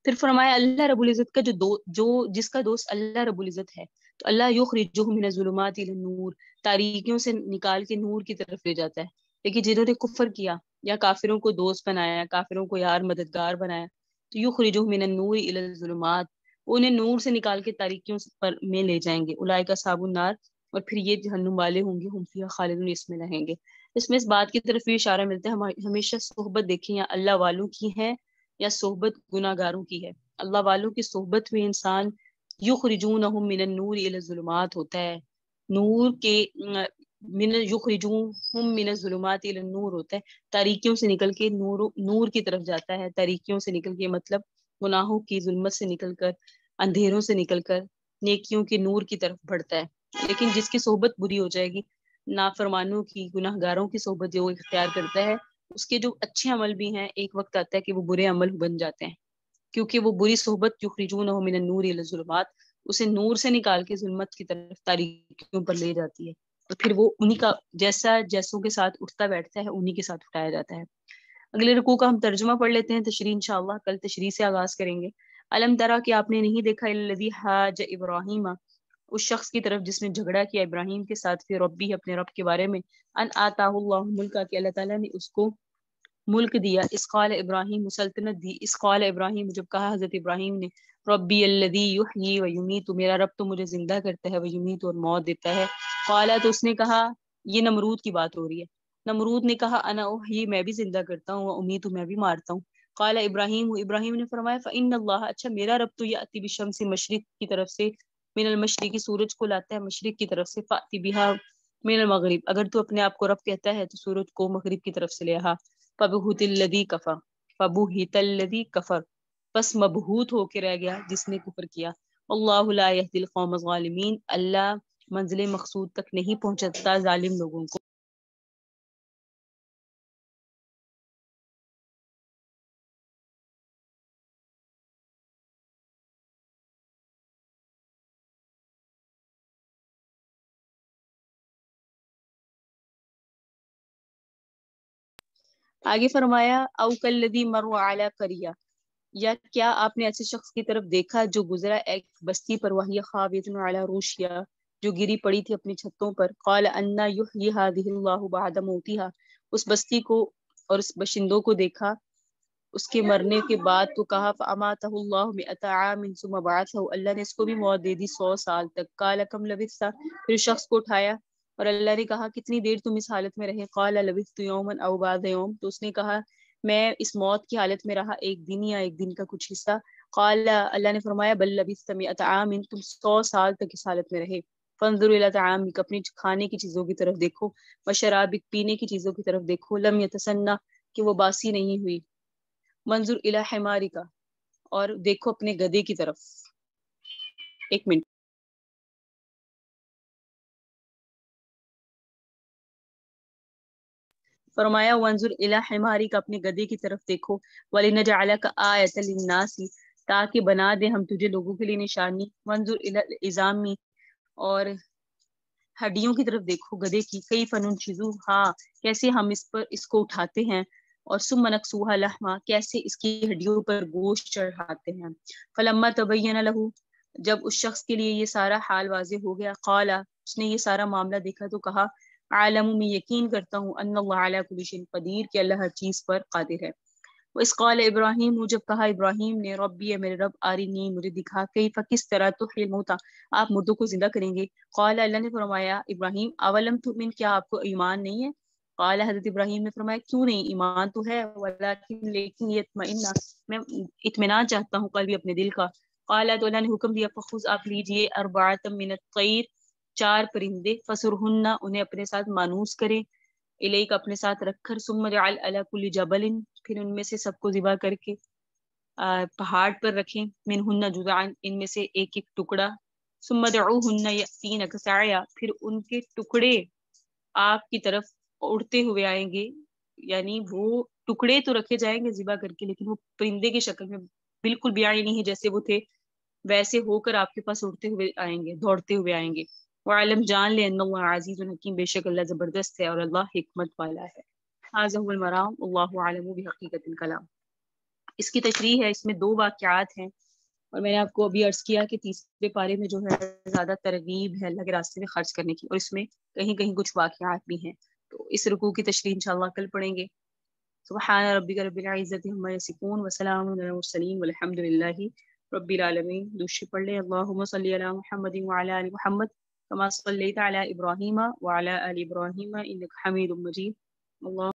پھر فرمایا اللہ رب العزت کا جو جس کا دوست اللہ رب العزت ہے تو اللہ یخرجہ من الظلمات الی النور، تاریکیوں سے نکال کے نور کی طرف لے جاتا ہے. لیکن جنہوں نے کفر کیا یا کافروں کو دوست بنایا، کافروں کو یار مددگار بنایا، تو یخرجہ من النور الی الظلمات، انہیں نور سے نکال کے تاریکیوں پر میں لے جائیں گے. اولئک اصحاب النار، اور پھر یہ جہنم والے ہوں گے، ہم فیہا خالدون، اس میں رہیں گے. اس میں اس بات کی طرف بھی اشارہ ملتا ہے ہمیشہ صحبت دیکھیں یا اللہ والوں کی ہے یا صحبت گناہ گاروں کی ہے. اللہ والوں کی صحبت میں انسان یخرجونہم من النور الی الظلمات ہوتا ہے. نور کے من یخرجوہم من الظلمات الی النور ہوتا ہے، تاریکیوں سے نکل کے نور کی طرف جاتا ہے، تاریکیوں سے نکل کے مطلب گناہوں کی ظلمت سے نکل کر، اندھیروں سے نکل کر نیکیوں کے نور کی طرف بڑھتا ہے۔ لیکن جس کی صحبت بری ہو جائے گی، نافرمانوں کی، گناہ گاروں کی صحبت جو وہ اختیار کرتا ہے، اس کے جو اچھے عمل بھی ہیں ایک وقت آتا ہے کہ وہ برے عمل بن جاتے ہیں، کیونکہ وہ بری صحبت یخرجونہ من النور الی الظلمات اسے نور سے نکال کے ظلمت کی طرف، تاریکیوں پر لے جاتی ہے، تو پھر وہ انہی کا جیسوں کے ساتھ اٹھتا بیٹھتا ہے انہی کے ساتھ اٹھایا جاتا ہے۔ اگلے رکوع کا ہم ترجمہ پڑھ لیتے ہیں، تشریح انشاءاللہ کل تشریح سے آغاز کریں گے۔ الم ترا کہ آپ نے نہیں دیکھا الذی حاج ابراہیم، اس شخص کی طرف جس نے جھگڑا کیا ابراہیم کے ساتھ فی ربی اپنے رب کے بارے میں، ان آتاہ اللہ ملکا کہ اللہ تعالیٰ نے اس کو ملک دیا، اس قال ابراہیم سلطنت دی، اس قال ابراہیم جب کہا حضرت ابراہیم نے ربی الذی یحیی و یمیت، میرا رب تو مجھے زندہ کرتا ہے، و یمیت اور موت دیتا ہے، قال تو اس نے کہا، یہ نمرود کی بات ہو رہی ہے، نمرود نے کہا انا احیی میں بھی زندہ کرتا ہوں، و امیت میں بھی مارتا ہوں، قال ابراہیم ابراہیم نے فرمایا فإن اللہ اچھا میرا رب تو یأتی بالشمس مشرق کی طرف سے، من المشرقی سورج کو لاتا ہے مشرق کی طرف سے، فأتی بہا من المغرب اگر تو اپنے آپ کو رب کہتا ہے تو سورج کو مغرب کی طرف سے لے آ، فبہت الذی کفر فبہت الذی کفر بس مبہوت ہو کے رہ گیا جس نے کفر کیا، اللہ لا یہدی القوم الظالمین اللہ منزل مقصود تک نہیں پہنچتا ظالم لوگوں کو۔ آگے فرمایا او کلذی مر علی قریہ، یا کیا آپ نے ایسے شخص کی طرف دیکھا جو گزرا ایک بستی پر، وہی خاویۃ علی عروشہا جو گری پڑی تھی اپنی چھتوں پر، قال انا یحیی ہذہ اللہ بعد موتہا اس بستی کو اور اس باشندوں کو دیکھا اس کے مرنے کے بعد، تو کہا فاماتہ اللہ مئۃ عام ثم بعثہ اللہ نے اس کو بھی موت دے دی 100 سال تک، قال کم لبثت پھر شخص کو اٹھایا اور اللہ نے کہا کتنی دیر تم اس حالت میں رہے، قال لبثت یوما او بعض یوم تو اس نے کہا میں اس موت کی حالت میں رہا ایک دن یا ایک دن کا کچھ حصہ، قال اللہ نے فرمایا بل لبثت مئۃ عام تم 100 سال تک اس حالت میں رہے، فانظر الی طعامک اپنی کھانے کی چیزوں کی طرف دیکھو، وشرابک پینے کی چیزوں کی طرف دیکھو، لم یتسنہ کہ وہ باسی نہیں ہوئی، منظور الی حمارک اور دیکھو اپنے گدے کی طرف، ایک منٹ فرمایا وانظر الی حمارک اپنے گدے کی طرف دیکھو، ولنجعلک آیۃ للناس تاکہ بنا دے ہم تجھے لوگوں کے لیے نشانی، وانظر الی العظام اور ہڈیوں کی طرف دیکھو گدے کی، کئی فنون چیزوں ہاں کیسے ہم اس کو اٹھاتے ہیں، اور ثم نکسوها لحما کیسے اس کی ہڈیوں پر گوشت چڑھاتے ہیں، فلما تبین له جب اس شخص کے لیے یہ سارا حال واضح ہو گیا، قال اس نے یہ سارا معاملہ دیکھا تو کہا عالم میں یقین کرتا ہوں ان اللہ علی کل شیء قدیر کہ اللہ ہر چیز پر قادر ہے، اس قال ابراہیم جب کہا ابراہیم نے ربی میرے رب آرینی مجھے دکھا کیف کس طرح تحیی الموتى آپ مردوں کو زندہ کریں گے، قال اللہ نے فرمایا ابراہیم اولم تؤمن کیا آپ کو ایمان نہیں ہے، قال حضرت ابراہیم نے فرمایا کیوں نہیں ایمان تو ہے، ولکن لیکن یطمئن میں اطمینان چاہتا ہوں قلبی اپنے دل کا، قال تو اللہ نے حکم دیا فخذ آپ لیجئے اربعۃ من الطیر 4 پرندے فسرہن انہیں اپنے ساتھ مانوس کریں، الیک اپنے ساتھ رکھ کر، ثم جعل علی کل جبل پھر ان میں سے سب کو ذبح کر کے پہاڑ پر رکھیں، منہن جزعا ان میں سے ایک ایک ٹکڑا، ثم دعوہن یأتینک سعیا پھر ان کے ٹکڑے آپ کی طرف اڑتے ہوئے آئیں گے، یعنی وہ ٹکڑے تو رکھے جائیں گے ذبح کر کے لیکن وہ پرندے کی شکل میں بالکل بیائی نہیں جیسے وہ تھے ویسے ہو کر آپ کے پاس اڑتے ہوئے آئیں گے، دوڑتے ہوئے آئیں گے، وعلم جان لے ان اللہ عزیز حکیم بے شک اللہ زبردست ہے اور اللہ حکمت والا ہے۔ ھذا هو المرام اللہ عالم بحقیقت الکلام۔ اس کی تشریح ہے، اس میں 2 واقعات ہیں اور میں نے آپ کو ابھی عرض کیا کہ تیسرے پارے میں جو ہے زیادہ ترغیب ہے اللہ کے راستے میں خرچ کرنے کی، اور اس میں کہیں کہیں کچھ واقعات بھی ہیں، تو اس رکوع کی تشریح انشاءاللہ کل پڑھیں گے۔ سبحان ربک رب العزۃ عما یصفون وسلام علی المرسلین والحمد للہ رب العالمین۔ دوسری پڑھ لیں اللہم صلی علی محمد وعلی آل محمد کما صلیت علی ابراہیم وعلی آل ابراہیم انک حمید مجید۔ اللہ